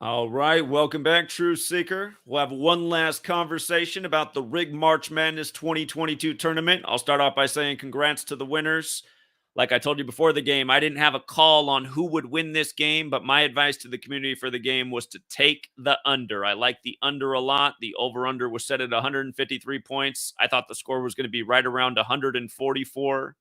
All right, welcome back, Truth Seeker. We'll have one last conversation about the Rig March Madness 2022 tournament. I'll start off by saying congrats to the winners. Like I told you before the game, I didn't have a call on who would win this game, but my advice to the community for the game was to take the under. I like the under a lot. The over-under was set at 153 points. I thought the score was going to be right around 144.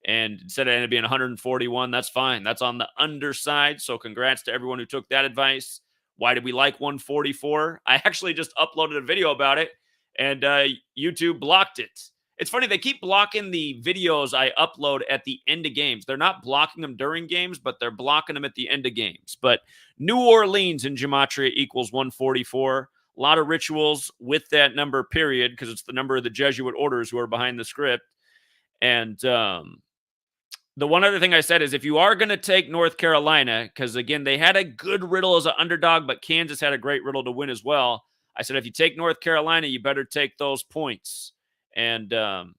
And instead of it being 141, that's fine. That's on the underside. So congrats to everyone who took that advice. Why did we like 144? I actually just uploaded a video about it, and YouTube blocked it. It's funny, they keep blocking the videos I upload at the end of games. They're not blocking them during games, but they're blocking them at the end of games. But New Orleans in Gematria equals 144. A lot of rituals with that number, period, because it's the number of the Jesuit orders who are behind the script. And the one other thing I said is if you are going to take North Carolina, because again, they had a good riddle as an underdog, but Kansas had a great riddle to win as well. I said, if you take North Carolina, you better take those points. And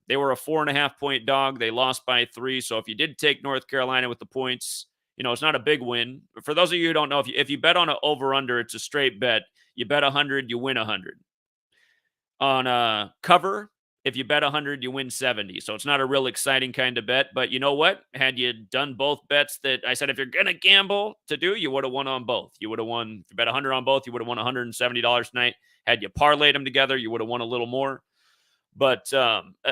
they were a 4.5-point dog. They lost by 3. So if you did take North Carolina with the points, it's not a big win. But for those of you who don't know, if you bet on an over-under, it's a straight bet. You bet 100, you win 100. On a cover, if you bet 100, you win 70. So it's not a real exciting kind of bet. But you know what? Had you done both bets that I said, if you're going to gamble to do, you would have won on both. You would have won, if you bet 100 on both, you would have won $170 tonight. Had you parlayed them together, you would have won a little more. But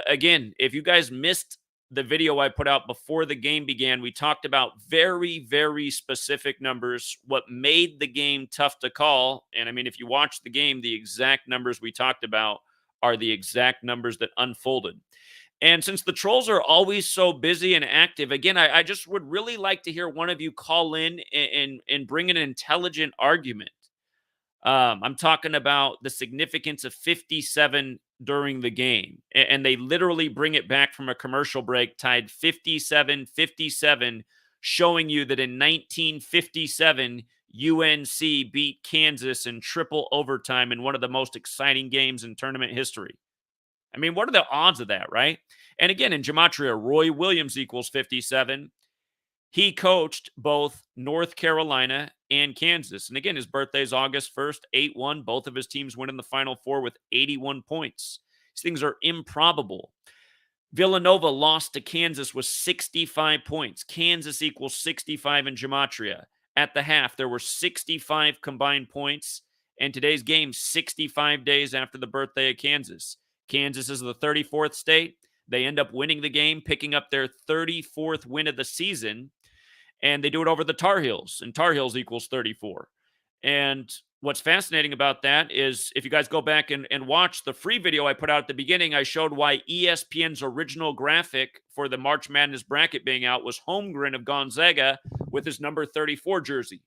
again, if you guys missed the video I put out before the game began, we talked about very, very specific numbers, what made the game tough to call. And I mean, if you watch the game, the exact numbers we talked about are the exact numbers that unfolded. And since the trolls are always so busy and active, again, I just would really like to hear one of you call in and bring an intelligent argument. I'm talking about the significance of 57 during the game. And they literally bring it back from a commercial break, tied 57-57, showing you that in 1957, UNC beat Kansas in triple overtime in one of the most exciting games in tournament history. I mean, what are the odds of that, right? And again, in Gematria, Roy Williams equals 57. He coached both North Carolina and Kansas. And again, his birthday is August 1st, 8-1. Both of his teams win in the Final Four with 81 points. These things are improbable. Villanova lost to Kansas with 65 points. Kansas equals 65 in Gematria. At the half, there were 65 combined points. And today's game, 65 days after the birthday of Kansas. Kansas is the 34th state. They end up winning the game, picking up their 34th win of the season. And they do it over the Tar Heels, and Tar Heels equals 34. And what's fascinating about that is if you guys go back and watch the free video I put out at the beginning, I showed why ESPN's original graphic for the March Madness bracket being out was Holmgren of Gonzaga with his number 34 jersey.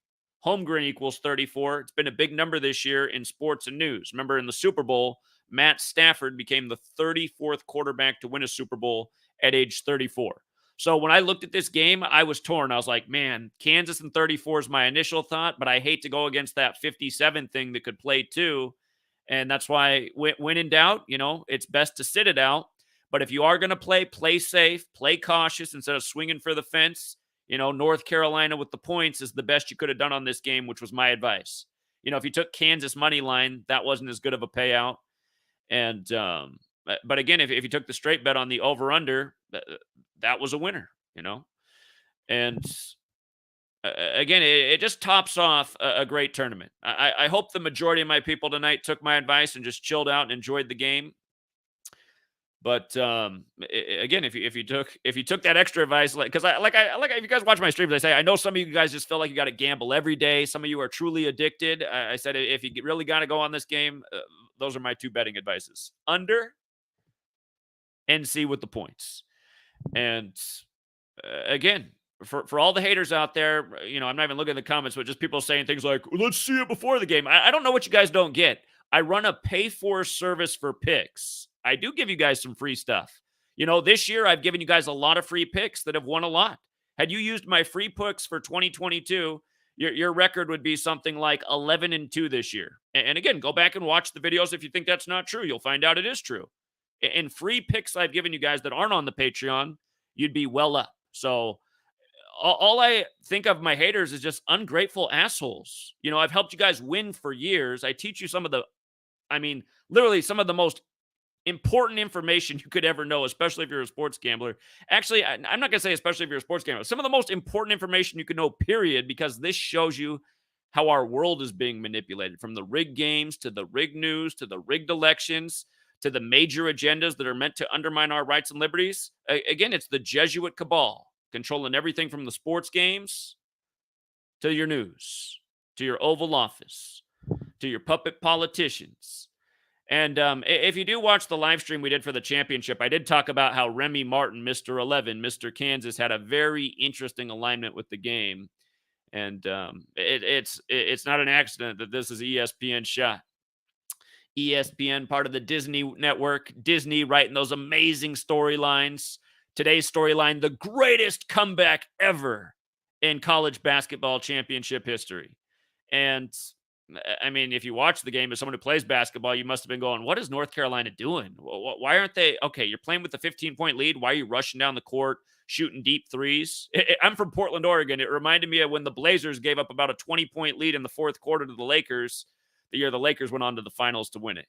Holmgren equals 34. It's been a big number this year in sports and news. Remember, in the Super Bowl, Matt Stafford became the 34th quarterback to win a Super Bowl at age 34. So when I looked at this game, I was torn. I was like, man, Kansas and 34 is my initial thought, but I hate to go against that 57 thing that could play too. And that's why when in doubt, it's best to sit it out. But if you are going to play safe, play cautious instead of swinging for the fence. North Carolina with the points is the best you could have done on this game, which was my advice. If you took Kansas money line, that wasn't as good of a payout. And, but again, if you took the straight bet on the over-under, that was a winner, And again, it just tops off a great tournament. I hope the majority of my people tonight took my advice and just chilled out and enjoyed the game. But again, if you took that extra advice, because if you guys watch my streams, I say I know some of you guys just feel like you got to gamble every day. Some of you are truly addicted. I said if you really got to go on this game, those are my two betting advices: under, NC with the points. And again, for all the haters out there, I'm not even looking at the comments, but just people saying things like, let's see it before the game. I don't know what you guys don't get. I run a pay-for service for picks. I do give you guys some free stuff. This year I've given you guys a lot of free picks that have won a lot. Had you used my free picks for 2022, your record would be something like 11-2 this year. And again, go back and watch the videos. If you think that's not true, you'll find out it is true. And free picks I've given you guys that aren't on the Patreon, you'd be well up. So all I think of my haters is just ungrateful assholes. I've helped you guys win for years. I teach you I mean, literally some of the most important information you could ever know, especially if you're a sports gambler. Actually, I'm not going to say especially if you're a sports gambler. Some of the most important information you could know, period, because this shows you how our world is being manipulated, from the rigged games to the rigged news to the rigged elections to the major agendas that are meant to undermine our rights and liberties. Again, it's the Jesuit cabal controlling everything from the sports games to your news, to your Oval Office, to your puppet politicians. And if you do watch the live stream we did for the championship, I did talk about how Remy Martin, Mr. 11, Mr. Kansas, had a very interesting alignment with the game. And it's not an accident that this is ESPN shot. ESPN, part of the Disney network, Disney writing those amazing storylines. Today's storyline, the greatest comeback ever in college basketball championship history. And I mean, if you watch the game as someone who plays basketball, you must have been going, what is North Carolina doing? Why aren't they? Okay, you're playing with a 15-point lead. Why are you rushing down the court, shooting deep threes? I'm from Portland, Oregon. It reminded me of when the Blazers gave up about a 20-point lead in the fourth quarter to the Lakers, the year the Lakers went on to the finals to win it.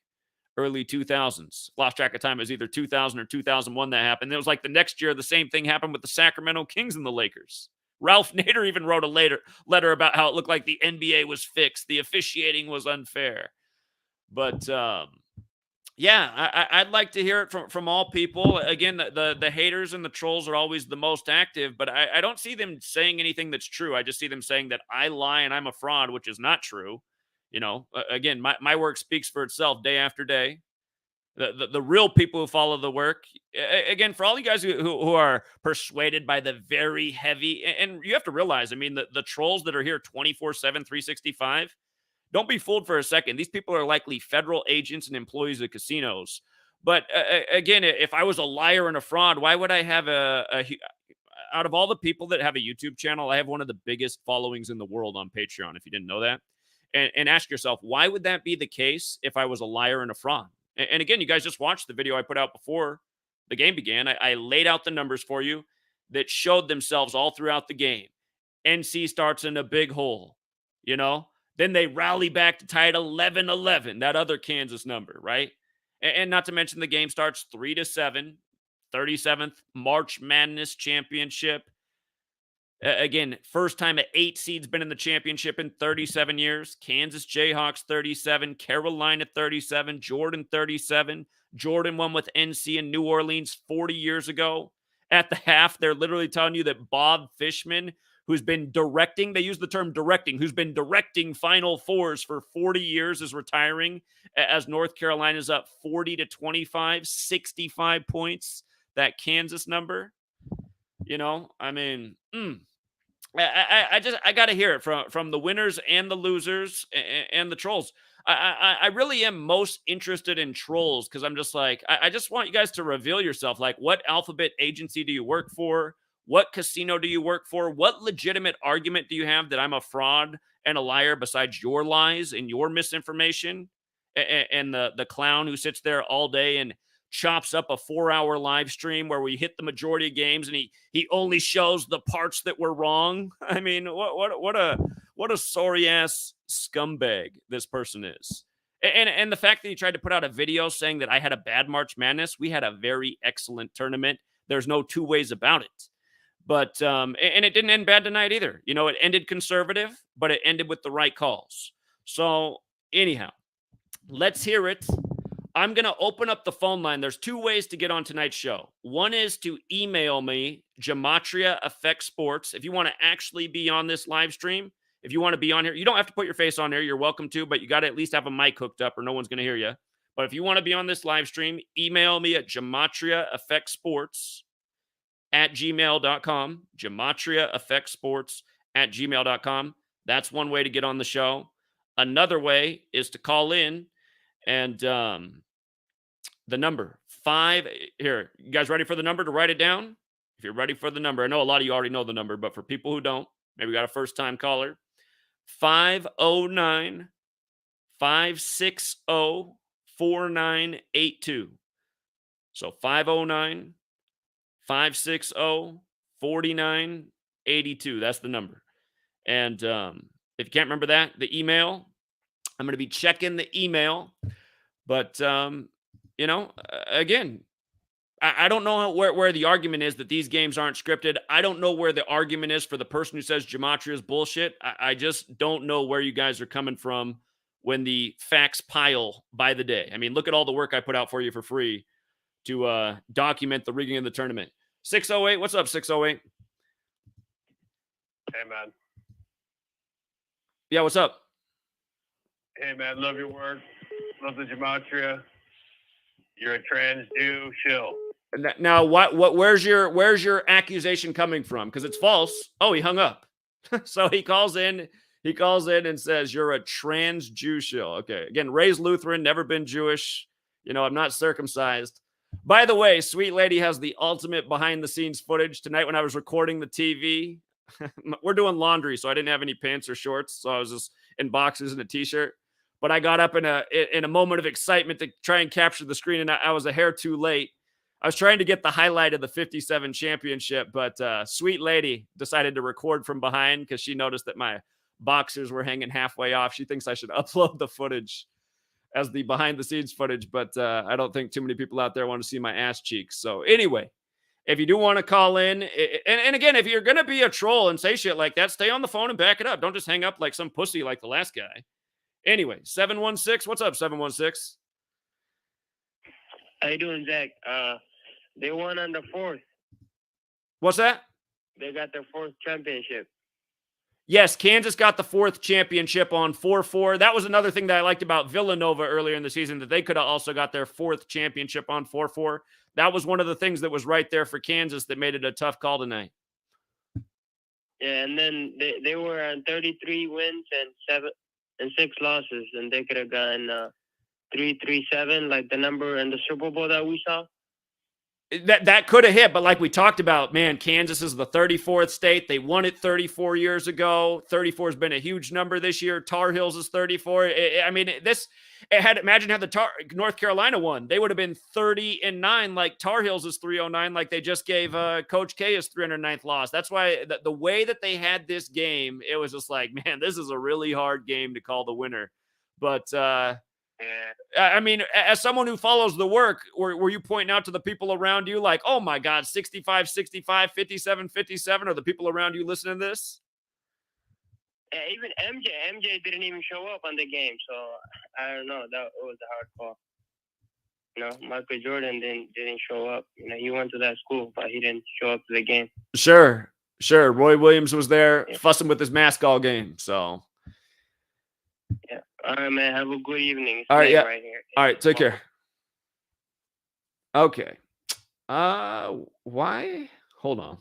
Early 2000s. Lost track of time. It was either 2000 or 2001 that happened. It was like the next year, the same thing happened with the Sacramento Kings and the Lakers. Ralph Nader even wrote a letter about how it looked like the NBA was fixed. The officiating was unfair. But yeah, I'd like to hear it from all people. Again, the haters and the trolls are always the most active, but I don't see them saying anything that's true. I just see them saying that I lie and I'm a fraud, which is not true. Again, my work speaks for itself day after day. The real people who follow the work, again, for all you guys who are persuaded by the very heavy, and you have to realize, I mean, the trolls that are here 24/7, 365, don't be fooled for a second. These people are likely federal agents and employees of casinos. But again, if I was a liar and a fraud, why would I have out of all the people that have a YouTube channel, I have one of the biggest followings in the world on Patreon, if you didn't know that. And ask yourself, why would that be the case if I was a liar and a fraud? And again, you guys just watched the video I put out before the game began. I laid out the numbers for you that showed themselves all throughout the game. NC starts in a big hole, Then they rally back to tie it 11-11, that other Kansas number, right? And not to mention the game starts 3-7, 37th March Madness Championship. Again, first time an 8 seed's been in the championship in 37 years. Kansas Jayhawks 37, Carolina 37, Jordan 37. Jordan won with NC in New Orleans 40 years ago. At the half, they're literally telling you that Bob Fishman, who's been directing, they use the term directing, who's been directing Final Fours for 40 years, is retiring as North Carolina's up 40-25, 65 points. That Kansas number, I mean, I got to hear it from the winners and the losers and the trolls. I really am most interested in trolls because I'm just like, I just want you guys to reveal yourself. Like, what alphabet agency do you work for? What casino do you work for? What legitimate argument do you have that I'm a fraud and a liar besides your lies and your misinformation? And the clown who sits there all day and chops up a 4-hour live stream where we hit the majority of games and he only shows the parts that were wrong. I mean, what a sorry ass scumbag this person is. And the fact that he tried to put out a video saying that I had a bad March Madness, we had a very excellent tournament. There's no two ways about it. But and it didn't end bad tonight either. It ended conservative, but it ended with the right calls. So anyhow, let's hear it. I'm going to open up the phone line. There's 2 ways to get on tonight's show. One is to email me, GematriaEffectSports. If you want to actually be on this live stream, if you want to be on here, you don't have to put your face on here. You're welcome to, but you got to at least have a mic hooked up or no one's going to hear you. But if you want to be on this live stream, email me at GematriaEffectSports@gmail.com. GematriaEffectSports@gmail.com. That's one way to get on the show. Another way is to call in. And the number 5 here. You guys ready for the number to write it down? If you're ready for the number, I know a lot of you already know the number, but for people who don't, maybe we got a first time caller. 509-560-4982. So 509-560-4982. 82. That's the number. And if you can't remember that, the email, I'm going to be checking the email. But, you know, again, I don't know where the argument is that these games aren't scripted. I don't know where the argument is for the person who says Gematria is bullshit. I just don't know where you guys are coming from when the facts pile by the day. I mean, look at all the work I put out for you for free to document the rigging of the tournament. 608, what's up, 608? Hey, man. Yeah, what's up? Hey, man, love your work. Love the Gematria. You're a trans Jew shill. Now, where's your accusation coming from? Because it's false. Oh, he hung up. So he calls in and says, you're a trans Jew shill. Okay. Again, raised Lutheran, never been Jewish. You know, I'm not circumcised. By the way, Sweet Lady has the ultimate behind the scenes footage. Tonight when I was recording the TV, we're doing laundry, so I didn't have any pants or shorts. So I was just in boxers and a t-shirt. But I got up in a moment of excitement to try and capture the screen, and I was a hair too late. I was trying to get the highlight of the 57 championship, but Sweet Lady decided to record from behind because she noticed that my boxers were hanging halfway off. She thinks I should upload the footage as the behind-the-scenes footage, but I don't think too many people out there want to see my ass cheeks. So anyway, if you do want to call in, and again, if you're going to be a troll and say shit like that, stay on the phone and back it up. Don't just hang up like some pussy like the last guy. Anyway, 716. What's up, 716? How you doing, Zach? They won on the 4th. What's that? They got their 4th championship. Yes, Kansas got the 4th championship on 4-4. That was another thing that I liked about Villanova earlier in the season, that they could have also got their 4th championship on 4-4. That was one of the things that was right there for Kansas that made it a tough call tonight. Yeah, and then they were on 33 wins and 6 losses, and they could have gotten 3-3-7, like the number in the Super Bowl that we saw. That could have hit, but like we talked about, man, Kansas is the 34th state. They won it 34 years ago. 34 has been a huge number this year. Tar Heels is 34. Imagine had North Carolina won. They would have been 30-9, like Tar Heels is 309, like they just gave Coach K his 309th loss. That's why the way that they had this game, it was just like, man, this is a really hard game to call the winner. But I mean, as someone who follows the work, were you pointing out to the people around you like, oh my God, 65-65, 57-57? Are the people around you listening to this? Yeah, even MJ didn't even show up on the game, so I don't know. That was a hard call. You know, Michael Jordan didn't show up. You know, he went to that school, but he didn't show up to the game. Sure. Roy Williams was there fussing with his mask all game. So. Yeah. All right, man. Have a good evening. It's all right. Yeah. Right here. All right. Take care. Okay. Why? Hold on.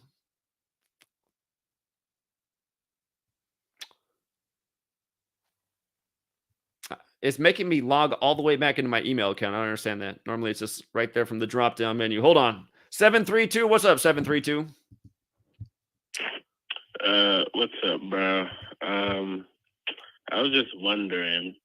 It's making me log all the way back into my email account. I don't understand that. Normally it's just right there from the drop-down menu. Hold on. 732. What's up, 732? What's up, bro? I was just wondering,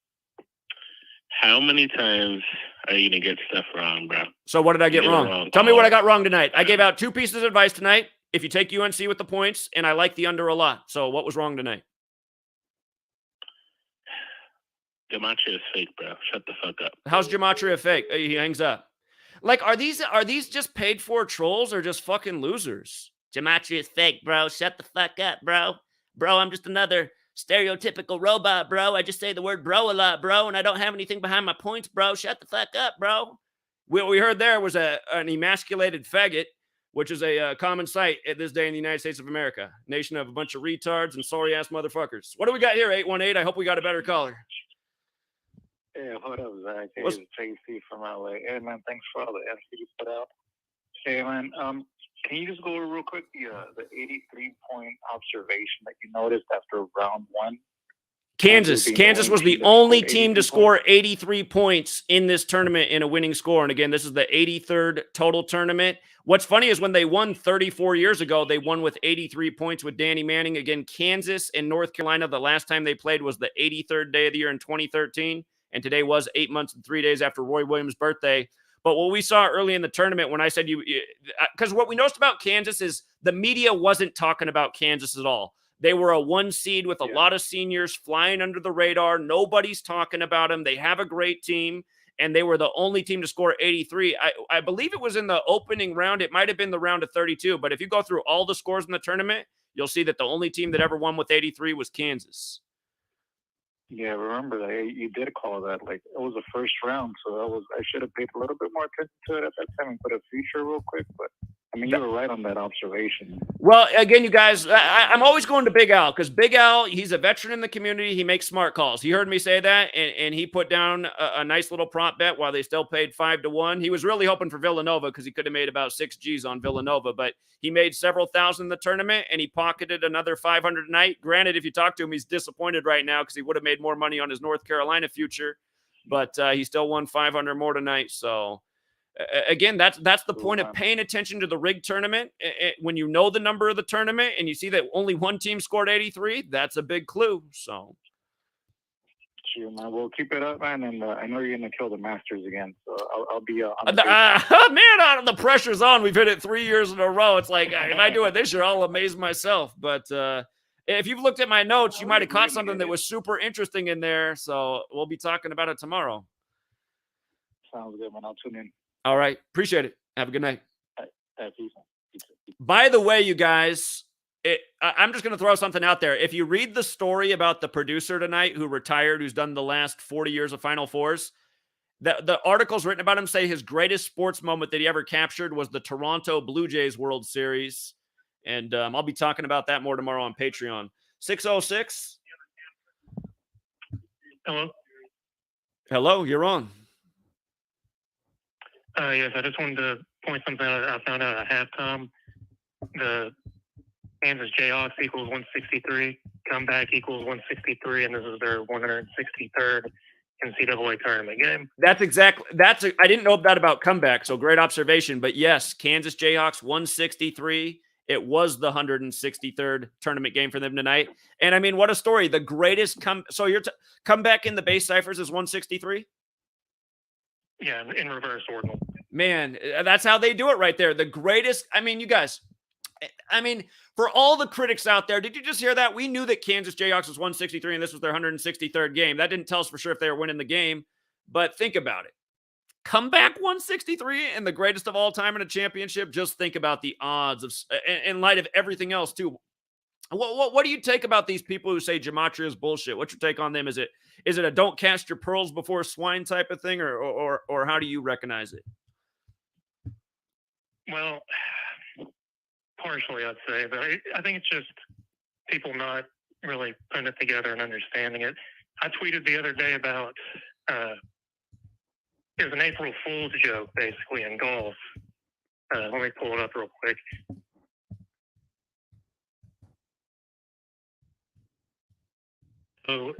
how many times are you going to get stuff wrong, bro? So what did I get wrong? Tell me what I got wrong tonight. I gave out 2 pieces of advice tonight. If you take UNC with the points, and I like the under a lot. So what was wrong tonight? Gematria is fake, bro. Shut the fuck up. How's Gematria fake? He hangs up. Like, are these just paid for trolls or just fucking losers? Gematria is fake, bro. Shut the fuck up, bro. Bro, I'm just another stereotypical robot, bro. I just say the word bro a lot, bro, and I don't have anything behind my points, bro. Shut the fuck up, bro. What we heard there was an emasculated faggot, which is a common sight at this day in the United States of America. Nation of a bunch of retards and sorry-ass motherfuckers. What do we got here, 818? I hope we got a better caller. Yeah, what up, Zach? It's JC from LA. Hey, man, thanks for all the effort you put out. Hey, man, can you just go over real quick the 83-point observation that you noticed after round 1? Kansas was the only team to score 83 points in this tournament in a winning score. And again, this is the 83rd total tournament. What's funny is when they won 34 years ago, they won with 83 points with Danny Manning. Again, Kansas and North Carolina, the last time they played was the 83rd day of the year in 2013. And today was 8 months and 3 days after Roy Williams' birthday. But what we saw early in the tournament, when I said because what we noticed about Kansas is the media wasn't talking about Kansas at all. They were a 1 seed with a lot of seniors flying under the radar. Nobody's talking about them. They have a great team, and they were the only team to score 83. I believe it was in the opening round. It might have been the round of 32, but if you go through all the scores in the tournament, you'll see that the only team that ever won with 83 was Kansas. Yeah, remember that you did call that. Like, it was the first round, so I should have paid a little bit more attention to it at that time and put a future real quick. But I mean, you were right on that observation. Well, again, you guys, I'm always going to Big Al because Big Al, he's a veteran in the community. He makes smart calls. He heard me say that, and he put down a nice little prop bet while they still paid 5-1. He was really hoping for Villanova because he could have made about 6 G's on Villanova, but he made several thousand in the tournament, and he pocketed another 500 tonight. Granted, if you talk to him, he's disappointed right now because he would have made more money on his North Carolina future, but he still won 500 more tonight, so... Again, that's the point of paying attention to the rig tournament. When you know the number of the tournament and you see that only one team scored 83, that's a big clue. So, sure, man. We'll keep it up, man. And I know you're gonna kill the Masters again, so I'll be on. Man, the pressure's on. We've hit it 3 years in a row. It's like if I do it this year, I'll amaze myself. But if you've looked at my notes, you might have caught something that was super interesting in there. So we'll be talking about it tomorrow. Sounds good, man. I'll tune in. All right. Appreciate it. Have a good night. Peace. By the way, you guys, I'm just going to throw something out there. If you read the story about the producer tonight who retired, who's done the last 40 years of Final Fours, the articles written about him say his greatest sports moment that he ever captured was the Toronto Blue Jays World Series. And I'll be talking about that more tomorrow on Patreon. 606. Hello. Hello, you're on. Yes, I just wanted to point something out. I found out at halftime. The Kansas Jayhawks equals 163. Comeback equals 163, and this is their 163rd NCAA tournament game. I didn't know that about comeback, so great observation. But yes, Kansas Jayhawks 163. It was the 163rd tournament game for them tonight. And I mean, what a story. The greatest so your comeback in the base ciphers is 163? Yeah, in reverse ordinal. Man, that's how they do it right there. The greatest. I mean, you guys, for all the critics out there, did you just hear that? We knew that Kansas Jayhawks was 163 and this was their 163rd game. That didn't tell us for sure if they were winning the game, but think about it. Comeback 163 and the greatest of all time in a championship. Just think about the odds of, in light of everything else too. What do you take about these people who say Gematria is bullshit? What's your take on them? Is it a don't cast your pearls before swine type of thing, or how do you recognize it? Well, partially, I'd say, but I think it's just people not really putting it together and understanding it. I tweeted the other day about it was an April Fool's joke, basically, in golf. Let me pull it up real quick. So,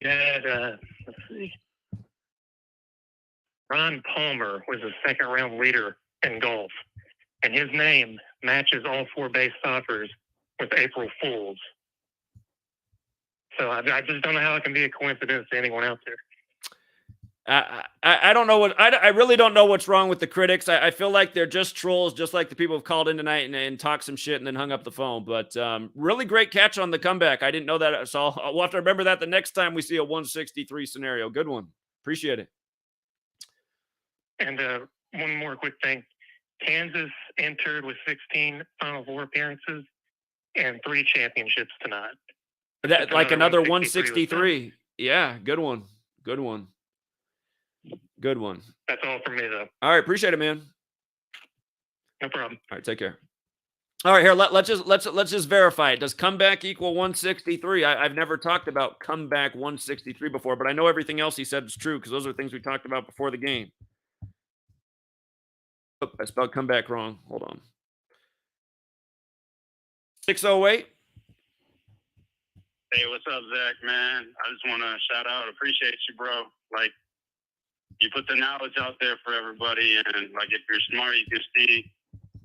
let's see. Ron Palmer was a second-round leader in golf, and his name matches all 4 base stoppers with April Fools. So I just don't know how it can be a coincidence to anyone out there. I don't know I really don't know what's wrong with the critics. I feel like they're just trolls, just like the people who've called in tonight and talked some shit and then hung up the phone. But really great catch on the comeback. I didn't know that. So I'll have to remember that the next time we see a 163 scenario. Good one. Appreciate it. And one more quick thing. Kansas entered with 16 Final Four appearances and 3 championships tonight. That like another 163. Yeah, good one. Good one. Good one. That's all from me, though. All right, appreciate it, man. No problem. All right, take care. All right, here let's just verify it. Does comeback equal 163? I've never talked about comeback 163 before, but I know everything else he said is true because those are things we talked about before the game. Oh, I spelled comeback wrong. Hold on. 608. Hey, what's up, Zach, man? I just want to shout out, appreciate you, bro. Like, you put the knowledge out there for everybody, and, like, if you're smart, you can see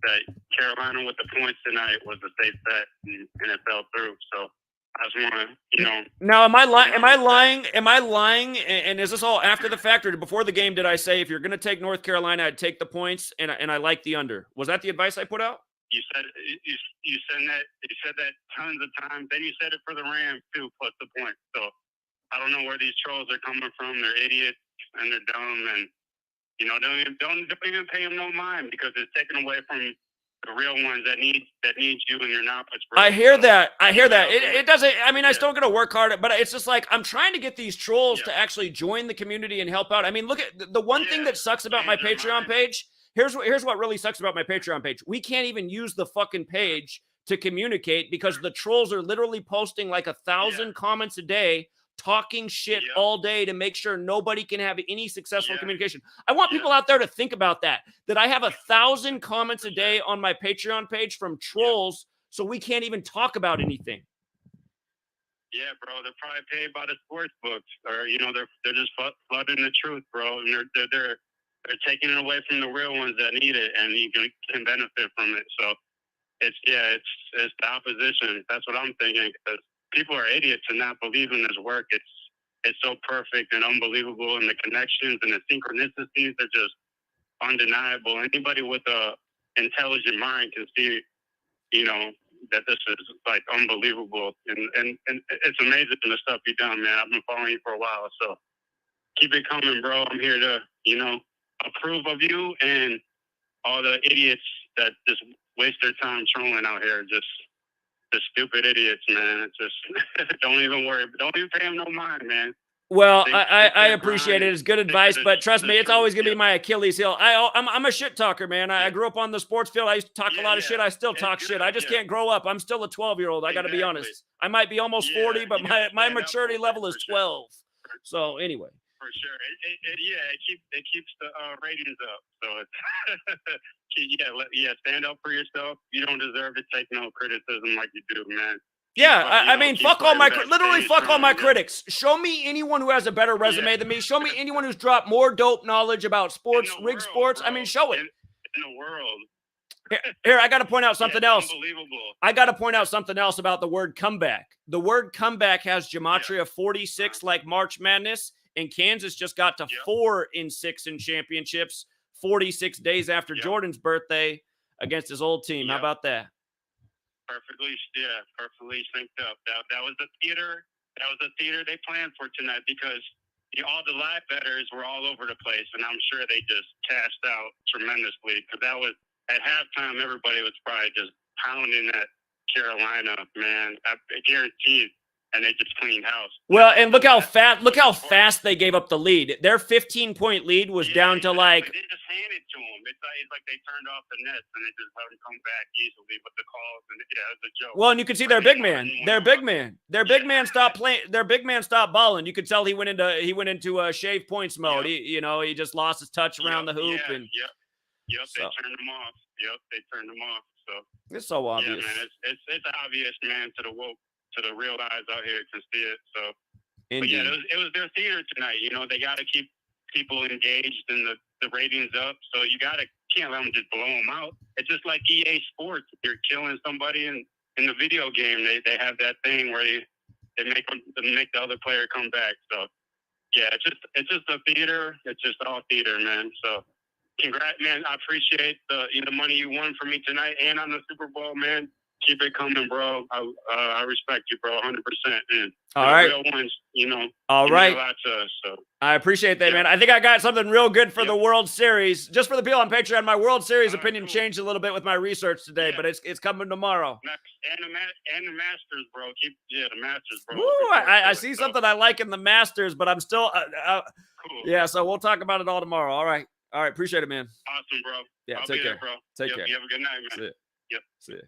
that Carolina with the points tonight was a safe bet, and it fell through. So I just want to, you know. Now, am I lying? Am I lying? Am I lying? And is this all after the fact, or before the game? Did I say if you're going to take North Carolina, I'd take the points, and I like the under? Was that the advice I put out? You said that tons of times. Then you said it for the Rams too, plus the point. So I don't know where these trolls are coming from. They're idiots and they're dumb, and you know, don't even pay them no mind because it's taken away from the real ones that need you and your knowledge. Bro. I hear that. It doesn't. I mean, I still got to work hard, but it's just like I'm trying to get these trolls to actually join the community and help out. I mean, look at the one thing that sucks about my Patreon page. Here's what really sucks about my Patreon page. We can't even use the fucking page to communicate because the trolls are literally posting like 1,000 comments a day, talking shit all day to make sure nobody can have any successful communication. I want people out there to think about that I have 1,000 comments a day on my Patreon page from trolls, so we can't even talk about anything. Yeah, bro, they're probably paid by the sports books, or you know, they're just flooding the truth, bro, and they're taking it away from the real ones that need it, and you can benefit from it. So it's the opposition. That's what I'm thinking, because people are idiots and not believe in this work. It's so perfect and unbelievable, and the connections and the synchronicities are just undeniable. Anybody with a intelligent mind can see, you know, that this is like unbelievable, and it's amazing the stuff you've done, man. I've been following you for a while, so keep it coming, bro. I'm here to, you know, approve of you and all the idiots that just waste their time trolling out here. Just the stupid idiots, man. It's just don't even worry. Don't even pay them no mind, man. Well, I appreciate it. It's good advice, but trust me, it's always going to be my Achilles heel. I'm a shit talker, man. I grew up on the sports field. I used to talk a lot of shit. I still talk shit. I just can't grow up. I'm still a 12-year-old. I got to be honest. I might be almost 40, but my maturity level is 12. So anyway. For sure. It keeps the ratings up. So it's, stand up for yourself. You don't deserve to take no criticism like you do, man. Yeah, I mean, fuck all my critics. Show me anyone who has a better resume than me. Show me anyone who's dropped more dope knowledge about sports, rig sports. Bro. I mean, show it. In the world. Here, I got to point out something else. Unbelievable. I got to point out something else about the word comeback. The word comeback has Gematria 46 like March Madness, and Kansas just got to 4-6 in championships 46 days after Jordan's birthday against his old team. How about that? Perfectly synced up. That was the theater. That was the theater they planned for tonight, because all the live bettors were all over the place, and I'm sure they just cashed out tremendously, because that was at halftime. Everybody was probably just pounding at Carolina, man. I guarantee. And they just cleaned house. Well, and look how fast they gave up the lead. Their 15-point lead was down to like. They just handed to them. It's like they turned off the nets and they just let them come back easily with the calls. And it's a joke. Well, and you can see their big man. Their big man stopped playing. Their big man stopped balling. You could tell he went into shave points mode. He just lost his touch around the hoop and. They turned him off. They turned him off. So it's so obvious. Yeah, man. It's obvious, man, to the woke. To the real eyes out here can see it. So, but yeah, it was their theater tonight. They got to keep people engaged and the ratings up. So can't let them just blow them out. It's just like EA Sports. If you're killing somebody in the video game, they have that thing where they make the other player come back. So yeah, it's just a theater. It's just all theater, man. So congrats, man. I appreciate the money you won for me tonight and on the Super Bowl, man. Keep it coming, bro. I respect you, bro, 100%. And all right. Real ones, all right. A lot to us, so. I appreciate that, man. I think I got something real good for the World Series. Just for the people on Patreon, my World Series opinion changed a little bit with my research today, but it's coming tomorrow. And the Masters, bro. The Masters, bro. Woo, I see something I like in the Masters, but I'm still cool. Yeah, so we'll talk about it all tomorrow. All right. Appreciate it, man. Awesome, bro. Yeah, I'll take care. There, bro. Take care. You have a good night, man. See ya. Yep. See ya.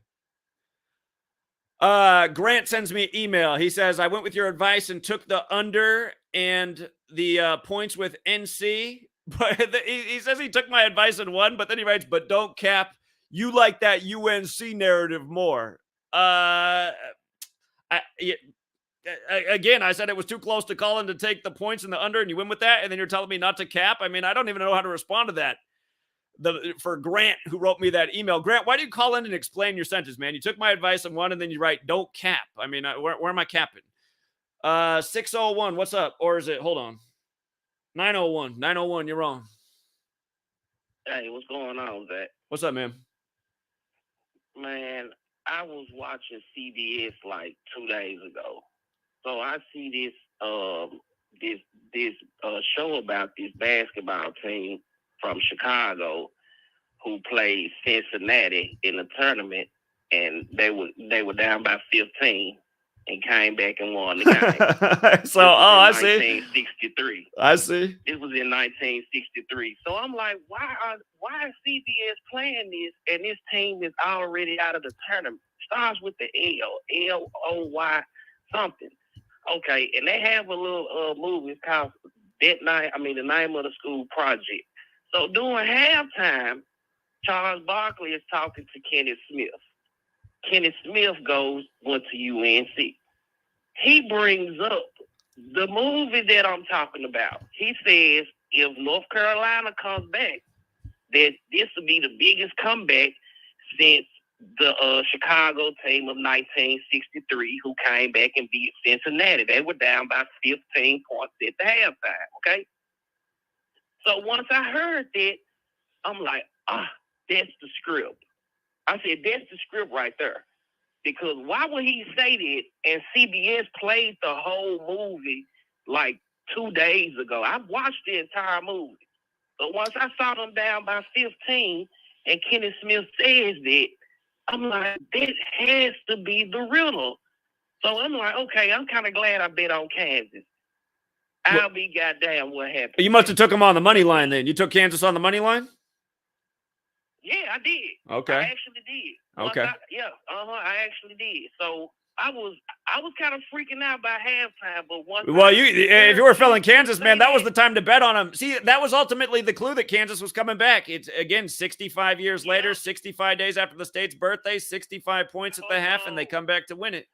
Grant sends me an email. He says, I went with your advice and took the under and the points with NC. But he says he took my advice and won, but then he writes, but don't cap. You like that UNC narrative more. Again, I said it was too close to Colin to take the points in the under and you win with that. And then you're telling me not to cap. I mean, I don't even know how to respond to that. for Grant, who wrote me that email. Grant, why do you call in and explain your sentence, man? You took my advice on one, and then you write, don't cap. I mean, where am I capping? 601, what's up? Or is it, hold on, 901, you're wrong. Hey, what's going on, Zach? What's up, man? Man, I was watching CBS like 2 days ago. So I see this show about this basketball team from Chicago who played Cincinnati in the tournament, and they were down by 15 and came back and won the game. So, I see. 1963. I see. This was in 1963. So I'm like, why is CBS playing this and this team is already out of the tournament? Starts with the L-O-Y something. Okay, and they have a little movie called the name of the school project. So during halftime, Charles Barkley is talking to Kenneth Smith. Kenneth Smith went to UNC. He brings up the movie that I'm talking about. He says if North Carolina comes back, that this will be the biggest comeback since the Chicago team of 1963, who came back and beat Cincinnati. They were down by 15 points at the halftime, okay? So once I heard that, I'm like, that's the script. I said, that's the script right there. Because why would he say that? And CBS played the whole movie like 2 days ago. I watched the entire movie. But once I saw them down by 15 and Kenneth Smith says that, I'm like, that has to be the riddle. So I'm like, okay, I'm kind of glad I bet on Kansas. I'll be goddamn what happened. You must have took them on the money line then. You took Kansas on the money line? Yeah, I did. Okay. I actually did. Okay. I actually did. So I was kind of freaking out by halftime, but if you were feeling Kansas, man, that was the time to bet on them. See, that was ultimately the clue that Kansas was coming back. It's, again, 65 years later, 65 days after the state's birthday, 65 points at the half, and they come back to win it.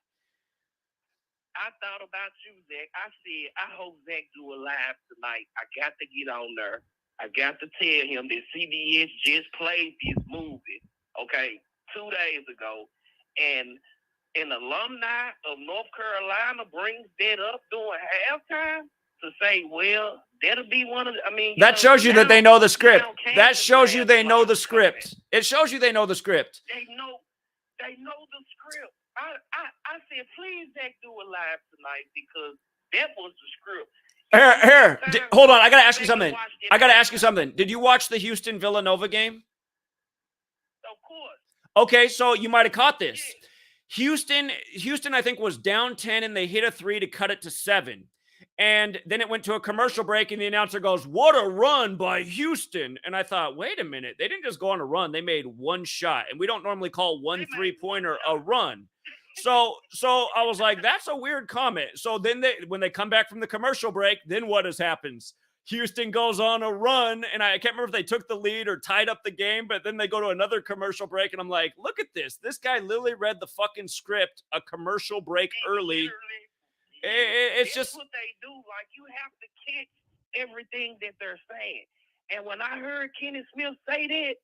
I thought about you, Zach. I said, I hope Zach do a live tonight. I got to get on there. I got to tell him that CBS just played this movie, 2 days ago, and an alumni of North Carolina brings that up during halftime to say, well, that'll be one of the, that shows you that they know the script. That shows you they know the script. It shows you they know the script. They know the script. I said, please, Zach, do a live tonight because that was the script. Hold on. I got to ask you something. Did you watch the Houston-Villanova game? Of course. Okay, so you might have caught this. Houston, I think, was down 10, and they hit a 3 to cut it to 7. And then it went to a commercial break, and the announcer goes, "What a run by Houston." And I thought, wait a minute. They didn't just go on a run. They made one shot, and we don't normally call one three-pointer a run. So I was like, that's a weird comment. So then when they come back from the commercial break, then what happens? Houston goes on a run, and I can't remember if they took the lead or tied up the game, but then they go to another commercial break, and I'm like, look at this. This guy literally read the fucking script a commercial break early. It's just what they do. Like, you have to catch everything that they're saying. And when I heard Kenneth Smith say that,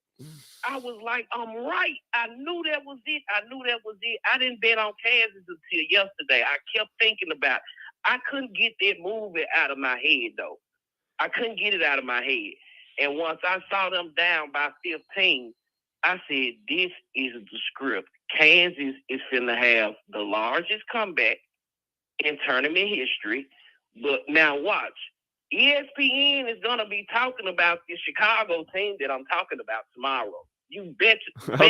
I was like, I'm right. I knew that was it. I didn't bet on Kansas until yesterday. I kept thinking about it. I couldn't get that movie out of my head, though. I couldn't get it out of my head. And once I saw them down by 15, I said, this is the script. Kansas is finna have the largest comeback in tournament history. But now watch. ESPN is going to be talking about the Chicago team that I'm talking about tomorrow. You bet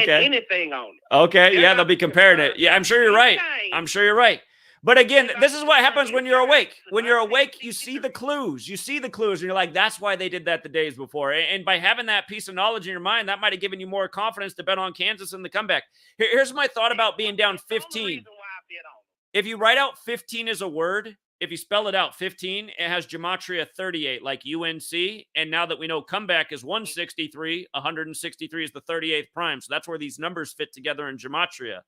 anything on it. Okay, yeah, they'll be comparing it. Yeah, I'm sure you're right. But again, this is what happens when you're awake. When you're awake, you see the clues. And you're like, that's why they did that the days before. And by having that piece of knowledge in your mind, that might have given you more confidence to bet on Kansas in the comeback. Here's my thought about being down 15. If you write out 15 as a word, if you spell it out, 15, it has gematria 38, like UNC. And now that we know comeback is 163, 163 is the 38th prime. So that's where these numbers fit together in gematria.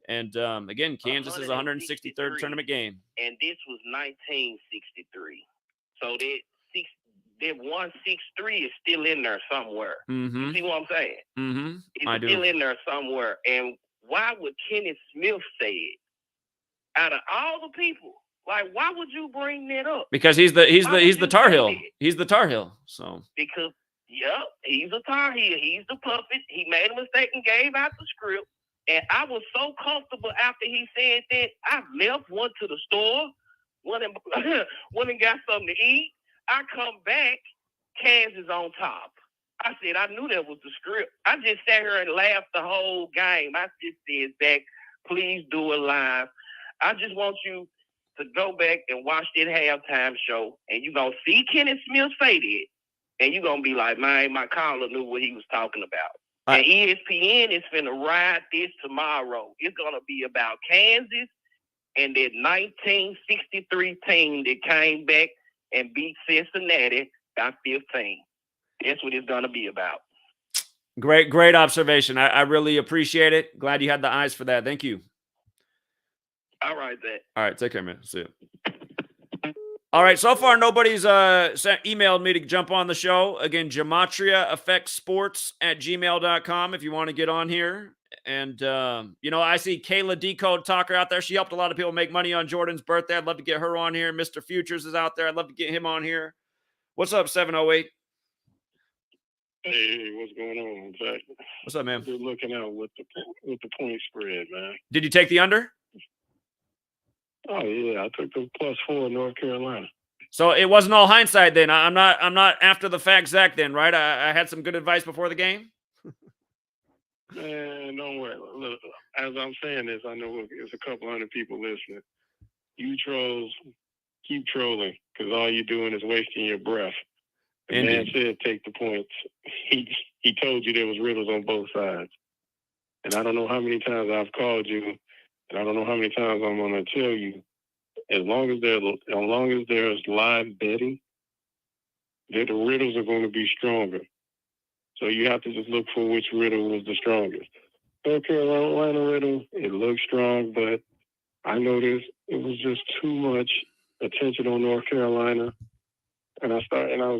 And again, Kansas is 163rd tournament game. And this was 1963. So that 163 is still in there somewhere. Mm-hmm. You see what I'm saying? Mm-hmm. It's still in there somewhere. And why would Kenneth Smith say it? Out of all the people, like, why would you bring that up? Because he's the Tar Heel. He's the Tar Heel. So because he's a Tar Heel. He's the puppet. He made a mistake and gave out the script. And I was so comfortable after he said that. I left, went to the store, went and got something to eat. I come back, Kansas on top. I said, I knew that was the script. I just sat here and laughed the whole game. I just said, Zach, please do it live. I just want you to go back and watch that halftime show, and you're going to see Kenneth Smith say that, and you're going to be like, man, my caller knew what he was talking about. And ESPN is finna ride this tomorrow. It's going to be about Kansas and that 1963 team that came back and beat Cincinnati by 15. That's what it's going to be about. Great observation. I really appreciate it. Glad you had the eyes for that. Thank you. All right, Zach. All right, take care, man. See you. All right, so far nobody's emailed me to jump on the show. Again, GematriaEffectSports@gmail.com if you want to get on here. And, I see Kayla Decode Talker out there. She helped a lot of people make money on Jordan's birthday. I'd love to get her on here. Mr. Futures is out there. I'd love to get him on here. What's up, 708? Hey, what's going on, Zach? What's up, man? We're looking out with the point spread, man. Did you take the under? Oh yeah, I took the +4 North Carolina. So it wasn't all hindsight then. I'm not after the fact, Zach. Then, right? I had some good advice before the game. Man, don't worry. Look, as I'm saying this, I know there's a couple hundred people listening. You trolls, keep trolling, because all you're doing is wasting your breath. The man said take the points. He told you there was riddles on both sides. And I don't know how many times I've called you, and I don't know how many times I'm going to tell you, as long as there's live betting, that the riddles are going to be stronger. So you have to just look for which riddle was the strongest. North Carolina riddle, it looked strong, but I noticed it was just too much attention on North Carolina. And I was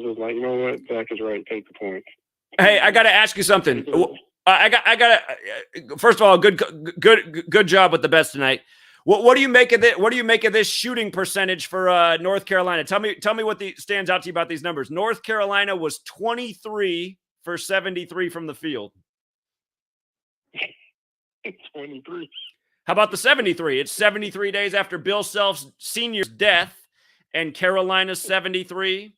just like, you know what? Zach is right. Take the point. Hey, I got to ask you something. I got. First of all, good job with the bets tonight. What do you make of it? What do you make of this shooting percentage for North Carolina? Tell me what stands out to you about these numbers. North Carolina was 23 for 73 from the field. 23. How about the 73? It's 73 days after Bill Self's senior's death, and Carolina's 73.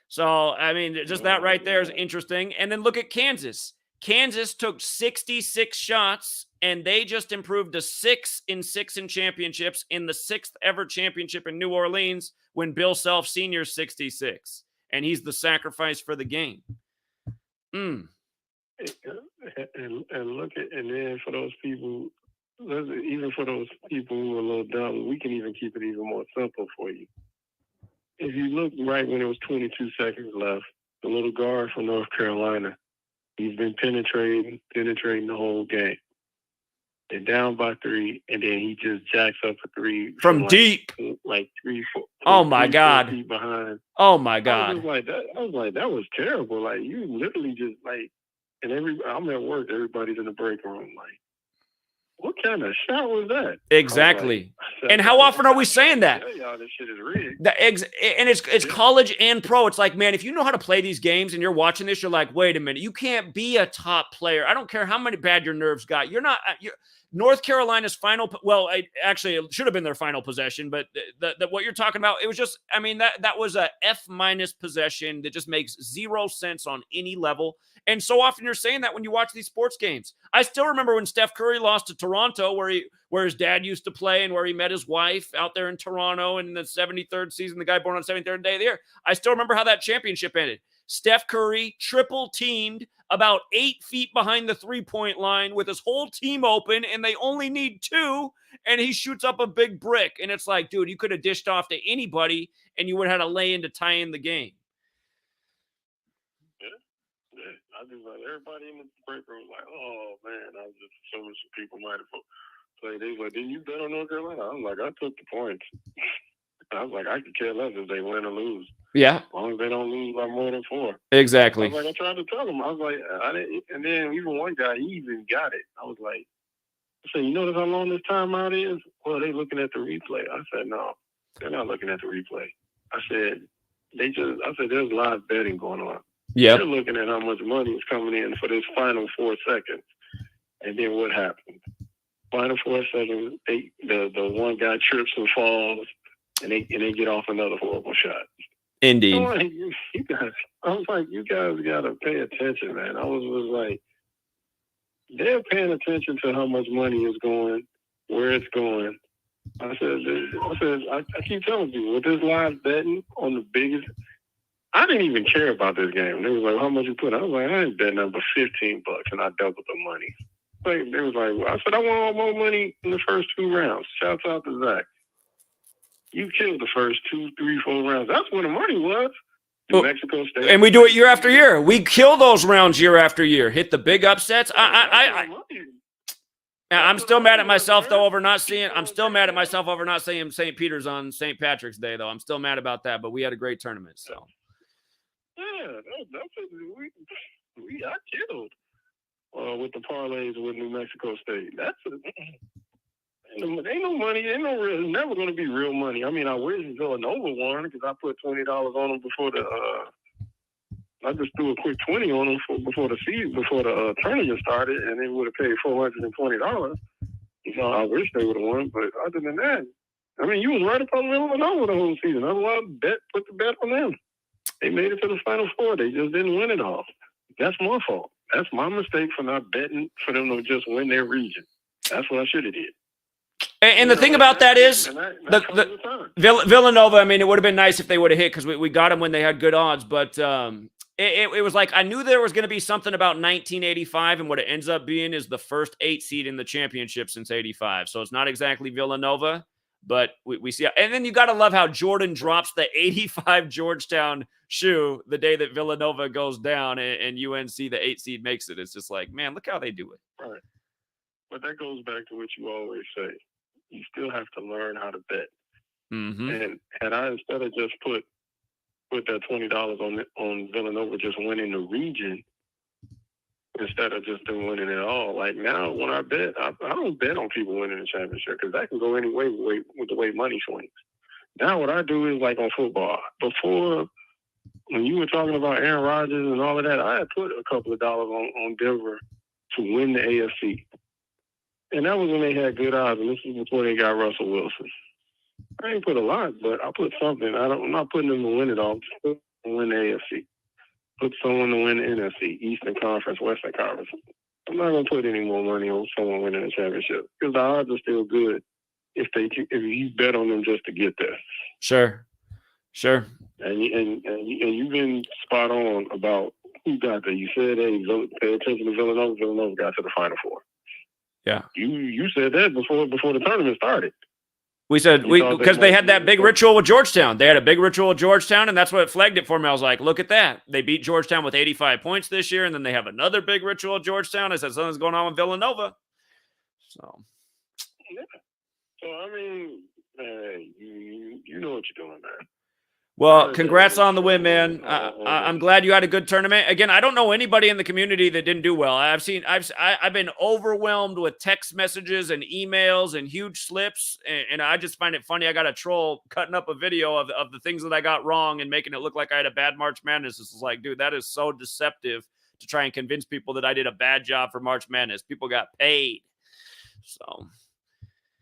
So, I mean, just that right there is interesting. And then look at Kansas. Kansas took 66 shots, and they just improved to 6-6 in championships in the 6th ever championship in New Orleans when Bill Self Sr.'s 66. And he's the sacrifice for the game. And look at, and then for those people, even for those people who are a little dumb, we can even keep it even more simple for you. If you look right when it was 22 seconds left, the little guard from North Carolina, he's been penetrating the whole game. They're down by 3, and then he just jacks up a 3 from deep, like 3, 4. Oh my God! Feet behind. Oh my God! I was like, that was terrible. Like you literally just like, and I'm at work. Everybody's in the break room. Like, what kind of shot was that? Exactly. And how often are we saying that? Y'all, this shit is rigged. And it's college and pro. It's like, man, if you know how to play these games and you're watching this, you're like, wait a minute, you can't be a top player. I don't care how many bad your nerves got. You're not. North Carolina's final. Well, actually, it should have been their final possession, but what you're talking about, it was just. I mean, that was a F- possession that just makes zero sense on any level. And so often you're saying that when you watch these sports games. I still remember when Steph Curry lost to Toronto, where his dad used to play and where he met his wife out there in Toronto in the 73rd season, the guy born on the 73rd day of the year. I still remember how that championship ended. Steph Curry triple teamed about 8 feet behind the three-point line with his whole team open, and they only need 2, and he shoots up a big brick. And it's like, dude, you could have dished off to anybody, and you would have had a lay-in to tie in the game. I just like everybody in the break room like, oh man, I was just assuming some people might have played. They was like, didn't you bet on North Carolina? I'm like, I took the points. I was like, I could care less if they win or lose. Yeah. As long as they don't lose by more than 4. Exactly. I was like, I tried to tell them. I was like, I didn't. And then even one guy, he even got it. I was like, I said, you notice how long this timeout is? Well, they looking at the replay. I said, no, they're not looking at the replay. I said, there's live betting going on. Yeah. They're looking at how much money is coming in for this final 4 seconds. And then what happened? Final 4 seconds, the one guy trips and falls, and they get off another horrible shot. Indeed. I was like, you guys got to pay attention, man. I was like, they're paying attention to how much money is going, where it's going. I keep telling people, with this live betting on the biggest, I didn't even care about this game. They was like, how much you put? I was like, I ain't betting number $15, and I doubled the money. Like, they was like, I said, I want more money in the first 2 rounds. Shouts out to Zach. You killed the first 2, 3, 4 rounds. That's where the money was. New Mexico State. And we do it year after year. We kill those rounds year after year. Hit the big upsets. I'm still mad at myself though over not seeing. I'm still mad at myself over not seeing St. Peter's on St. Patrick's Day though. I'm still mad about that. But we had a great tournament. So. Yeah, I killed with the parlays with New Mexico State. Ain't no money. It's never going to be real money. I mean, I wish Villanova won because I put $20 on them before the. I just threw a quick 20 on them before the tournament started, and they would have paid $420. You know, I wish they would have won, but other than that, I mean, you was right up on Villanova the whole season. Otherwise, put the bet on them. They made it to the Final Four. They just didn't win it all. That's my fault. That's my mistake for not betting for them to just win their region. That's what I should have did. And the thing about that is, the Villanova, I mean, it would have been nice if they would have hit because we got them when they had good odds. But it was like I knew there was going to be something about 1985, and what it ends up being is the first 8 seed in the championship since 85. So it's not exactly Villanova, but we see. And then you got to love how Jordan drops the 85 Georgetown shoe the day that Villanova goes down and UNC, the 8 seed, makes it. It's just like, man, look how they do it. Right. But that goes back to what you always say. You still have to learn how to bet. Mm-hmm. And had I instead of just put that $20 on Villanova just winning the region instead of just them winning it all. Like now, when I bet, I don't bet on people winning the championship because that can go any way with the way money swings. Now, what I do is like on football. Before, when you were talking about Aaron Rodgers and all of that, I had put a couple of dollars on Denver to win the AFC. And that was when they had good odds, and this is before they got Russell Wilson. I ain't put a lot, but I put something. I'm not putting them to win it all. Just to win the AFC. Put someone to win the NFC, Eastern Conference, Western Conference. I'm not going to put any more money on someone winning the championship because the odds are still good if you bet on them just to get there. Sure. And you've been spot on about who got there. You said, hey, pay attention to Villanova. Villanova got to the Final Four. Yeah. You said that before the tournament started. We said because they had that big ritual with Georgetown. They had a big ritual with Georgetown, and that's what flagged it for me. I was like, look at that. They beat Georgetown with 85 points this year, and then they have another big ritual at Georgetown. I said, something's going on with Villanova. So, yeah. So I mean, you know what you're doing, man. Well, congrats on the win, man. I'm glad you had a good tournament. Again, I don't know anybody in the community that didn't do well. I've been overwhelmed with text messages and emails and huge slips, and I just find it funny. I got a troll cutting up a video of the things that I got wrong and making it look like I had a bad March Madness. It's like, dude, that is so deceptive to try and convince people that I did a bad job for March Madness. People got paid. So.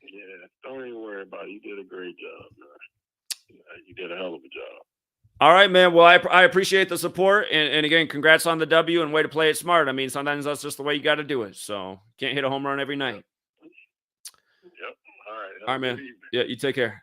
Yeah, don't even worry about it. You did a great job, man. You did a hell of a job. All right, man. Well, I appreciate the support. And again, congrats on the W and way to play it smart. I mean, sometimes that's just the way you got to do it. So can't hit a home run every night. Yep. All right, man. Yeah, you take care.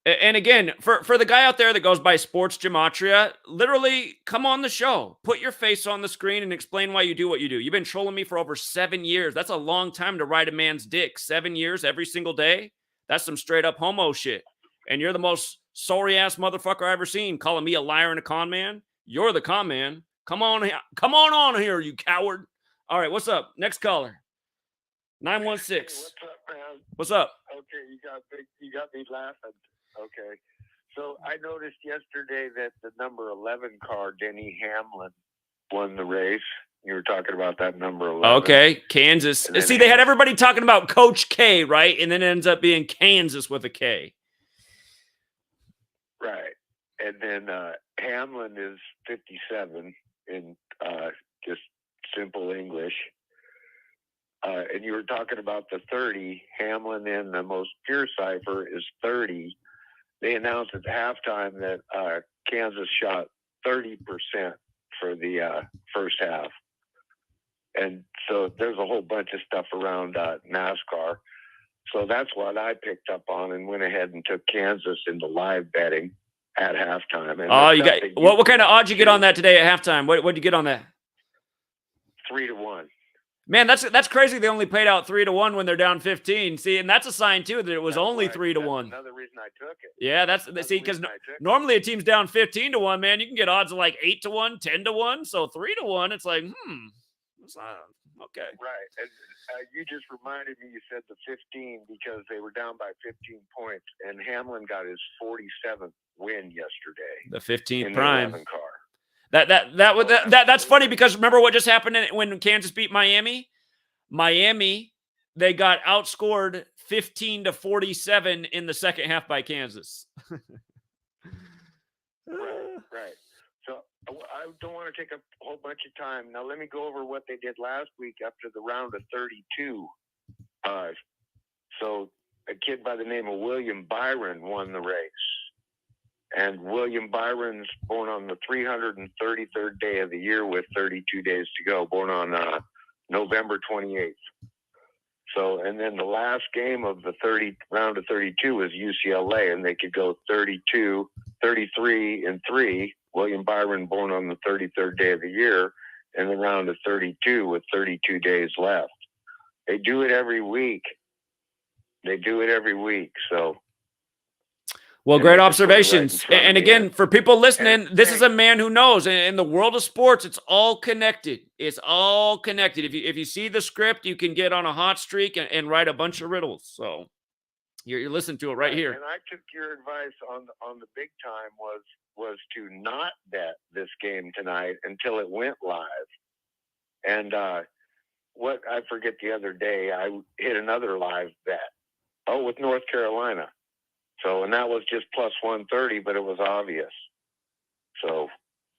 And again, for the guy out there that goes by Sports Gematria, literally come on the show. Put your face on the screen and explain why you do what you do. You've been trolling me for over 7 years. That's a long time to ride a man's dick. 7 years every single day. That's some straight up homo shit. And you're the most sorry-ass motherfucker I've ever seen, calling me a liar and a con man. You're the con man. Come on here, you coward. All right, what's up? Next caller. 916. Hey, what's up, man? What's up? Okay, you got me laughing. Okay. So I noticed yesterday that the number 11 car, Denny Hamlin, won the race. You were talking about that number 11. Okay, Kansas. See, they had everybody talking about Coach K, right? And then it ends up being Kansas with a K. Right. And then Hamlin is 57 in just simple English. And you were talking about the 30. Hamlin in the most pure cipher is 30. They announced at the halftime that Kansas shot 30% for the first half. And so there's a whole bunch of stuff around NASCAR. So that's what I picked up on and went ahead and took Kansas into live betting at halftime. And you got what kind of odds you get on that today at halftime? What'd you get on that? 3-1. Man, that's crazy. They only paid out 3-1 when they're down 15. See, and that's a sign too that it was only 3-1. Another reason I took it. Yeah, because normally a team's down 15-1. Man, you can get odds of like 8-1, 10-1. So 3-1, it's like, it's not, okay. Right. And you just reminded me. You said the 15 because they were down by 15 points, and Hamlin got his 47th win yesterday. The 15th in prime. The 11 car. That's funny because remember what just happened when Kansas beat Miami? Miami, they got outscored 15-47 in the second half by Kansas. Right. So I don't want to take a whole bunch of time. Now let me go over what they did last week after the round of 32. So a kid by the name of William Byron won the race. And William Byron's born on the 333rd day of the year with 32 days to go, born on November 28th. So, and then the last game of the round of 32 was UCLA, and they could go 33-3. William Byron born on the 33rd day of the year in the round of 32 with 32 days left. They do it every week. So. Well, great observations. And again, for people listening, this is a man who knows. In the world of sports, it's all connected. It's all connected. If you see the script, you can get on a hot streak and write a bunch of riddles. So you're listening to it right here. And I took your advice on the big time was to not bet this game tonight until it went live. And what I forget the other day, I hit another live bet. Oh, with North Carolina. So, and that was just plus 130, but it was obvious. So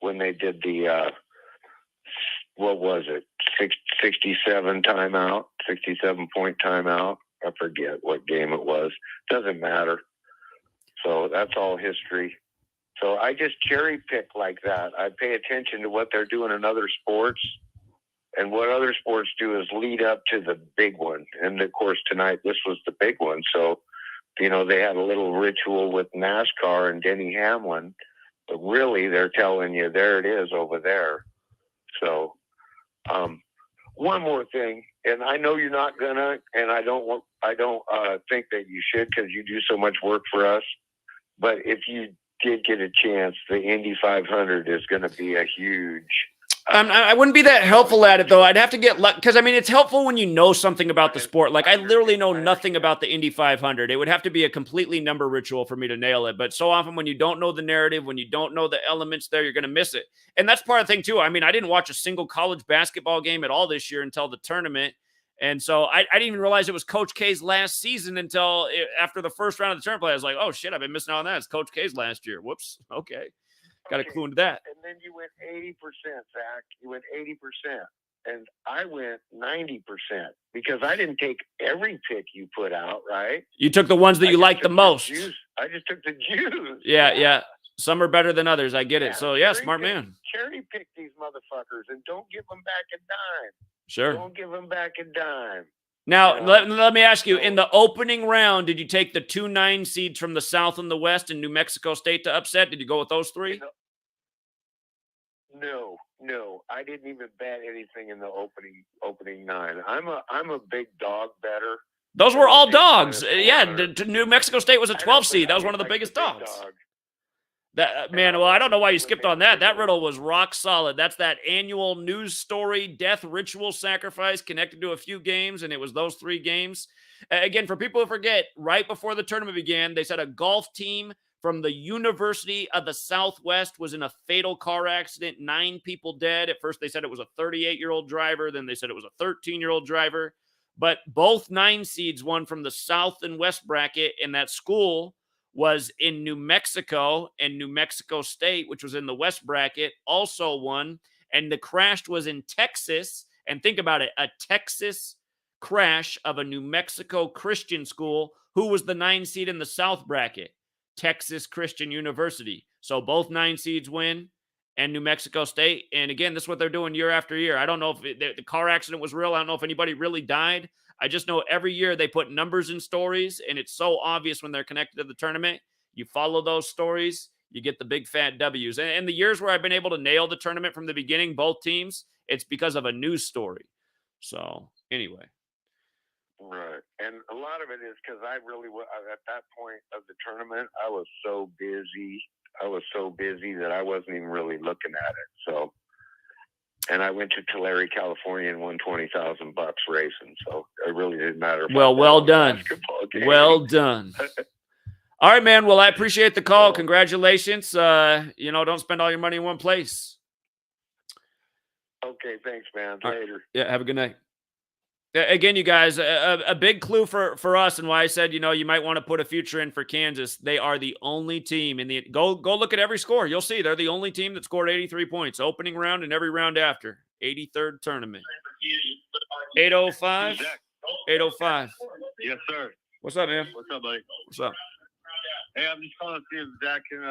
when they did the, what was it? 67 timeout, 67-point timeout. I forget what game it was. Doesn't matter. So that's all history. So I just cherry pick like that. I pay attention to what they're doing in other sports. And what other sports do is lead up to the big one. And of course, tonight, this was the big one. So, they had a little ritual with NASCAR and Denny Hamlin, but really they're telling you there it is over there. So, one more thing, and I know you're not gonna, and I don't think that you should because you do so much work for us. But if you did get a chance, the Indy 500 is going to be a huge. I wouldn't be that helpful at it, though. I'd have to get luck because, it's helpful when you know something about the sport. Like, I literally know nothing about the Indy 500. It would have to be a completely number ritual for me to nail it. But so often when you don't know the narrative, when you don't know the elements there, you're going to miss it. And that's part of the thing, too. I didn't watch a single college basketball game at all this year until the tournament. And so I didn't even realize it was Coach K's last season until after the first round of the tournament play. I was like, oh, shit, I've been missing out on that. It's Coach K's last year. Whoops. Okay. Got a clue into that. And then you went 80%, Zach. You went 80%. And I went 90% because I didn't take every pick you put out, right? You took the ones that you liked the most. I just took the juice. Yeah. Some are better than others. I get it. So, smart man. Cherry pick these motherfuckers and don't give them back a dime. Sure. Don't give them back a dime. Now, let me ask you, in the opening round, did you take the 2-9 seeds from the South and the West and New Mexico State to upset? Did you go with those three? No. I didn't even bet anything in the opening 9. I'm a big dog better. Those were all dogs. Yeah, New Mexico State was a 12 seed. That was one of the biggest dogs. That man, well, I don't know why you skipped on that. That riddle was rock solid. That's that annual news story, death ritual sacrifice connected to a few games, and it was those 3 games. Again, for people who forget, right before the tournament began, they said a golf team from the University of the Southwest was in a fatal car accident, 9 people dead. At first, they said it was a 38-year-old driver. Then they said it was a 13-year-old driver. But both 9 seeds won from the South and West bracket, and that school was in New Mexico, and New Mexico State, which was in the West bracket, also won. And the crash was in Texas. And think about it, a Texas crash of a New Mexico Christian school. Who was the 9 seed in the South bracket? Texas Christian University. So both 9 seeds win, and New Mexico State. And again, this is what they're doing year after year. I don't know if the car accident was real. I don't know if anybody really died. I just know every year they put numbers in stories, and it's so obvious when they're connected to the tournament. You follow those stories, you get the big fat W's. And the years where I've been able to nail the tournament from the beginning, both teams, it's because of a news story. So anyway. Right. And a lot of it is because I really, at that point of the tournament, I was so busy. That I wasn't even really looking at it. So, and I went to Tulare, California and won $20,000 racing. So it really didn't matter. Well done. Well done. All right, man. Well, I appreciate the call. Congratulations. Don't spend all your money in one place. Okay. Thanks, man. Later. Yeah. Have a good night. Again, you guys, a big clue for us and why I said, you might want to put a future in for Kansas. They are the only team in the go look at every score. You'll see they're the only team that scored 83 points opening round and every round after. 83rd tournament. 805. 805. Yes, sir. What's up, man? What's up, buddy? What's up? Hey, I'm just calling to see if Zach can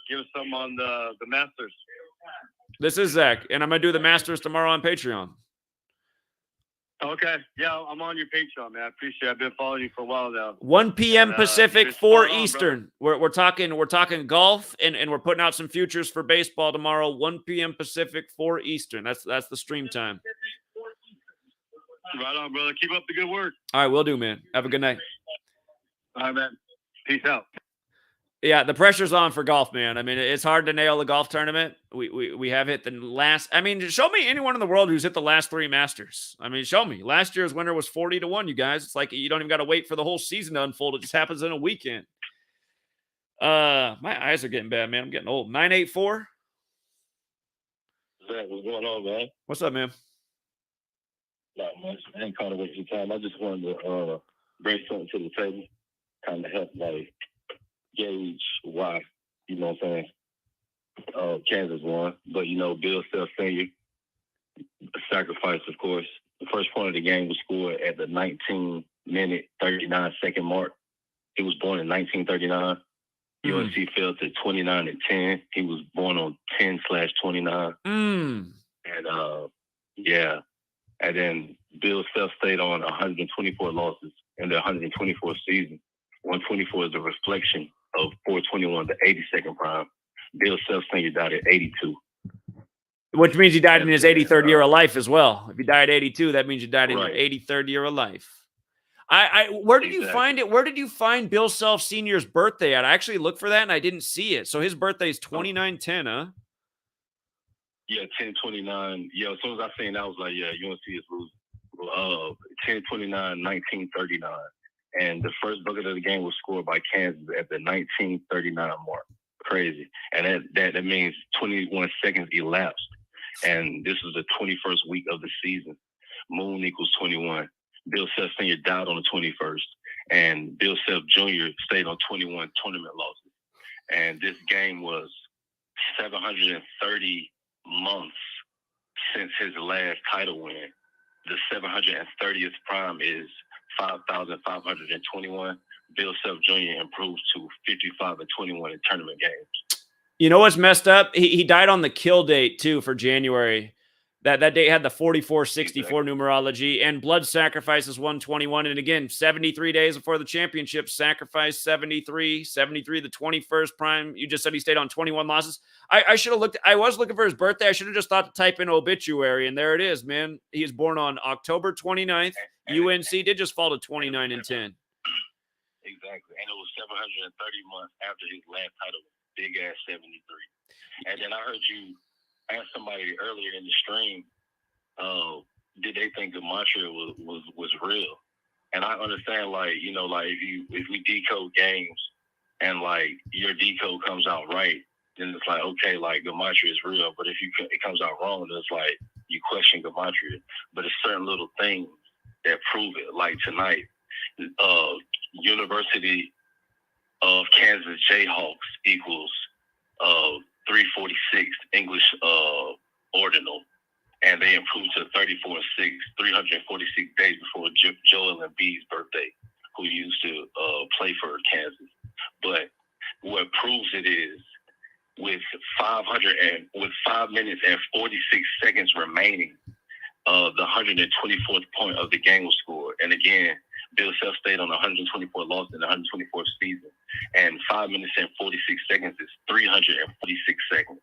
give us something on the Masters. This is Zach, and I'm going to do the Masters tomorrow on Patreon. Okay. Yeah, I'm on your Patreon, man. I appreciate it. I've been following you for a while now. 1 p.m. Pacific, 4 Eastern. Brother. We're talking golf, and we're putting out some futures for baseball tomorrow. 1 p.m. Pacific, 4 Eastern. That's the stream time. Right on, brother. Keep up the good work. All right, will do, man. Have a good night. All right, man. Peace out. Yeah, the pressure's on for golf, man. I mean, it's hard to nail the golf tournament. We have hit the last. I mean, show me anyone in the world who's hit the last 3 Masters. I mean, show me. Last year's winner was 40-1. You guys, it's like you don't even got to wait for the whole season to unfold. It just happens in a weekend. My eyes are getting bad, man. I'm getting old. 984. Zach, what's going on, man? What's up, man? Not much. I ain't caught to waste your time. I just wanted to bring something to the table, kind of help gauge why, you know what I'm saying, Kansas won. But, Bill Self Sr. sacrifice, of course. The first point of the game was scored at the 19-minute, 39-second mark. He was born in 1939. UNC fell to 29-10. He was born on 10/29. And, And then Bill Self stayed on 124 losses in the 124th season. 124 is a reflection of 421, the 82nd prime. Bill Self Sr. died at 82. Which means he died in his 83rd year of life as well. If you died at 82, that means you died in your 83rd year of life. Where did you find it? Where did you find Bill Self Sr.'s birthday at? I actually looked for that and I didn't see it. So his birthday is 29/10, huh? Yeah, 10/29. Yeah, as soon as I seen that, I was like, yeah, UNC is losing. 10/29/1939. And the first bucket of the game was scored by Kansas at the 1939 mark. Crazy. And that means 21 seconds elapsed. And this is the 21st week of the season. Moon equals 21. Bill Self Sr. died on the 21st. And Bill Self Jr. stayed on 21 tournament losses. And this game was 730 months since his last title win. The 730th prime is 5,521. Bill Self Jr. improved to 55-21 in tournament games. You know what's messed up? He died on the kill date too for January. That date had the 4464 numerology, and blood sacrifice is 121. And again, 73 days before the championship, sacrifice 73, the 21st prime. You just said he stayed on 21 losses. I should have looked. I was looking for his birthday. I should have just thought to type in obituary, and there it is, man. He was born on October 29th. UNC did just fall to 29-10. Exactly. And it was 730 months after his last title. big ass 73. And then I heard you ask somebody earlier in the stream, did they think Gematria was real? And I understand, like, you know, like if we decode games and like your decode comes out right, then it's like, okay, like Gematria is real. But if it comes out wrong, then it's like you question Gematria. But it's certain little things that prove it. Like tonight, University of Kansas Jayhawks equals 346 English ordinal, and they improved to 34-6, 346 days before Joel Embiid's birthday, who used to play for Kansas. But what proves it is with 5 minutes and 46 seconds remaining, the 124th point of the game was scored. And again, Bill Self stayed on the 124th loss in the 124th season. And 5 minutes and 46 seconds is 346 seconds.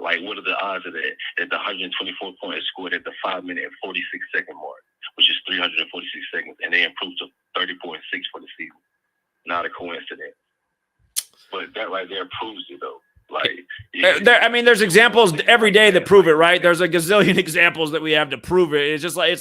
Like, what are the odds of that? That the 124th point is scored at the 5 minute and 46 second mark, which is 346 seconds. And they improved to 34-6 for the season. Not a coincidence. But that right there proves it, though. Like, I mean, there's examples every day that prove it, right? There's a gazillion examples that we have to prove it. It's just like,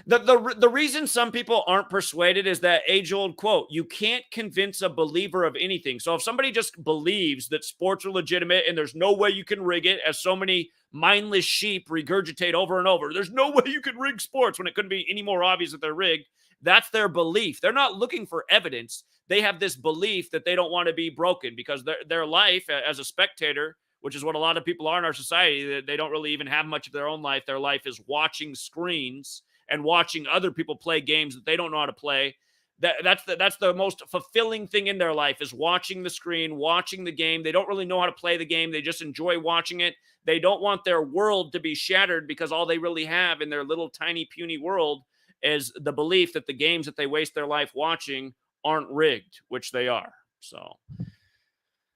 the reason some people aren't persuaded is that age-old quote, you can't convince a believer of anything. So if somebody just believes that sports are legitimate and there's no way you can rig it, as so many mindless sheep regurgitate over and over, there's no way you can rig sports when it couldn't be any more obvious that they're rigged. That's their belief. They're not looking for evidence. They have this belief that they don't want to be broken because their life as a spectator, which is what a lot of people are in our society, they don't really even have much of their own life. Their life is watching screens and watching other people play games that they don't know how to play. That's the most fulfilling thing in their life, is watching the screen, watching the game. They don't really know how to play the game. They just enjoy watching it. They don't want their world to be shattered because all they really have in their little tiny puny world is the belief that the games that they waste their life watching aren't rigged, which they are. So,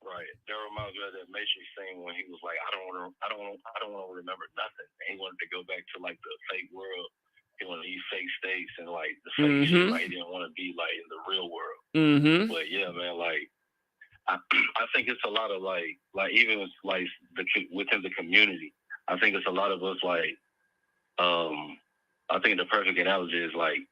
right. That reminds me of that Matrix scene when he was like, I don't want to remember nothing. And he wanted to go back to like the fake world. He wanted to eat fake steaks and like the fake shit. Like, he didn't want to be like in the real world. But yeah, man, like I think it's a lot of like even like within the community. I think it's a lot of us like I think the perfect analogy is like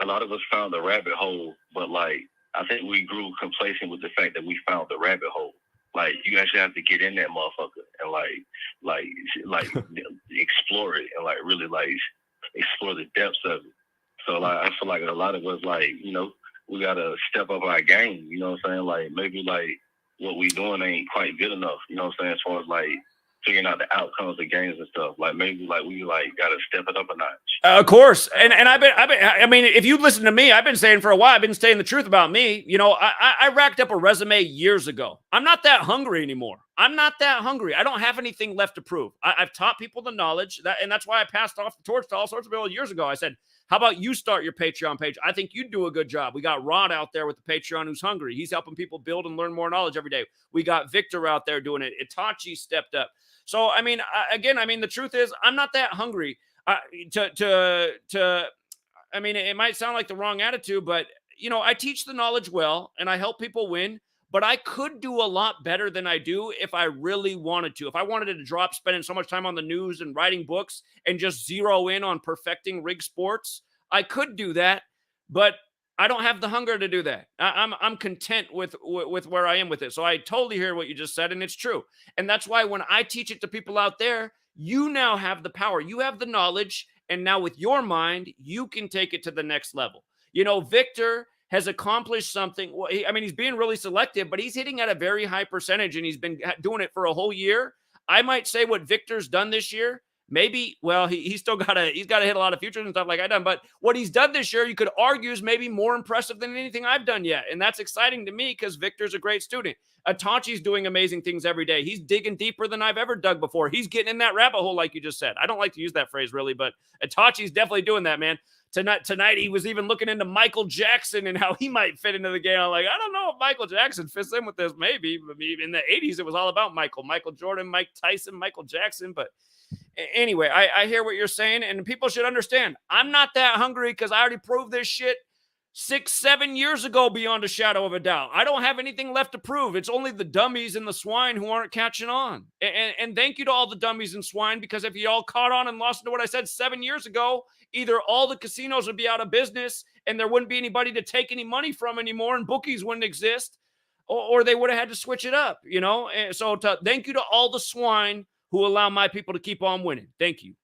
a lot of us found the rabbit hole, but like I think we grew complacent with the fact that we found the rabbit hole. Like, you actually have to get in that motherfucker and like explore it and like really like explore the depths of it. So like I feel like a lot of us, like, you know, we gotta step up our game. You know what I'm saying? Like, maybe like what we doing ain't quite good enough. You know what I'm saying? As far as like figuring out the outcomes of games and stuff. Like, maybe like we like gotta step it up a notch. Of course. And I mean, if you listen to me, I've been saying for a while, I've been saying the truth about me. You know, I racked up a resume years ago. I'm not that hungry anymore. I'm not that hungry. I don't have anything left to prove. I've taught people the knowledge, and that's why I passed off the torch to all sorts of people years ago. I said, how about you start your Patreon page? I think you'd do a good job. We got Rod out there with the Patreon who's hungry. He's helping people build and learn more knowledge every day. We got Victor out there doing it. Itachi stepped up. So, I mean, the truth is I'm not that hungry. I mean, it might sound like the wrong attitude, but, you know, I teach the knowledge well and I help people win, but I could do a lot better than I do if I really wanted to. If I wanted to drop spending so much time on the news and writing books and just zero in on perfecting rig sports, I could do that, but I don't have the hunger to do that. I'm content with where I am with it. So I totally hear what you just said, and it's true. And that's why when I teach it to people out there, you now have the power. You have the knowledge, and now with your mind, you can take it to the next level. You know, Victor has accomplished something. Well, I mean, he's being really selective, but he's hitting at a very high percentage, and he's been doing it for a whole year. I might say what Victor's done this year, maybe, well, he's got to hit a lot of futures and stuff like I've done, but what he's done this year, you could argue, is maybe more impressive than anything I've done yet. And that's exciting to me because Victor's a great student. Itachi's doing amazing things every day. He's digging deeper than I've ever dug before. He's getting in that rabbit hole, like you just said. I don't like to use that phrase really, but Itachi's definitely doing that, man. Tonight he was even looking into Michael Jackson and how he might fit into the game. I'm like, I don't know if Michael Jackson fits in with this. Maybe in the 80s, it was all about Michael Jordan, Mike Tyson, Michael Jackson. But anyway, I hear what you're saying, and people should understand. I'm not that hungry because I already proved this shit 6, 7 years ago, beyond a shadow of a doubt. I don't have anything left to prove. It's only the dummies and the swine who aren't catching on. And thank you to all the dummies and swine, because if you all caught on and lost to what I said 7 years ago, either all the casinos would be out of business and there wouldn't be anybody to take any money from anymore and bookies wouldn't exist, or they would have had to switch it up, you know? And so thank you to all the swine who allow my people to keep on winning. Thank you.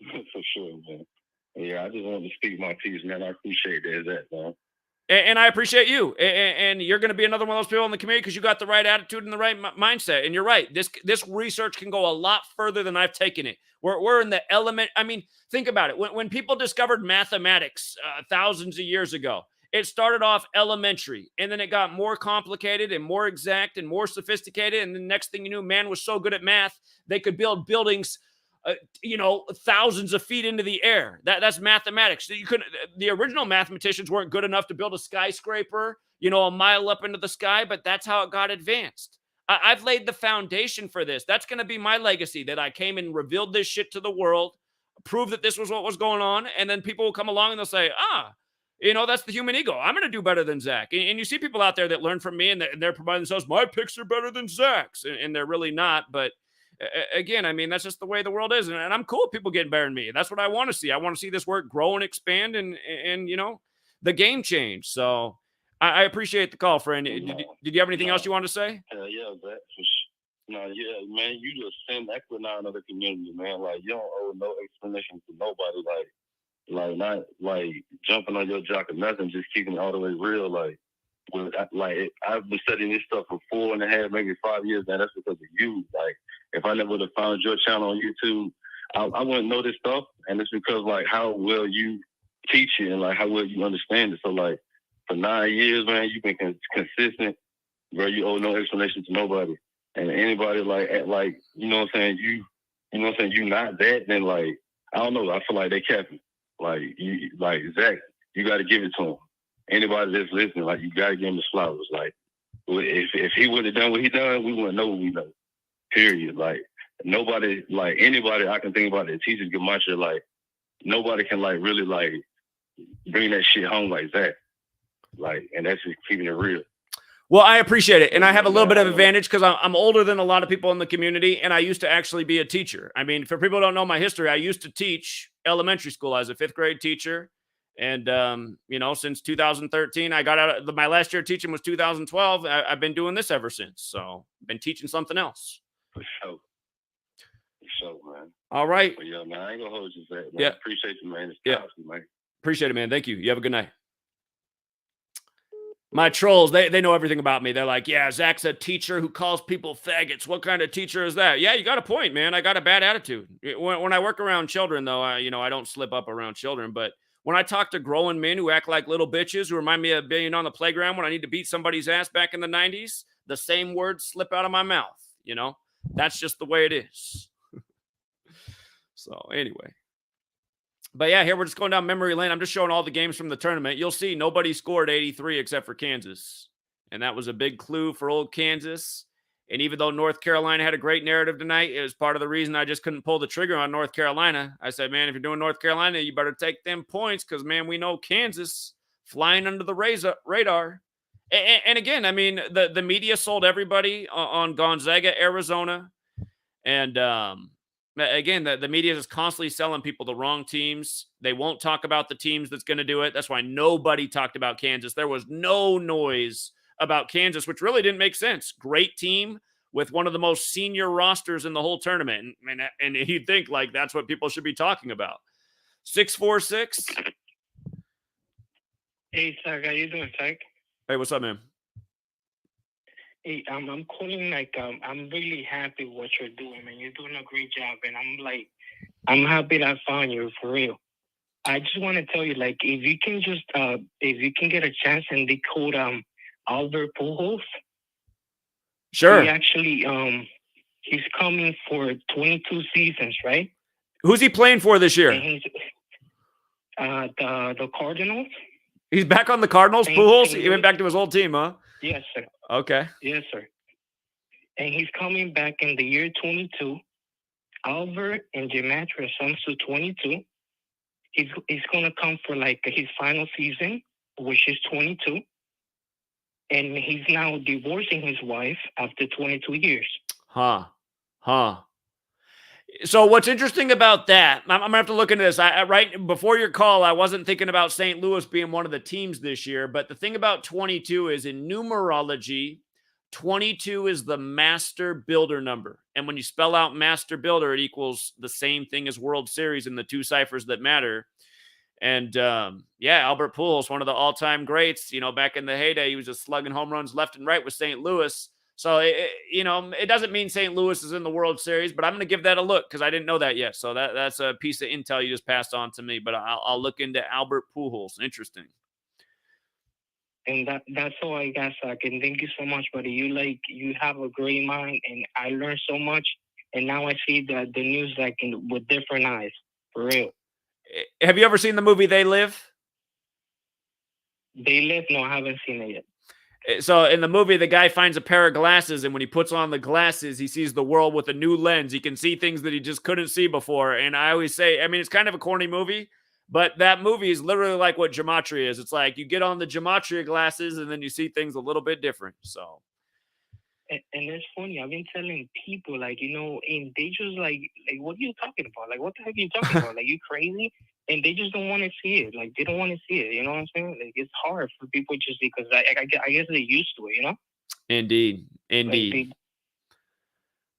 For sure, man. Yeah, I just wanted to speak my piece, man. I appreciate that, man. And I appreciate you. And you're going to be another one of those people in the community because you got the right attitude and the right mindset. And you're right. This research can go a lot further than I've taken it. We're in the element. I mean, think about it. When people discovered mathematics thousands of years ago, it started off elementary, and then it got more complicated and more exact and more sophisticated. And the next thing you knew, man was so good at math, they could build buildings thousands of feet into the air. That's mathematics. You couldn't. The original mathematicians weren't good enough to build a skyscraper, a mile up into the sky, but that's how it got advanced. I've laid the foundation for this. That's going to be my legacy, that I came and revealed this shit to the world, proved that this was what was going on, and then people will come along and they'll say, that's the human ego. I'm going to do better than Zach. And you see people out there that learn from me, and they're providing themselves, my picks are better than Zach's, and they're really not, but again, I mean, that's just the way the world is. And I'm cool with people getting better than me. That's what I want to see. I want to see this work grow and expand and the game change. So I appreciate the call, friend. Did you have anything else you wanted to say? Yeah, that man, you just send Equinox into the community, man. Like, you don't owe no explanation to nobody. Like not like jumping on your jock or nothing, just keeping it all the way real. I've been studying this stuff for 4.5, maybe 5 years now. That's because of you. Like, if I never would have found your channel on YouTube, I wouldn't know this stuff. And it's because how well you teach it and how well you understand it. So for 9 years, man, you've been consistent, bro. You owe no explanation to nobody. And anybody you know what I'm saying, you not that, then I don't know. I feel like they capping. Zach, you got to give it to him. Anybody that's listening, you got to give him the flowers. If he would have done what he done, we wouldn't know what we know. Period. Nobody, anybody I can think about that teaches Gematria, nobody can really bring that shit home like that. And that's just keeping it real. Well, I appreciate it. And I have a little bit of advantage because I'm older than a lot of people in the community, and I used to actually be a teacher. I mean, for people who don't know my history, I used to teach elementary school. I was a 5th grade teacher. And, since 2013, I got out of my last year teaching was 2012. I've been doing this ever since. So I've been teaching something else. For sure, man. All right. But yeah, man, I ain't gonna hold you that, man. Yeah. Appreciate you, man. Man. Appreciate it, man. Thank you. You have a good night. My trolls, they know everything about me. They're like, yeah, Zach's a teacher who calls people faggots. What kind of teacher is that? Yeah, you got a point, man. I got a bad attitude. When I work around children, though, I don't slip up around children. But when I talk to grown men who act like little bitches, who remind me of being on the playground when I need to beat somebody's ass back in the 90s, the same words slip out of my mouth. That's just the way it is. So anyway. But yeah, here we're just going down memory lane. I'm just showing all the games from the tournament. You'll see nobody scored 83 except for Kansas. And that was a big clue for old Kansas. And even though North Carolina had a great narrative tonight, it was part of the reason I just couldn't pull the trigger on North Carolina. I said, man, if you're doing North Carolina, you better take them points because, man, we know Kansas flying under the radar. And again, I mean, the media sold everybody on Gonzaga, Arizona. And again, the media is constantly selling people the wrong teams. They won't talk about the teams that's going to do it. That's why nobody talked about Kansas. There was no noise about Kansas, which really didn't make sense. Great team with one of the most senior rosters in the whole tournament. And you'd think that's what people should be talking about. 646. Hey, Zach, how you doing, Zach? Hey, what's up, man? Hey, I'm calling I'm really happy with what you're doing, man. You're doing a great job, and I'm happy that I found you, for real. I just want to tell you, if you can just if you can get a chance and decode Albert Pujols. Sure. He actually he's coming for 22 seasons, right? Who's he playing for this year? And he's the Cardinals. He's back on the Cardinals, Pujols? He went back to his old team, huh? Yes, sir. Okay. Yes, sir. And he's coming back in the year 22. Albert and Gematria sums to 22. he's gonna come for like his final season, which is 22, and he's now divorcing his wife after 22 years. Huh. So what's interesting about that, I'm going to have to look into this. I right before your call, I wasn't thinking about St. Louis being one of the teams this year, but the thing about 22 is in numerology, 22 is the master builder number. And when you spell out master builder, it equals the same thing as World Series in the two ciphers that matter. And Albert Pujols, one of the all-time greats, back in the heyday, he was just slugging home runs left and right with St. Louis. So, it doesn't mean St. Louis is in the World Series, but I'm going to give that a look because I didn't know that yet. So that's a piece of intel you just passed on to me, but I'll look into Albert Pujols. Interesting. And that's all I got, Zach. And thank you so much, buddy. You have a great mind, and I learned so much. And now I see the news with different eyes, for real. Have you ever seen the movie They Live? They Live? No, I haven't seen it yet. So in the movie, the guy finds a pair of glasses, and when he puts on the glasses, he sees the world with a new lens. He can see things that he just couldn't see before. And I always say, it's kind of a corny movie, but that movie is literally like what Gematria is. It's like you get on the Gematria glasses, and then you see things a little bit different. So. And it's funny. I've been telling people, and they just like, what are you talking about? Like, what the heck are you talking about? Like, you crazy? And they just don't want to see it. Like, they don't want to see it. You know what I'm saying? Like, it's hard for people just because I guess they're used to it. Indeed.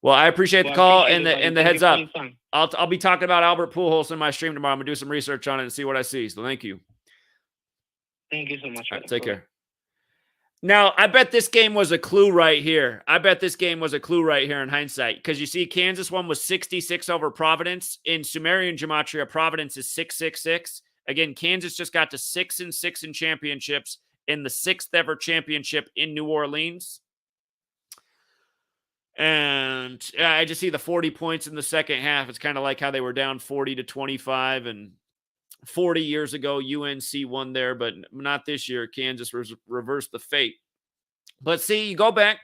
Well, I appreciate the call and the heads up. I'll be talking about Albert Pujols in my stream tomorrow. I'm gonna do some research on it and see what I see. So thank you. Thank you so much. All right, take care. Now, I bet this game was a clue right here. In hindsight, because you see Kansas one was 66 over Providence. In Sumerian Gematria, Providence is 666. Again, Kansas just got to 6-6 in championships in the 6th ever championship in New Orleans. And I just see the 40 points in the second half. It's kind of like how they were down 40-25 and 40 years ago, UNC won there, but not this year. Kansas reversed the fate. But see, you go back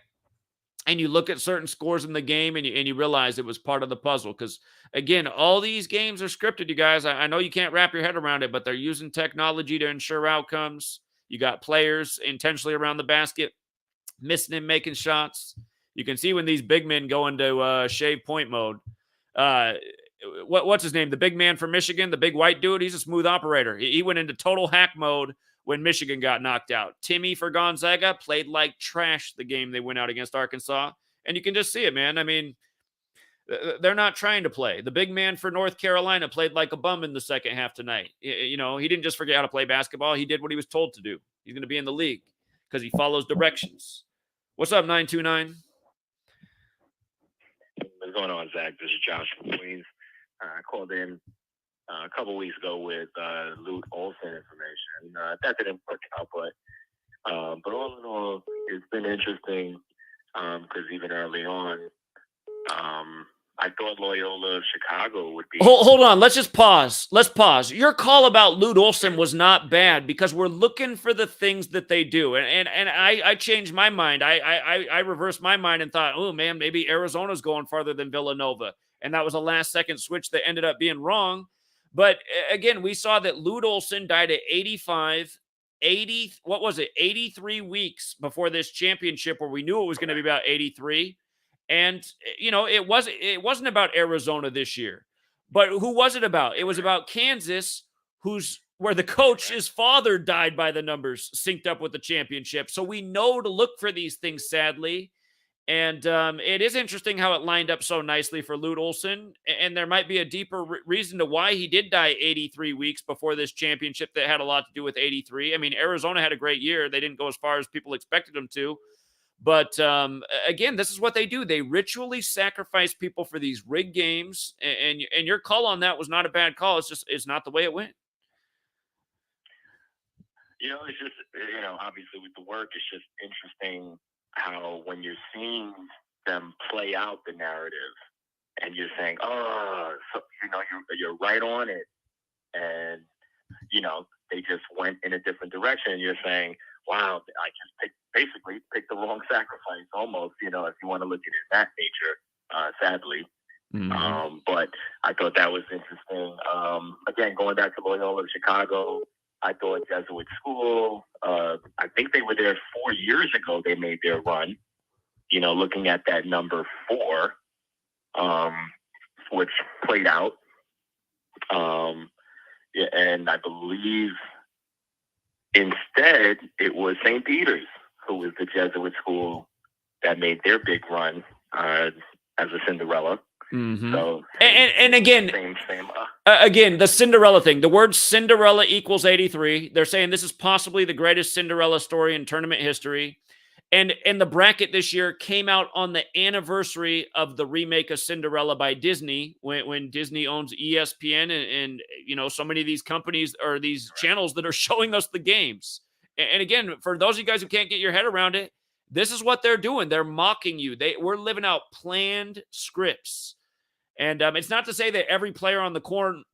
and you look at certain scores in the game and you realize it was part of the puzzle. Because, again, all these games are scripted, you guys. I know you can't wrap your head around it, but they're using technology to ensure outcomes. You got players intentionally around the basket, missing and making shots. You can see when these big men go into shave point mode. What's his name? The big man from Michigan, the big white dude. He's a smooth operator. He went into total hack mode when Michigan got knocked out. Timmy for Gonzaga played like trash the game they went out against Arkansas. And you can just see it, man. They're not trying to play. The big man for North Carolina played like a bum in the second half tonight. He didn't just forget how to play basketball. He did what he was told to do. He's going to be in the league because he follows directions. What's up, 929? What's going on, Zach? This is Josh from Queens. I called in a couple weeks ago with Lute Olson information. That didn't work out, but all in all, it's been interesting because even early on, I thought Loyola Chicago would be. Hold on. Let's just pause. Let's pause. Your call about Lute Olson was not bad because we're looking for the things that they do. And I changed my mind. I reversed my mind and thought, oh, man, maybe Arizona's going farther than Villanova. And that was a last-second switch that ended up being wrong. But, again, we saw that Lute Olson died at 83 weeks before this championship where we knew it was going to be about 83. And, it wasn't about Arizona this year. But who was it about? It was about Kansas, where the coach's father died by the numbers, synced up with the championship. So we know to look for these things, sadly. And it is interesting how it lined up so nicely for Lute Olson. And there might be a deeper reason to why he did die 83 weeks before this championship that had a lot to do with 83. Arizona had a great year. They didn't go as far as people expected them to. But, again, this is what they do. They ritually sacrifice people for these rigged games. And your call on that was not a bad call. It's not the way it went. It's just, obviously with the work, it's just interesting how when you're seeing them play out the narrative and you're saying, you're right on it. And, they just went in a different direction. And you're saying, wow, I just picked the wrong sacrifice almost, if you want to look at it in that nature, sadly. But I thought that was interesting. Again, going back to Loyola Chicago, I thought Jesuit School, I think they were there 4 years ago. They made their run, looking at that number 4, which played out. And I believe instead it was St. Peter's, who was the Jesuit school that made their big run as a Cinderella. So and again, same. Again, the Cinderella thing. The word Cinderella equals 83. They're saying this is possibly the greatest Cinderella story in tournament history. And the bracket this year came out on the anniversary of the remake of Cinderella by Disney, when Disney owns ESPN and so many of these companies or these channels that are showing us the games. And again, for those of you guys who can't get your head around it, this is what they're doing. They're mocking you. We're living out planned scripts. And it's not to say that every player on the court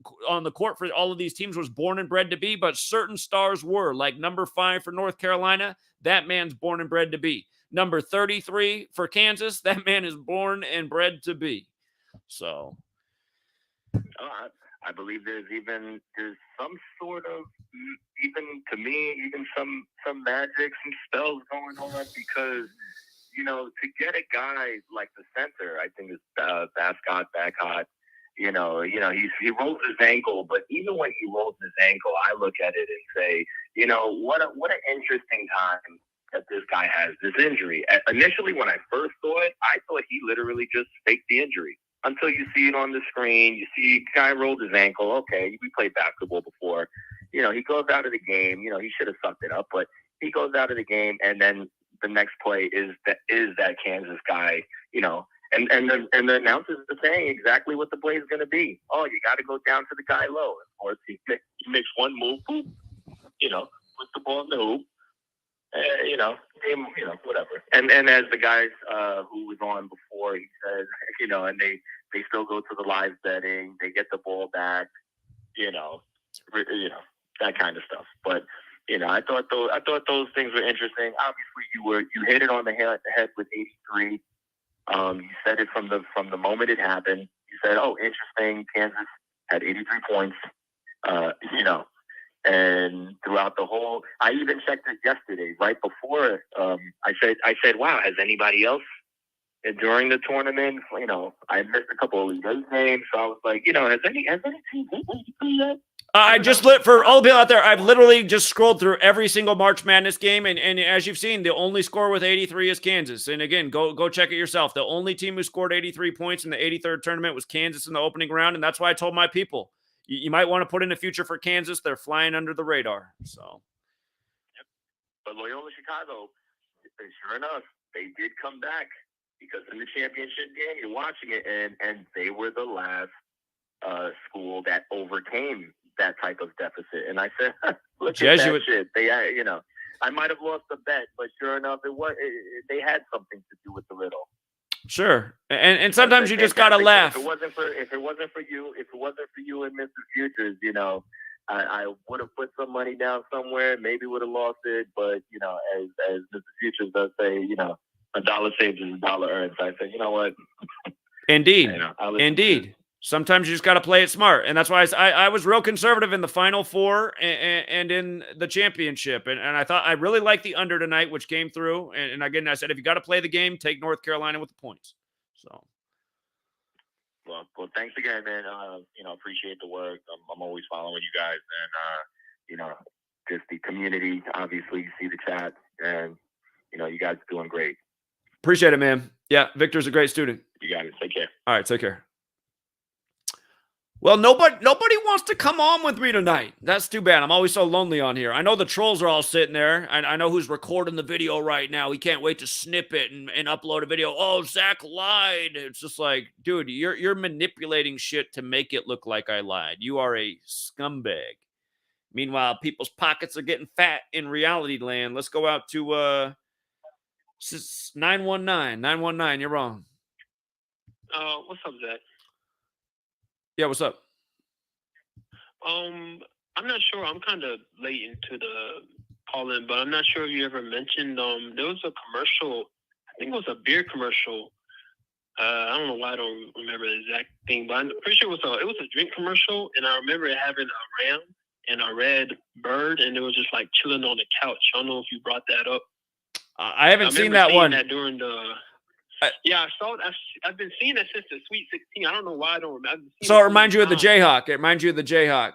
for all of these teams was born and bred to be, but certain stars were. Like number 5 for North Carolina, that man's born and bred to be. Number 33 for Kansas, that man is born and bred to be. So, I believe there's some sort of, even to me, even some magic, some spells going on, because to get a guy like the center, I think it's Bacot. He rolls his ankle, but even when he rolls his ankle, I look at it and say, what an interesting time that this guy has this injury. Initially, when I first saw it, I thought he literally just faked the injury. Until you see it on the screen, you see guy rolled his ankle. Okay, we played basketball before. He goes out of the game. He should have sucked it up, but he goes out of the game, and then the next play is that Kansas guy, and the announcers are saying exactly what the play is going to be. Oh, you got to go down to the guy low. Of course, he makes one move, boop, puts the ball in the hoop, whatever. And as the guys who was on before, he said, and they still go to the live betting, they get the ball back, that kind of stuff. But I thought those things were interesting. Obviously, you hit it on the head with 83. You said it from the moment it happened. You said, "Oh, interesting. Kansas had 83 points." And throughout the whole, I even checked it yesterday, right before. I said, "Wow, has anybody else during the tournament?" I missed a couple of these games, so I was like, has any team hit 83 yet? I just for all the people out there, I've literally just scrolled through every single March Madness game, and as you've seen, the only score with 83 is Kansas. And again, go check it yourself. The only team who scored 83 points in the 83rd tournament was Kansas in the opening round, and that's why I told my people, you might want to put in a future for Kansas. They're flying under the radar. So, yep. But Loyola Chicago, sure enough, they did come back, because in the championship game, you're watching it, and they were the last school that overcame that type of deficit. And I said, look Jesuit. at that shit. They, I might have lost the bet, but sure enough, they had something to do with the riddle. Sure, and sometimes you just gotta laugh. If it wasn't for you and Mr. Futures, I would have put some money down somewhere, maybe would have lost it, but as Mr. Futures does say, a dollar saved is a dollar earned. So I said, you know what? Indeed, indeed. Sometimes you just got to play it smart. And that's why I was real conservative in the Final Four and in the championship. And I thought I really liked the under tonight, which came through. And again, I said, if you got to play the game, take North Carolina with the points. So. Well, thanks again, man. Appreciate the work. I'm always following you guys. And, just the community, obviously, you see the chat. And, you guys are doing great. Appreciate it, man. Yeah, Victor's a great student. You got it. Take care. All right, take care. Well, nobody wants to come on with me tonight. That's too bad. I'm always so lonely on here. I know the trolls are all sitting there. I know who's recording the video right now. He can't wait to snip it and upload a video. Oh, Zach lied. It's just like, dude, you're manipulating shit to make it look like I lied. You are a scumbag. Meanwhile, people's pockets are getting fat in reality land. Let's go out to 919. 919, you're wrong. What's up, Zach? Yeah, what's up? I'm not sure. I'm kind of late into the call-in, but I'm not sure if you ever mentioned there was a commercial. I think it was a beer commercial I don't know why I don't remember the exact thing, but I'm pretty sure it was a drink commercial, and I remember it having a ram and a red bird, and it was just like chilling on the couch. I don't know if you brought that up. I haven't seen that one. That during the yeah, I saw it. I've been seeing that since the Sweet 16. I don't know why I don't remember. So it reminds you of the Jayhawk. It reminds you of the Jayhawk.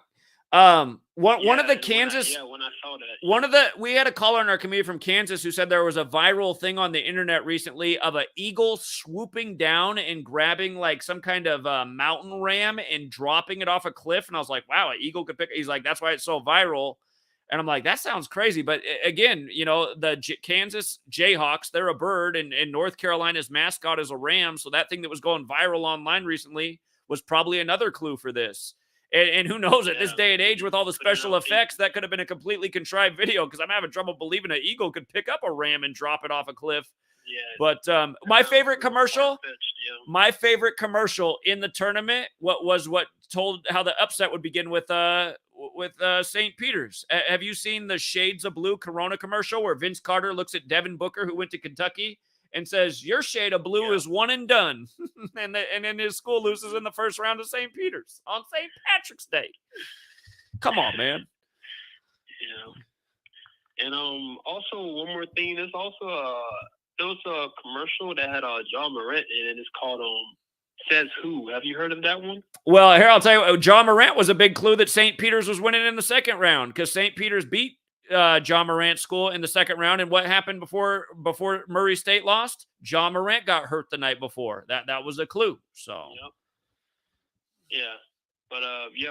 One of the Kansas. When I saw that. We had a caller in our community from Kansas who said there was a viral thing on the internet recently of an eagle swooping down and grabbing like some kind of mountain ram and dropping it off a cliff. And I was like, wow, an eagle could pick. He's like, that's why it's so viral. And I'm like, that sounds crazy. But again, you know, the Kansas Jayhawks, they're a bird, and North Carolina's mascot is a ram. So that thing that was going viral online recently was probably another clue for this. And who knows, at this day and age, with all the special effects, that could have been a completely contrived video, because I'm having trouble believing an eagle could pick up a ram and drop it off a cliff. Yeah. But my favorite commercial in the tournament, what told how the upset would begin with St. Peter's. Have you seen the Shades of Blue Corona commercial where Vince Carter looks at Devin Booker, who went to Kentucky, and says, your shade of blue is one and done. and then his school loses in the first round of St. Peter's on St. Patrick's Day. Come on, man. Yeah. And also one more thing, there was a commercial that had John Morant in it. It's called Says Who. Have you heard of that one? Well, here, I'll tell you, John Morant was a big clue that St. Peter's was winning in the second round, because St. Peter's beat John Morant's school in the second round. And what happened before Murray State lost? John Morant got hurt the night before. That was a clue. So yep. Yeah. But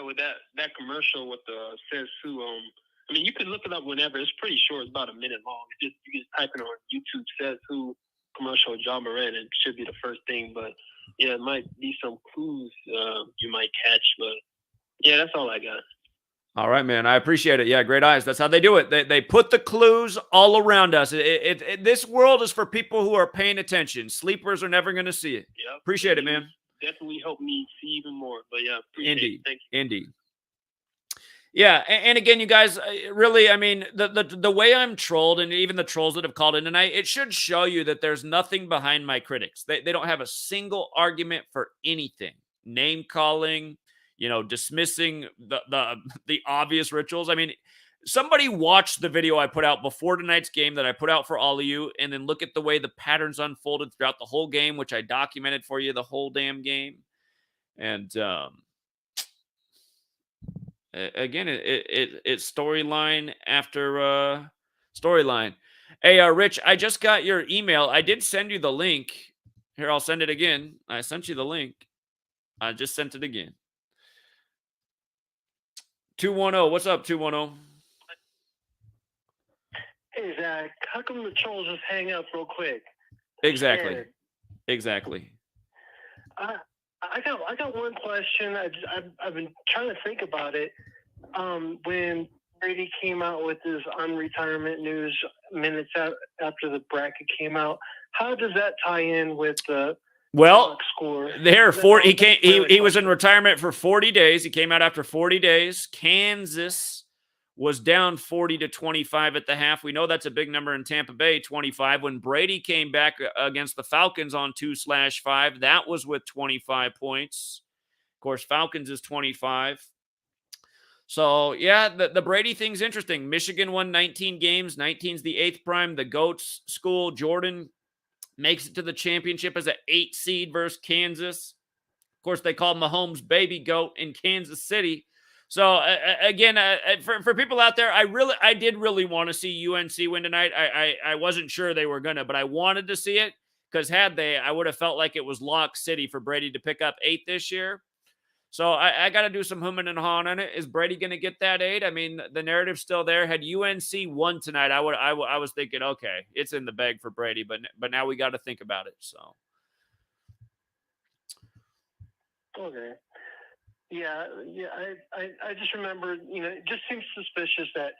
with that commercial with the Says Who, I mean, you can look it up whenever. It's pretty short. It's about a minute long. You just type it on YouTube, Says Who commercial John Morant, and it should be the first thing. But yeah, it might be some clues you might catch. But yeah, that's all I got. All right, man. I appreciate it. Yeah, great eyes. That's how they do it. They put the clues all around us. This world is for people who are paying attention. Sleepers are never going to see it. Yep. Appreciate it, man. Definitely helped me see even more. But yeah, appreciate Indeed. it. Thank you. Indeed. Yeah, and again, you guys, really, I mean, the way I'm trolled, and even the trolls that have called in tonight, it should show you that there's nothing behind my critics. They don't have a single argument for anything. Name calling, dismissing the obvious rituals. I mean, somebody watched the video I put out before tonight's game that I put out for all of you, and then look at the way the patterns unfolded throughout the whole game, which I documented for you the whole damn game. And again, it's storyline after storyline. Hey, Rich, I just got your email. I did send you the link. Here, I'll send it again. I sent you the link. I just sent it again. 210. What's up, 210? Hey, Zach. How come the trolls just hang up real quick? Exactly. Scared. Exactly. I got one question. I've been trying to think about it. When Brady came out with his unretirement news minutes after the bracket came out, how does that tie in with the score? He was in retirement for 40 days. He came out after 40 days. Kansas was down 40-25 at the half. We know that's a big number in Tampa Bay, 25. When Brady came back against the Falcons on 2/5, that was with 25 points. Of course, Falcons is 25. So, yeah, the Brady thing's interesting. Michigan won 19 games. 19's the 8th prime. The GOAT's school, Jordan, makes it to the championship as an 8 seed versus Kansas. Of course, they called Mahomes baby goat in Kansas City. So, again, for people out there, I did really want to see UNC win tonight. I wasn't sure they were going to, but I wanted to see it, because had they, I would have felt like it was lock city for Brady to pick up 8 this year. So I got to do some humming and hawing on it. Is Brady going to get that 8? I mean, the narrative's still there. Had UNC won tonight, I was thinking, okay, it's in the bag for Brady, but now we got to think about it. So. Okay. Yeah. I just remember, it just seems suspicious that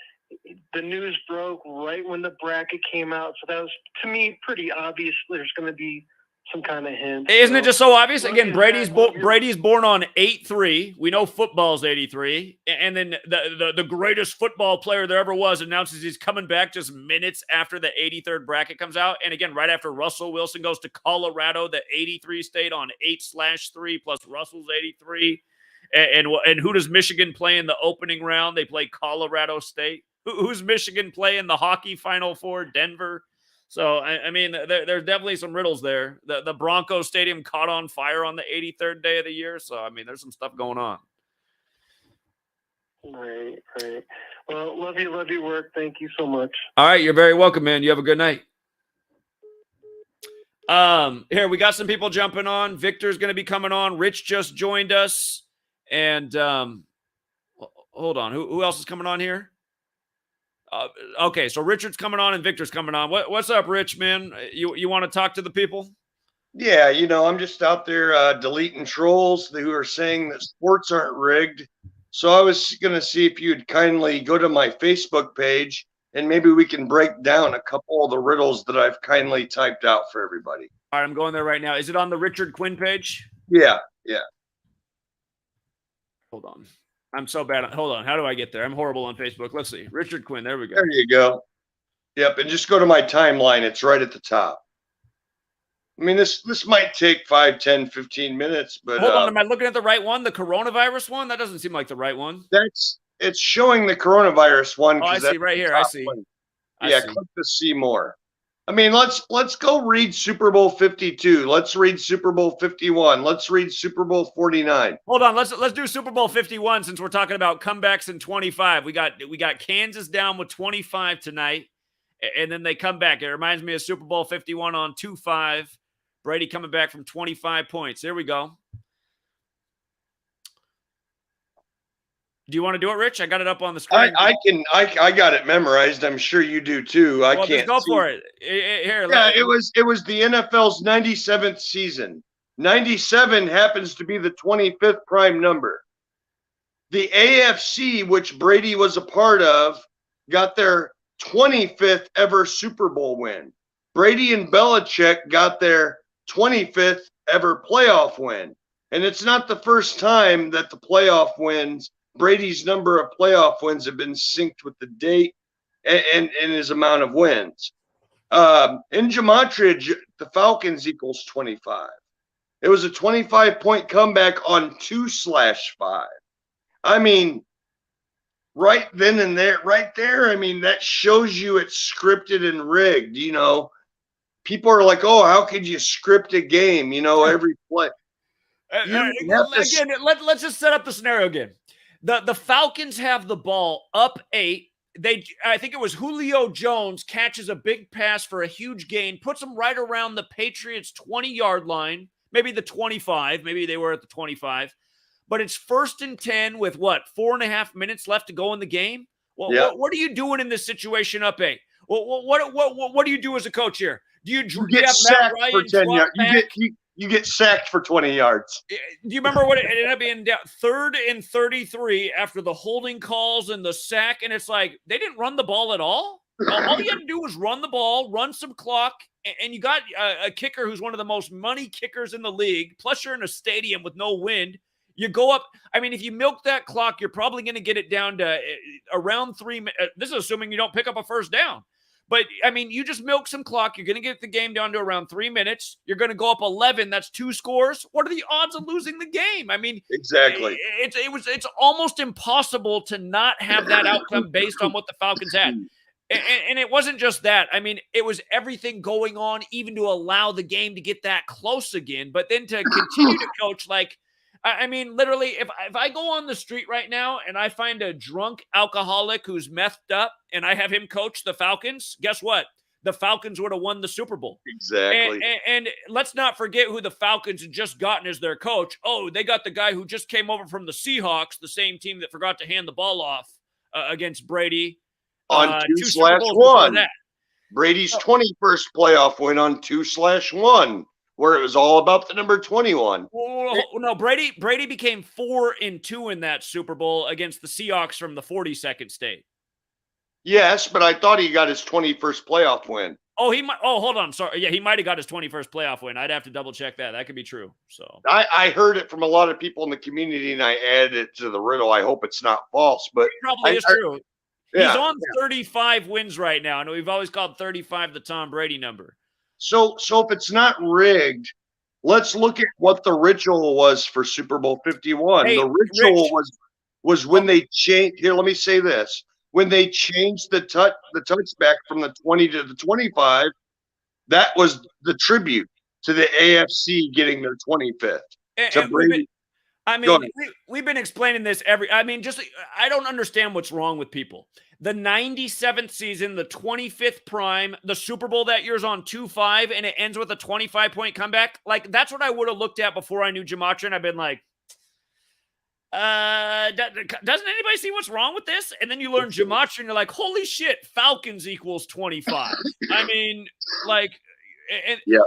the news broke right when the bracket came out. So that was, to me, pretty obvious. There's going to be some kind of hint. Isn't it just so obvious? love Again, you, Brady's Zach. Love you. Brady's born on 8-3. We know football's 83. And then the greatest football player there ever was announces he's coming back just minutes after the 83rd bracket comes out. And again, right after Russell Wilson goes to Colorado, the 83 state on 8/3 plus Russell's 83. And who does Michigan play in the opening round? They play Colorado State. Who's Michigan play in the hockey Final Four? Denver. So, I mean, there's definitely some riddles there. The Broncos Stadium caught on fire on the 83rd day of the year. So, I mean, there's some stuff going on. Right. Well, love your work. Thank you so much. All right. You're very welcome, man. You have a good night. Here, we got some people jumping on. Victor's going to be coming on. Rich just joined us. And hold on. Who else is coming on here? Okay, so Richard's coming on and Victor's coming on. What's up, Rich, man? You want to talk to the people? Yeah, I'm just out there deleting trolls who are saying that sports aren't rigged. So I was going to see if you'd kindly go to my Facebook page and maybe we can break down a couple of the riddles that I've kindly typed out for everybody. All right, I'm going there right now. Is it on the Richard Quinn page? Yeah. Hold on. I'm so bad. Hold on. How do I get there? I'm horrible on Facebook. Let's see. Richard Quinn. There we go. There you go. Yep. And just go to my timeline. It's right at the top. I mean, this might take 5, 10, 15 minutes, but hold on. Am I looking at the right one? The coronavirus one? That doesn't seem like the right one. It's showing the coronavirus one. Oh, I see right here. I see. Click to see more. I mean, let's go read Super Bowl 52. Let's read Super Bowl 51. Let's read Super Bowl 49. Hold on, let's do Super Bowl 51 since we're talking about comebacks in 25. We got Kansas down with 25 tonight, and then they come back. It reminds me of Super Bowl 51 on 2-5. Brady coming back from 25 points. Here we go. Do you want to do it, Rich? I got it up on the screen. I got it memorized. I'm sure you do too. I can't just go for it. Here. Yeah, it was the NFL's 97th season. 97 happens to be the 25th prime number. The AFC, which Brady was a part of, got their 25th ever Super Bowl win. Brady and Belichick got their 25th ever playoff win. And it's not the first time that the playoff wins, Brady's number of playoff wins have been synced with the date and his amount of wins. In Gematria, the Falcons equals 25. It was a 25-point comeback on 2/5. I mean, right then and there, I mean, that shows you it's scripted and rigged. People are like, oh, how could you script a game? Every play. Again, let's just set up the scenario again. The Falcons have the ball up 8. I think it was Julio Jones catches a big pass for a huge gain, puts them right around the Patriots' 20-yard line, maybe the 25. Maybe they were at the 25. But it's 1st and 10 with 4.5 minutes left to go in the game. Well, what are you doing in this situation up 8? What do you do as a coach here? Do you get sacked for 10 yards? You get sacked for 20 yards. Do you remember what it ended up being? 3rd and 33 after the holding calls and the sack, and it's like they didn't run the ball at all. All you had to do was run the ball, run some clock, and you got a kicker who's one of the most money kickers in the league. Plus, you're in a stadium with no wind. You go up. I mean, if you milk that clock, you're probably going to get it down to around 3 minutes. This is assuming you don't pick up a first down. But, I mean, you just milk some clock. You're going to get the game down to around 3 minutes. You're going to go up 11. That's 2 scores. What are the odds of losing the game? I mean, exactly. It's almost impossible to not have that outcome based on what the Falcons had. And it wasn't just that. I mean, it was everything going on even to allow the game to get that close again. But then to continue to coach, I mean, literally, if I go on the street right now and I find a drunk alcoholic who's methed up and I have him coach the Falcons, guess what? The Falcons would have won the Super Bowl. Exactly. And let's not forget who the Falcons had just gotten as their coach. Oh, they got the guy who just came over from the Seahawks, the same team that forgot to hand the ball off against Brady. On 2/1. Brady's 21st playoff win on 2/1. Where it was all about the number 21. No, Brady became 4-2 in that Super Bowl against the Seahawks from the 42nd state. Yes, but I thought he got his 21st playoff win. Oh, he might. Oh, hold on. Sorry. Yeah, he might have got his 21st playoff win. I'd have to double check that. That could be true. So I heard it from a lot of people in the community, and I added it to the riddle. I hope it's not false, but probably is true. Yeah, He's on 35 wins right now. I know we've always called 35 the Tom Brady number. So if it's not rigged, let's look at what the ritual was for Super Bowl 51. Hey, The ritual Rich. was when they changed. Here, let me say this: when they changed the touchback from the 20 to the 25, that was the tribute to the AFC getting their 25th. And we've been explaining this I don't understand what's wrong with people. The 97th season, the 25th prime, the Super Bowl that year's on 2-5, and it ends with a 25-point comeback. Like, that's what I would have looked at before I knew Gematria, and I've been like, doesn't anybody see what's wrong with this? And then you learn Gematria, and you're like, holy shit, Falcons equals 25. I mean, like... And yeah.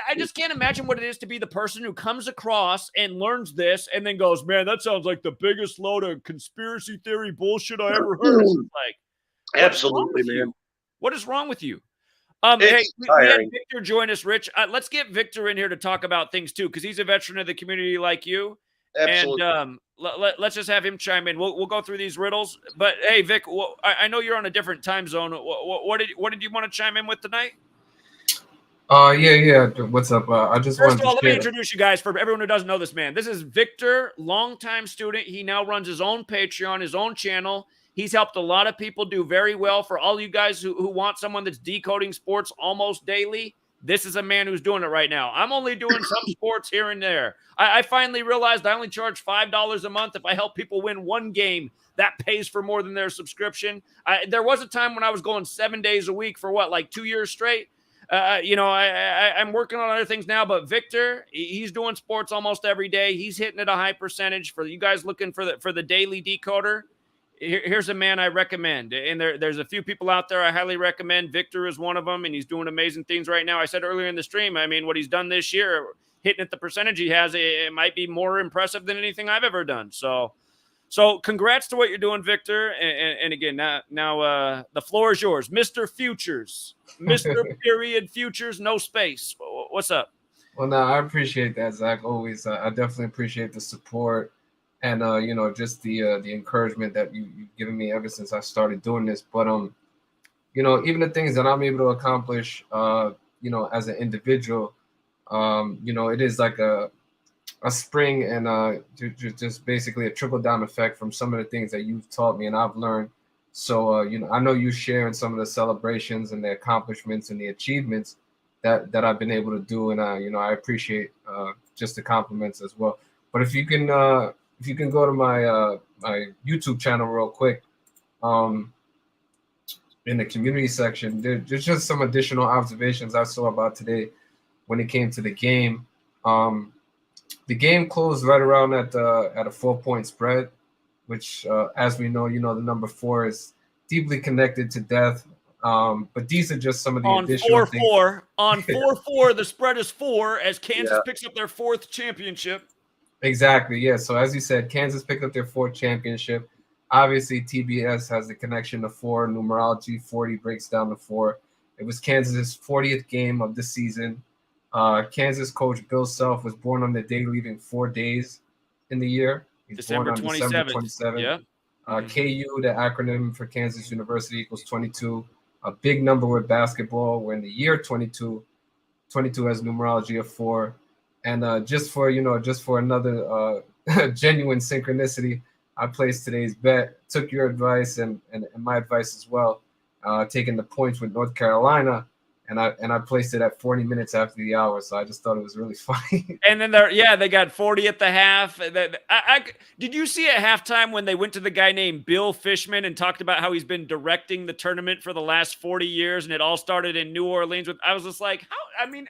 I just can't imagine what it is to be the person who comes across and learns this and then goes, man, that sounds like the biggest load of conspiracy theory bullshit I ever heard. It's like, absolutely, man. What is wrong with you? Hey, we had Victor join us, Rich. Let's get Victor in here to talk about things too, because he's a veteran of the community like you. Absolutely. And let's just have him chime in. We'll go through these riddles. But hey, Vic, I know you're on a different time zone. What did you want to chime in with tonight? Yeah. What's up? I just First of all, let me introduce you guys for everyone who doesn't know this man. This is Victor, longtime student. He now runs his own Patreon, his own channel. He's helped a lot of people do very well. For all you guys who want someone that's decoding sports almost daily, this is a man who's doing it right now. I'm only doing some sports here and there. I finally realized I only charge $5 a month if I help people win one game. That pays for more than their subscription. There was a time when I was going 7 days a week for like 2 years straight. I'm working on other things now, but Victor, he's doing sports almost every day. He's hitting at a high percentage. For you guys looking for the daily decoder, here's a man I recommend. And there's a few people out there I highly recommend. Victor is one of them, and he's doing amazing things right now. I said earlier in the stream, I mean, what he's done this year, hitting at the percentage he has, it might be more impressive than anything I've ever done. So congrats to what you're doing, Victor. And again, now the floor is yours. Mr. Futures. Mr. Period Futures, no space. What's up? Well, no, I appreciate that, Zach. Always. I definitely appreciate the support and, just the encouragement that you've given me ever since I started doing this. But, even the things that I'm able to accomplish, as an individual, it is like a spring and just basically a trickle-down effect from some of the things that you've taught me and I've learned. So, I know you share in some of the celebrations and the accomplishments and the achievements that I've been able to do. And, I appreciate just the compliments as well. But if you can go to my my YouTube channel real quick, in the community section, there's just some additional observations I saw about today when it came to the game. The game closed right around at a 4-point spread, which, as we know, the number 4 is deeply connected to death. But these are just some of the additional things. On 4-4, the spread is 4 as Kansas picks up their 4th championship. Exactly, yeah. So as you said, Kansas picked up their 4th championship. Obviously, TBS has the connection to 4. Numerology 40 breaks down to 4. It was Kansas's 40th game of the season. Kansas coach Bill Self was born on the day leaving 4 days in the year. He's December born on 27th. December 27th. Yeah. KU, the acronym for Kansas University, equals 22. A big number with basketball. We're in the year 22. 22 has numerology of 4. And just for another genuine synchronicity, I placed today's bet, took your advice and my advice as well, taking the points with North Carolina. And I placed it at 40 minutes after the hour, so I just thought it was really funny. And then they got 40 at the half. Did you see at halftime when they went to the guy named Bill Fishman and talked about how he's been directing the tournament for the last 40 years, and it all started in New Orleans? I was just like, how? I mean,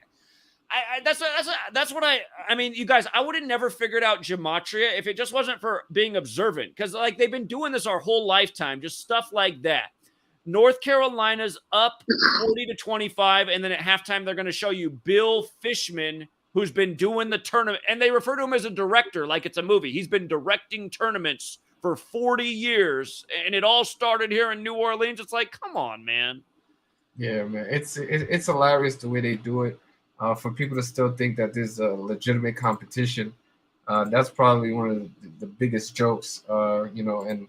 that's what I mean, you guys, I would have never figured out Gematria if it just wasn't for being observant, because like they've been doing this our whole lifetime, just stuff like that. North Carolina's up 40-25, and then at halftime they're going to show you Bill Fishman, who's been doing the tournament, and they refer to him as a director like it's a movie. He's been directing tournaments for 40 years, and it all started here in New Orleans. It's like, come on, man. Yeah, man, it's hilarious the way they do it. For people to still think that there's a legitimate competition, that's probably one of the biggest jokes. And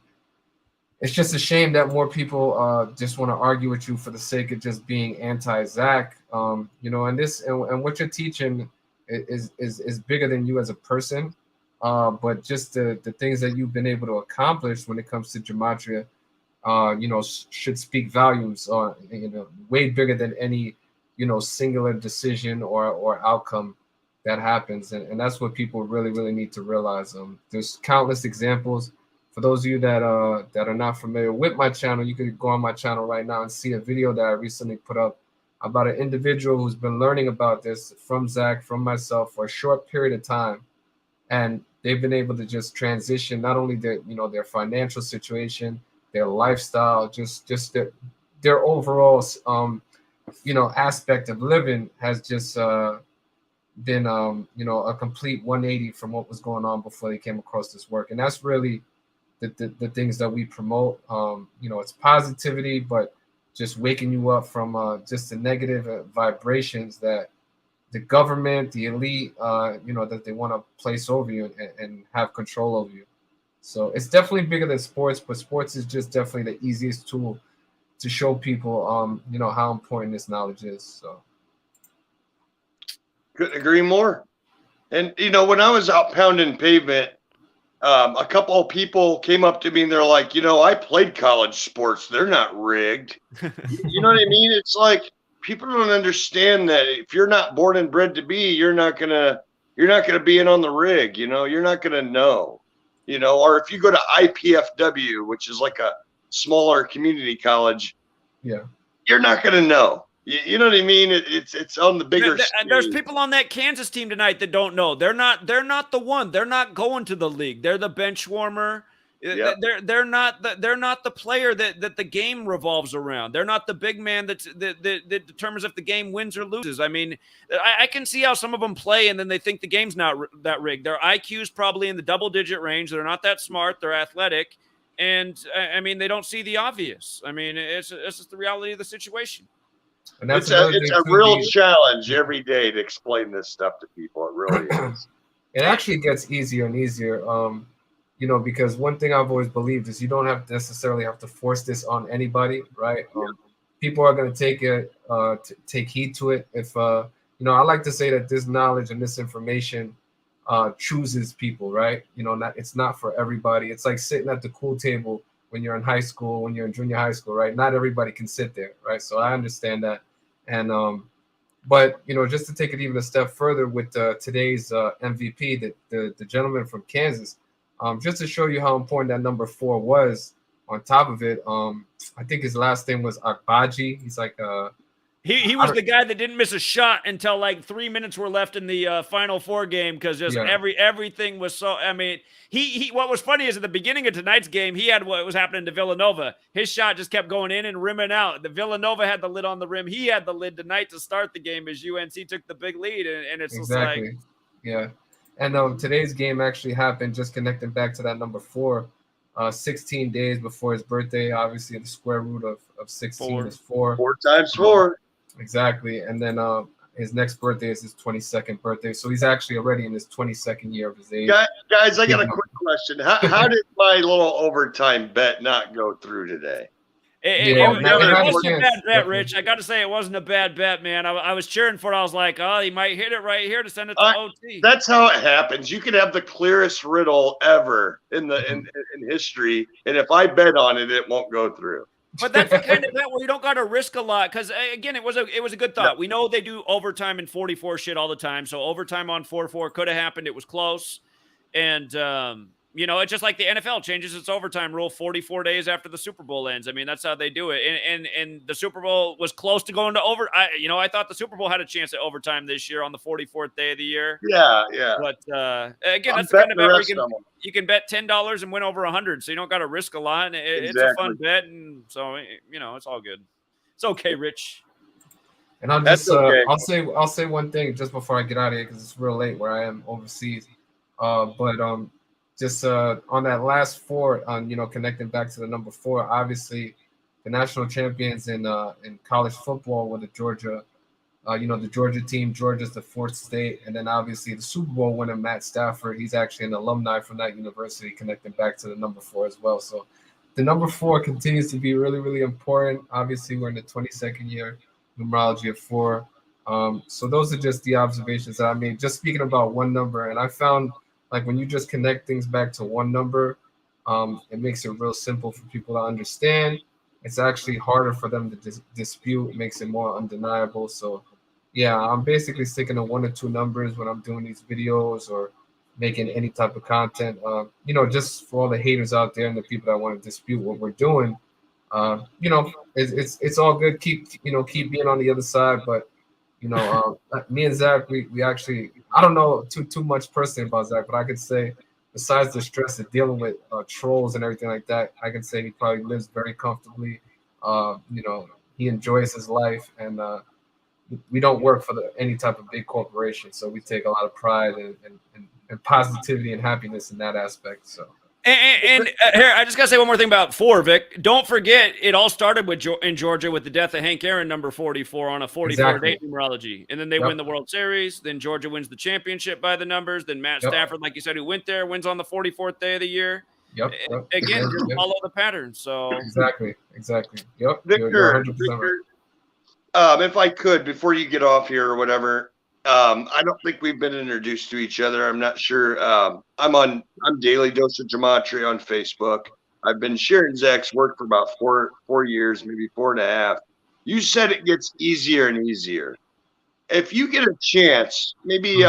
it's just a shame that more people just want to argue with you for the sake of just being anti-Zach. And what you're teaching is bigger than you as a person. But just the things that you've been able to accomplish when it comes to gematria, should speak volumes, way bigger than any, singular decision or outcome that happens. And that's what people really, really need to realize. There's countless examples. For those of you that are not familiar with my channel, you could go on my channel right now and see a video that I recently put up about an individual who's been learning about this from Zach, from myself for a short period of time. And they've been able to just transition not only their financial situation, their lifestyle, just their overall aspect of living has just been a complete 180 from what was going on before they came across this work. And that's really the things that we promote. It's positivity, but just waking you up from just the negative vibrations that the government, the elite, that they want to place over you and have control over you. So it's definitely bigger than sports, but sports is just definitely the easiest tool to show people, how important this knowledge is. So couldn't agree more. And when I was out pounding pavement, a couple of people came up to me and they're like, I played college sports. They're not rigged. You know what I mean? It's like people don't understand that if you're not born and bred to be, you're not gonna be in on the rig. You're not gonna know. Or if you go to IPFW, which is like a smaller community college, yeah, you're not gonna know. You know what I mean? It's on the bigger stage. There's people on that Kansas team tonight that don't know. They're not the one. They're not going to the league. They're the bench warmer. Yep. They're not the player that the game revolves around. They're not the big man that determines if the game wins or loses. I mean, I can see how some of them play and then they think the game's not that rigged. Their IQ's probably in the double-digit range. They're not that smart. They're athletic, and I mean they don't see the obvious. I mean, it's just the reality of the situation. And it's a real challenge every day to explain this stuff to people. It really is. It actually gets easier and easier. Because one thing I've always believed is you don't necessarily have to force this on anybody, right? People are going to take it, take heed to it. If I like to say that this knowledge and this information chooses people, right? It's not for everybody. It's like sitting at the pool table when you're in high school, when you're in junior high school, right? Not everybody can sit there, right? So I understand that, and but just to take it even a step further with today's MVP, the gentleman from Kansas. Just to show you how important that number 4 was. On top of it, I think his last name was Akbaji. He's like he was the guy that didn't miss a shot until like 3 minutes were left in the Final Four game because just everything was so. I mean, he what was funny is at the beginning of tonight's game, he had what was happening to Villanova. His shot just kept going in and rimming out. The Villanova had the lid on the rim. He had the lid tonight to start the game as UNC took the big lead, and it's exactly. Just like yeah. And today's game actually happened, just connecting back to that number 4, 16 days before his birthday. Obviously, the square root of 16 is 4. 4 times 4. Exactly. And then his next birthday is his 22nd birthday. So he's actually already in his 22nd year of his age. Guys, I got a quick question. How did my little overtime bet not go through today? It wasn't a bad bet, Rich. I got to say, it wasn't a bad bet, man. I was cheering for it. I was like, oh, he might hit it right here to send it to OT. That's how it happens. You could have the clearest riddle ever in history, and if I bet on it, it won't go through. But that's the kind of bet where you don't got to risk a lot. Because again, it was a good thought. We know they do overtime and 44 shit all the time. So overtime on 4-4 could have happened. It was close, and it's just like the NFL changes its overtime rule 44 days after the Super Bowl ends. I mean, that's how they do it. And the Super Bowl was close to going to over. I thought the Super Bowl had a chance at overtime this year on the 44th day of the year. Yeah. But again, that's the kind of bet where you can bet $10 and win over 100. So you don't got to risk a lot. And it's a fun bet. And so, it's all good. It's okay, Rich. And I'll just, I'll say one thing just before I get out of here, because it's real late where I am overseas. Just on that last 4, connecting back to the number 4, obviously the national champions in college football with the Georgia. The Georgia team. Georgia's the 4th state, and then obviously the Super Bowl winner Matt Stafford. He's actually an alumni from that university, connecting back to the number 4 as well. So the number 4 continues to be really, really important. Obviously, we're in the 22nd year, numerology of 4. So those are just the observations that I made. Just speaking about one number, and I found like when you just connect things back to one number, it makes it real simple for people to understand. It's actually harder for them to dispute. It makes it more undeniable. So yeah, I'm basically sticking to 1 or 2 numbers when I'm doing these videos or making any type of content. Just for all the haters out there and the people that want to dispute what we're doing. It's all good. Keep being on the other side. But me and Zach, we actually, I don't know too much personally about Zach, but I could say besides the stress of dealing with trolls and everything like that, I can say he probably lives very comfortably. He enjoys his life, and we don't work for any type of big corporation, so we take a lot of pride and positivity and happiness in that aspect. So. And here, I just got to say one more thing about 4, Vic. Don't forget, it all started in Georgia with the death of Hank Aaron, number 44, on a 44-day numerology. And then they win the World Series. Then Georgia wins the championship by the numbers. Then Matt Stafford, like you said, who went there, wins on the 44th day of the year. Again, just follow the pattern. So Exactly. Yep. Victor, you're 100% right. If I could, before you get off here or whatever, I don't think we've been introduced to each other. I'm not sure. I'm Daily Dose of Gematria on Facebook. I've been sharing Zach's work for about four years, maybe 4.5. You said it gets easier and easier. If you get a chance, maybe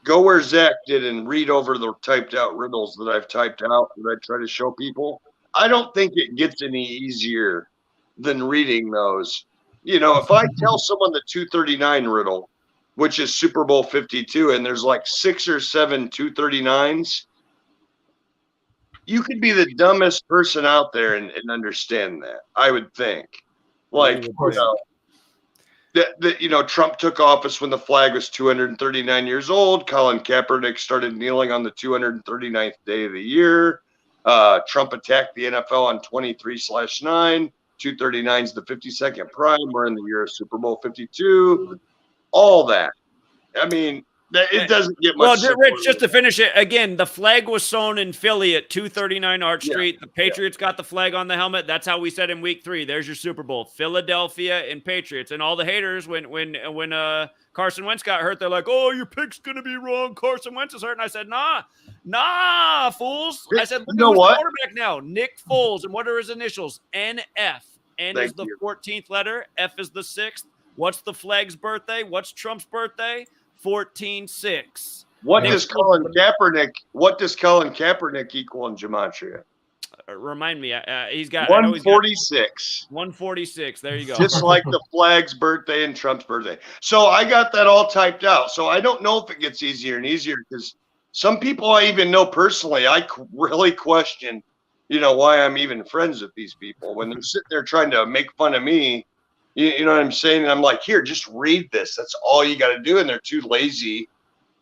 go where Zach did and read over the typed out riddles that I've typed out that I try to show people. I don't think it gets any easier than reading those. If I tell someone the 239 riddle, which is Super Bowl 52, and there's like 6 or 7 239s, you could be the dumbest person out there and understand that, I would think. Like, Trump took office when the flag was 239 years old. Colin Kaepernick started kneeling on the 239th day of the year. Trump attacked the NFL on 23/9. 239 is the 52nd prime. We're in the year of Super Bowl 52. All that. I mean, it doesn't get much. Well, Rich, just to finish it, again, the flag was sewn in Philly at 239 Arch Street. The Patriots got the flag on the helmet. That's how we said in week 3. There's your Super Bowl. Philadelphia and Patriots. And all the haters, when Carson Wentz got hurt, they're like, oh, your pick's going to be wrong. Carson Wentz is hurt. And I said, nah, fools. I said, look, who's the quarterback now? Nick Foles. And what are his initials? NF. N is the 14th letter. F is the 6th. What's the flag's birthday? What's Trump's birthday? 14-6. What does Colin Kaepernick equal in gematria? Remind me. He's got 146. 146. There you go. Just like the flag's birthday and Trump's birthday. So I got that all typed out. So I don't know if it gets easier and easier, because some people I even know personally, I really question, why I'm even friends with these people when they're sitting there trying to make fun of me. You know what I'm saying? And I'm like, here, just read this. That's all you got to do. And they're too lazy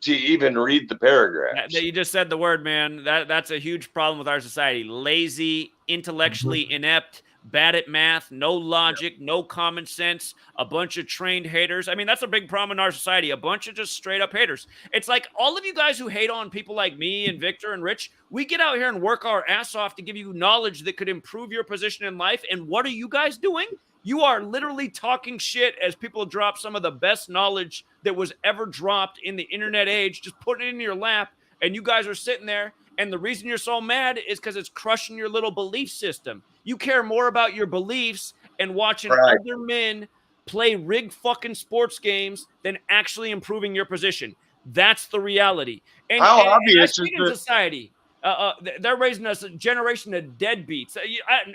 to even read the paragraphs. You just said the word, man. That's a huge problem with our society. Lazy, intellectually inept, bad at math, no logic, no common sense, a bunch of trained haters. I mean, that's a big problem in our society. A bunch of just straight up haters. It's like all of you guys who hate on people like me and Victor and Rich, we get out here and work our ass off to give you knowledge that could improve your position in life. And what are you guys doing? You are literally talking shit as people drop some of the best knowledge that was ever dropped in the internet age, just putting it in your lap, and you guys are sitting there, and the reason you're so mad is because it's crushing your little belief system. You care more about your beliefs and watching other men play rigged fucking sports games than actually improving your position. That's the reality. And how obvious is it? Society. They're raising us a generation of deadbeats.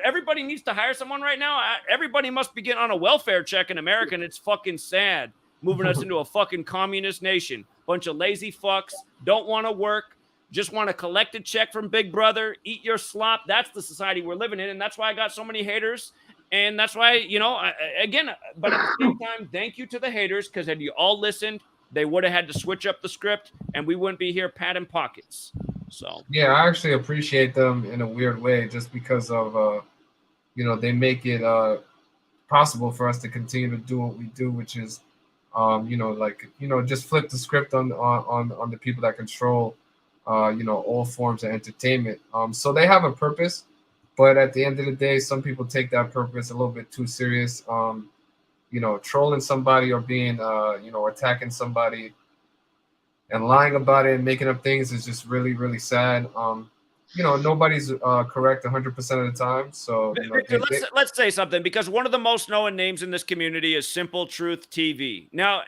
Everybody needs to hire someone right now. Everybody must be getting on a welfare check in America, and it's fucking sad. Moving us into a fucking communist nation. Bunch of lazy fucks, don't want to work, just want to collect a check from Big Brother, eat your slop. That's the society we're living in, and that's why I got so many haters. And that's why, but at the same time, thank you to the haters, because had you all listened, they would have had to switch up the script, and we wouldn't be here patting pockets. So yeah, I actually appreciate them in a weird way, just because of they make it possible for us to continue to do what we do, which is, just flip the script on the people that control, all forms of entertainment. So they have a purpose, but at the end of the day, some people take that purpose a little bit too serious. Trolling somebody or being, attacking somebody and lying about it and making up things is just really, really sad. Nobody's correct 100% of the time. So, Victor, let's say something, because one of the most known names in this community is Simple Truth TV. Now,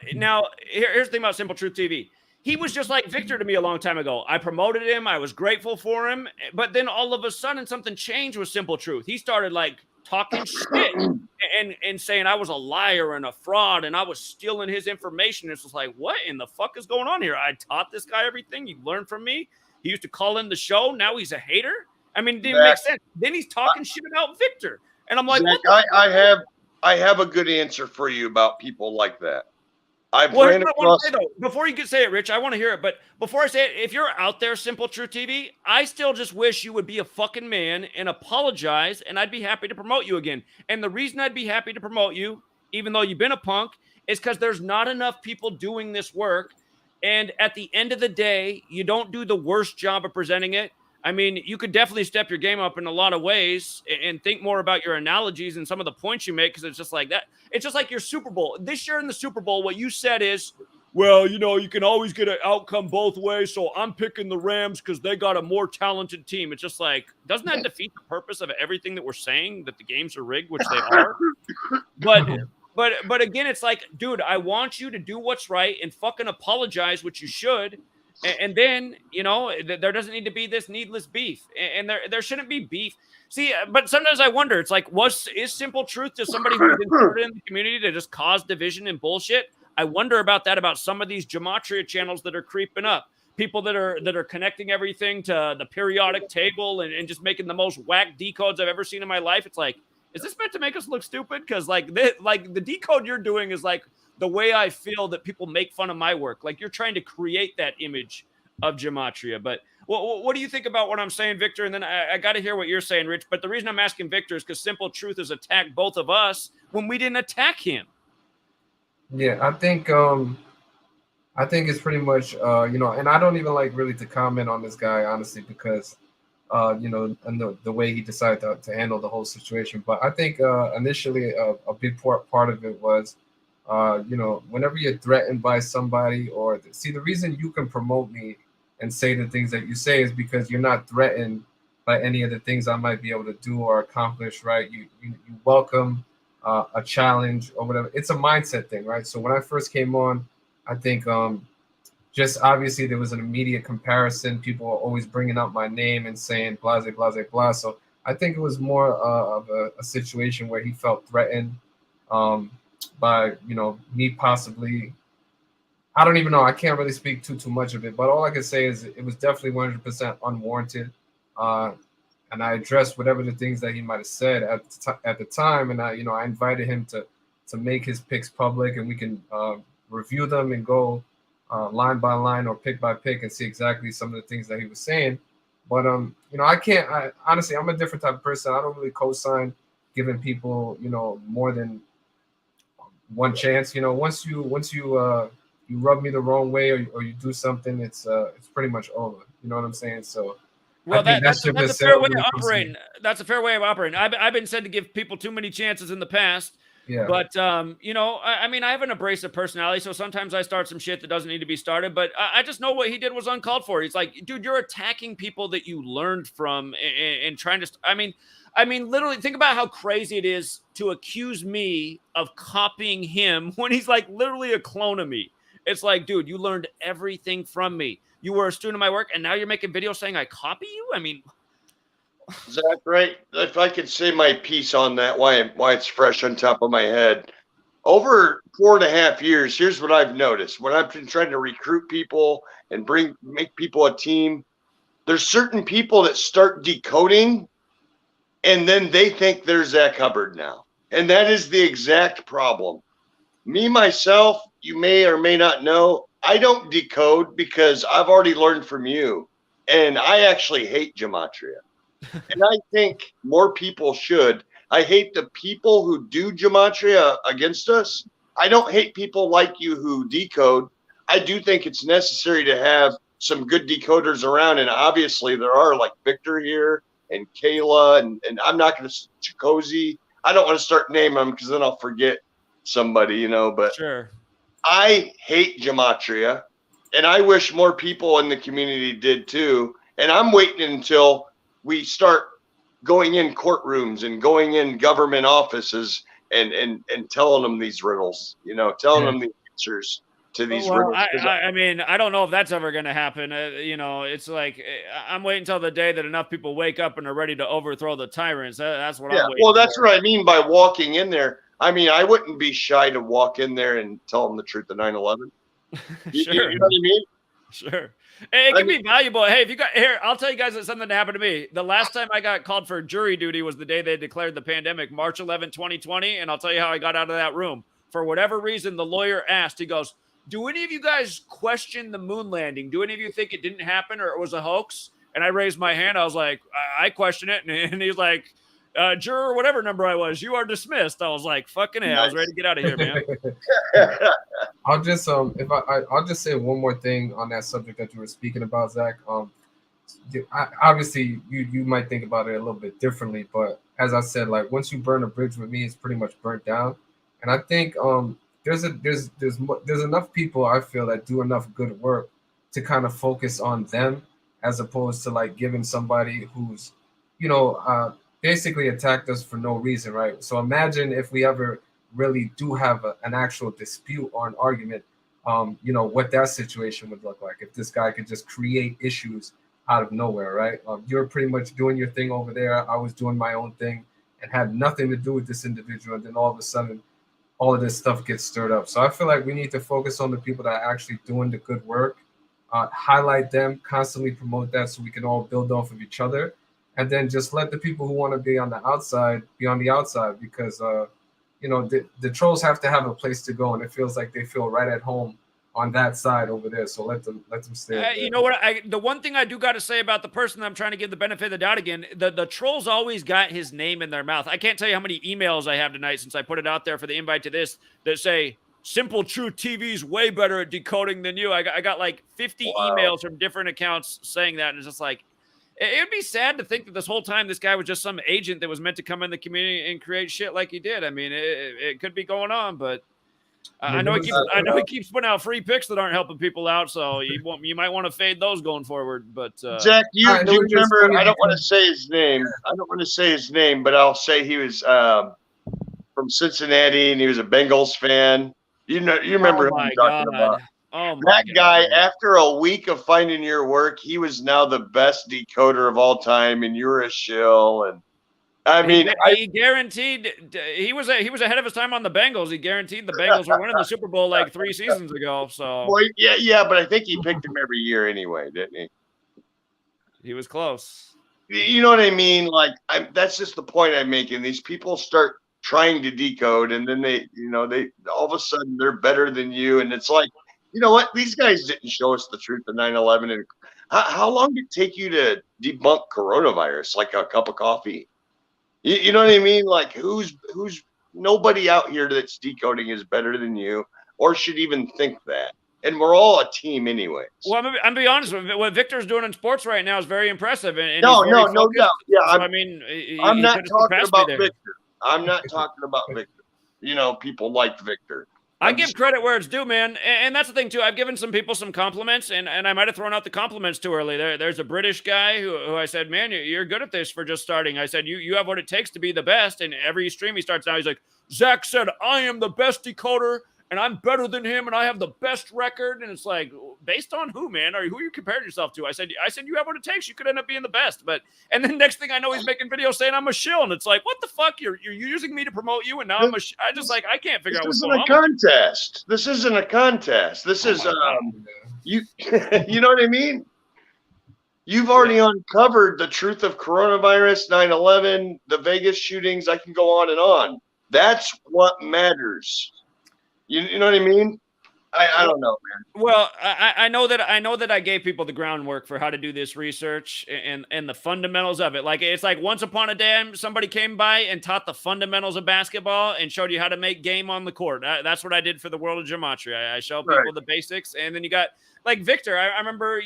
here's the thing about Simple Truth TV. He was just like Victor to me a long time ago. I promoted him. I was grateful for him. But then all of a sudden, something changed with Simple Truth. He started like talking shit and saying I was a liar and a fraud and I was stealing his information. It's just like, what in the fuck is going on here? I taught this guy everything. He learned from me. He used to call in the show. Now he's a hater. I mean, it didn't make sense. Then he's talking shit about Victor. And I'm like, Zach, I have a good answer for you about people like that. Before you can say it, Rich, I want to hear it. But before I say it, if you're out there, Simple Truth TV, I still just wish you would be a fucking man and apologize, and I'd be happy to promote you again. And the reason I'd be happy to promote you, even though you've been a punk, is because there's not enough people doing this work. And at the end of the day, you don't do the worst job of presenting it. I mean, you could definitely step your game up in a lot of ways and think more about your analogies and some of the points you make, because it's just like that. It's just like your Super Bowl. This year in the Super Bowl, what you said is, well, you can always get an outcome both ways, so I'm picking the Rams because they got a more talented team. It's just like, doesn't that defeat the purpose of everything that we're saying, that the games are rigged, which they are? But again, it's like, dude, I want you to do what's right and fucking apologize, which you should. And then, there doesn't need to be this needless beef. And there shouldn't be beef. See, but sometimes I wonder, it's like, is Simple Truth just somebody who's inserted in the community to just cause division and bullshit? I wonder about that, about some of these Gematria channels that are creeping up. People that are connecting everything to the periodic table and just making the most whack decodes I've ever seen in my life. It's like, is this meant to make us look stupid? Because like the decode you're doing is like the way I feel that people make fun of my work. Like you're trying to create that image of Gematria. But what do you think about what I'm saying, Victor? And then I got to hear what you're saying, Rich. But the reason I'm asking Victor is because Simple Truth has attacked both of us when we didn't attack him. Yeah, I think it's pretty much, and I don't even like really to comment on this guy, honestly, because, and the way he decided to handle the whole situation. But I think initially a big part of it was, whenever you're threatened by somebody the reason you can promote me and say the things that you say is because you're not threatened by any of the things I might be able to do or accomplish, right? You welcome a challenge or whatever. It's a mindset thing, right? So when I first came on, I think just obviously there was an immediate comparison. People were always bringing up my name and saying blase, blase, blah. So I think it was more of a situation where he felt threatened by, me possibly. I don't even know. I can't really speak too much of it. But all I can say is it was definitely 100% unwarranted. And I addressed whatever the things that he might have said at the time. And I invited him to make his picks public, and we can review them and go line by line or pick by pick and see exactly some of the things that he was saying. But honestly, I'm a different type of person. I don't really co-sign giving people, more than one chance. Once you rub me the wrong way or you do something, it's pretty much over. You know what I'm saying? So. Well, that's a fair way of operating. That's a fair way of operating. I've been said to give people too many chances in the past. Yeah. But, I mean, I have an abrasive personality, so sometimes I start some shit that doesn't need to be started. But I just know what he did was uncalled for. He's like, dude, you're attacking people that you learned from and trying to. I mean, literally, think about how crazy it is to accuse me of copying him when he's like literally a clone of me. It's like, dude, you learned everything from me. You were a student of my work, and now you're making videos saying I copy you? I mean, Zach, right? If I could say my piece on that, why it's fresh on top of my head. Over 4.5 years, here's what I've noticed. When I've been trying to recruit people and make people a team, there's certain people that start decoding, and then they think they're Zach Hubbard now. And that is the exact problem. Me, myself, you may or may not know, I don't decode because I've already learned from you. And I actually hate Gematria. And I think more people should. I hate the people who do gematria against us. I don't hate people like you who decode. I do think it's necessary to have some good decoders around, and obviously there are, like Victor here and Kayla, and I'm not going to Chicozy. I don't want to start naming them because then I'll forget somebody, you know. But sure, I hate gematria, and I wish more people in the community did too. And I'm waiting until we start going in courtrooms and going in government offices and telling them these riddles, you know, telling them the answers to these well, riddles. I mean, I don't know if that's ever going to happen. You know, it's like I'm waiting until the day that enough people wake up and are ready to overthrow the tyrants. That's what I'm waiting well, that's for. what I mean by walking in there. I mean, I wouldn't be shy to walk in there and tell them the truth of 9/11. Sure. You know what I mean? Sure. It can be valuable. Hey, if you got here, I'll tell you guys something that happened to me. The last time I got called for jury duty was the day they declared the pandemic, March 11, 2020. And I'll tell you how I got out of that room. For whatever reason, the lawyer asked, he goes, do any of you guys question the moon landing? Do any of you think it didn't happen or it was a hoax? And I raised my hand. I was like, I question it. And he's like, juror, whatever number I was, you are dismissed. I was like, fucking A. I was ready to get out of here, man. I'll just I'll just say one more thing on that subject that you were speaking about, Zach. Obviously you might think about it a little bit differently, but as I said, like once you burn a bridge with me, it's pretty much burnt down. And I think there's enough people I feel that do enough good work to kind of focus on them as opposed to like giving somebody who's, you know, basically attacked us for no reason, right? So imagine if we ever really do have an actual dispute or an argument, you know, what that situation would look like if this guy could just create issues out of nowhere, right? You're pretty much doing your thing over there. I was doing my own thing and had nothing to do with this individual. And then all of a sudden, all of this stuff gets stirred up. So I feel like we need to focus on the people that are actually doing the good work, highlight them, constantly promote that so we can all build off of each other. And then just let the people who want to be on the outside be on the outside because, you know, the trolls have to have a place to go. And it feels like they feel right at home on that side over there. So let them stay. You know what? The one thing I do got to say about the person that I'm trying to give the benefit of the doubt again, the trolls always got his name in their mouth. I can't tell you how many emails I have tonight since I put it out there for the invite to this that say, Simple Truth TV's way better at decoding than you. I got like 50 emails from different accounts saying that. And it's just like, it would be sad to think that this whole time this guy was just some agent that was meant to come in the community and create shit like he did. I mean, it could be going on, but I know he keeps putting out free picks that aren't helping people out, so you might want to fade those going forward. But Zach, do you remember? I don't want to say his name. But I'll say he was from Cincinnati and he was a Bengals fan. You remember who I'm talking about? Oh that guy, after a week of finding your work, he was now the best decoder of all time, and you're a shill. And I mean, he guaranteed he was ahead of his time on the Bengals. He guaranteed the Bengals were winning the Super Bowl like 3 seasons ago. So well, yeah, but I think he picked him every year anyway, didn't he? He was close. You know what I mean? Like, that's just the point I'm making. These people start trying to decode, and then they all of a sudden they're better than you, and it's like, you know what? These guys didn't show us the truth of 9/11. And how long did it take you to debunk coronavirus? Like a cup of coffee? You know what I mean? Like, who's nobody out here that's decoding is better than you, or should even think that. And we're all a team anyway. Well, I'm gonna be honest with you. What Victor's doing in sports right now is very impressive. And no doubt. Yeah, so, I mean, I'm not talking about Victor. I'm not talking about Victor. You know, people like Victor. I give credit where it's due, man. And that's the thing, too. I've given some people some compliments, and I might have thrown out the compliments too early. There's a British guy who I said, man, you're good at this for just starting. I said, you have what it takes to be the best. And every stream he starts now, he's like, Zach said, I am the best decoder, and I'm better than him, and I have the best record. And it's like, based on who, man? Or who you compared yourself to? I said, you have what it takes. You could end up being the best. And then next thing I know, he's making videos saying I'm a shill. And it's like, what the fuck? You're using me to promote you, and now I can't figure out what's going on. This isn't a contest. This is you you know what I mean? You've already uncovered the truth of coronavirus, 9/11, the Vegas shootings. I can go on and on. That's what matters. You know what I mean? I don't know, man. Well, I know that I gave people the groundwork for how to do this research and the fundamentals of it. Like it's like once upon a time, somebody came by and taught the fundamentals of basketball and showed you how to make game on the court. That's what I did for the world of gematria. I show people the basics, and then you got like Victor. I remember,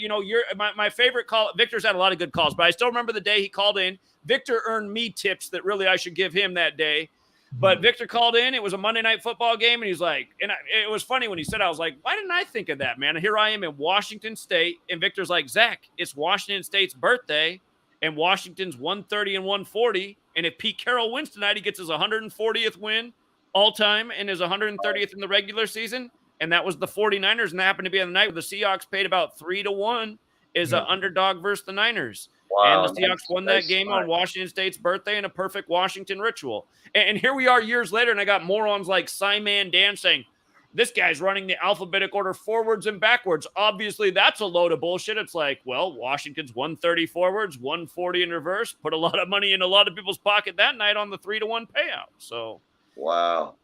my favorite call. Victor's had a lot of good calls, but I still remember the day he called in. Victor earned me tips that really I should give him that day. But Victor called in. It was a Monday night football game, and he's like, it was funny when he said, I was like, why didn't I think of that, man? And here I am in Washington State, and Victor's like, Zach, it's Washington State's birthday, and Washington's 130 and 140, and if Pete Carroll wins tonight, he gets his 140th win all time and his 130th in the regular season, and that was the 49ers, and that happened to be on the night where the Seahawks paid about 3-1 as an underdog versus the Niners. Wow, and the Seahawks won that game on Washington State's birthday in a perfect Washington ritual. And here we are years later, and I got morons like Simon Dan saying, this guy's running the alphabetic order forwards and backwards. Obviously, that's a load of bullshit. It's like, well, Washington's 130 forwards, 140 in reverse, put a lot of money in a lot of people's pocket that night on the 3-1 payout. So, wow.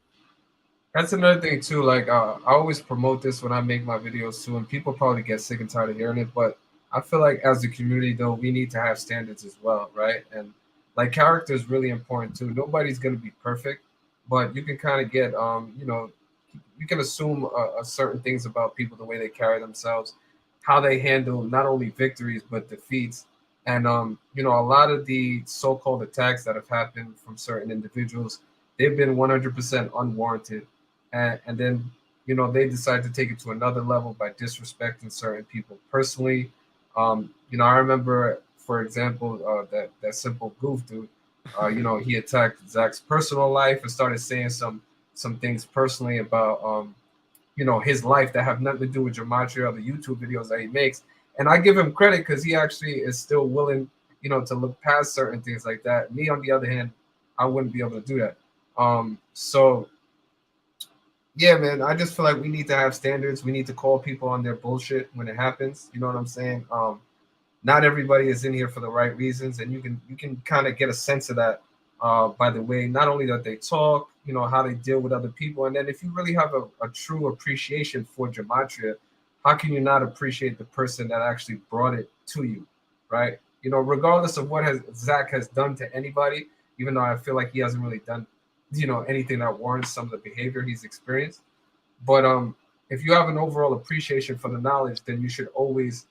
That's another thing, too. Like, I always promote this when I make my videos, too, and people probably get sick and tired of hearing it, but I feel like as a community, though, we need to have standards as well, right? And like character is really important too. Nobody's going to be perfect, but you can kind of get, you can assume certain things about people, the way they carry themselves, how they handle not only victories, but defeats. And, a lot of the so-called attacks that have happened from certain individuals, they've been 100% unwarranted. And then, they decide to take it to another level by disrespecting certain people personally. I remember, for example, that simple goof dude, he attacked Zach's personal life and started saying some things personally about, his life that have nothing to do with gematria or the YouTube videos that he makes. And I give him credit because he actually is still willing, to look past certain things like that. Me, on the other hand, I wouldn't be able to do that. So, yeah, man, I just feel like we need to have standards. We need to call people on their bullshit when it happens. You know what I'm saying? Not everybody is in here for the right reasons, and you can kind of get a sense of that by the way, not only that they talk, how they deal with other people, and then if you really have a true appreciation for gematria, how can you not appreciate the person that actually brought it to you, right? Regardless of what Zach has done to anybody, even though I feel like he hasn't really done anything that warrants some of the behavior he's experienced. But if you have an overall appreciation for the knowledge, then you should always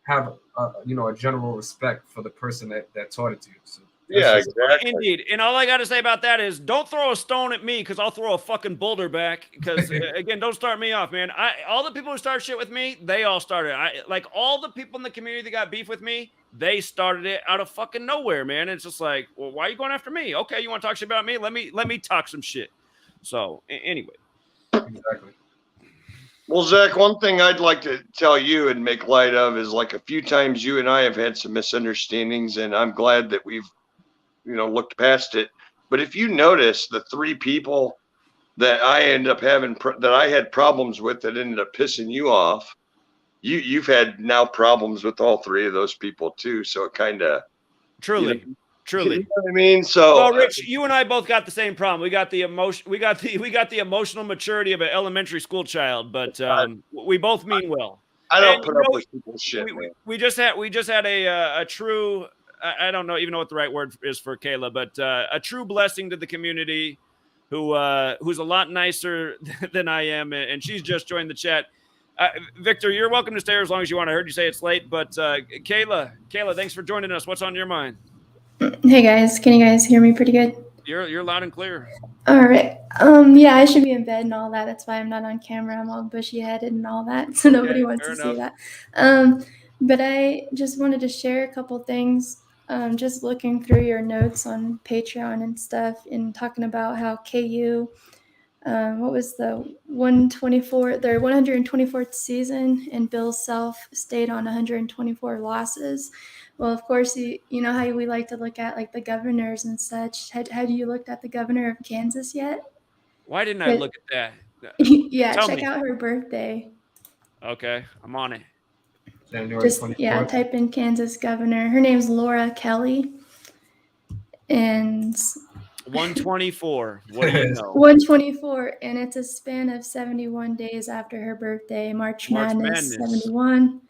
have a general respect for the person that taught it to you. So yeah, exactly. Indeed. And all I got to say about that is don't throw a stone at me because I'll throw a fucking boulder back. Because, again, don't start me off, man. All the people who start shit with me, they all started. Like all the people in the community that got beef with me, they started it out of fucking nowhere, man. It's just like, well, why are you going after me? Okay, you want to talk shit about me? Let me talk some shit. So, anyway. Exactly. Well, Zach, one thing I'd like to tell you and make light of is like a few times you and I have had some misunderstandings, and I'm glad that we've looked past it. But if you notice the three people that I end up having that I had problems with that ended up pissing you off, you've had now problems with all three of those people too. So it kind of truly. You know what I mean? So, well, Rich, you and I both got the same problem. We got the emotion. We got the emotional maturity of an elementary school child, but we both mean well. I don't put up with people's shit. We just had a true. I don't even know what the right word is for Kayla, but a true blessing to the community, who's a lot nicer than I am, and she's just joined the chat. Victor, you're welcome to stay as long as you want. I heard you say it's late, but Kayla, thanks for joining us. What's on your mind? Hey guys, can you guys hear me pretty good? You're loud and clear. All right. Yeah, I should be in bed and all that. That's why I'm not on camera. I'm all bushy headed and all that, so nobody wants to see that. But I just wanted to share a couple things. Just looking through your notes on Patreon and stuff, and talking about how KU, what was the 124th season, and Bill Self stayed on 124 losses. Well, of course, you know how we like to look at like the governors and such. Have you looked at the governor of Kansas yet? Why didn't I look at that? Yeah, Tell check me. out her birthday. Okay, I'm on it. January 24th. Yeah, type in Kansas governor. Her name's Laura Kelly. And 124. What do you know? 124, and it's a span of 71 days after her birthday, March Madness 71.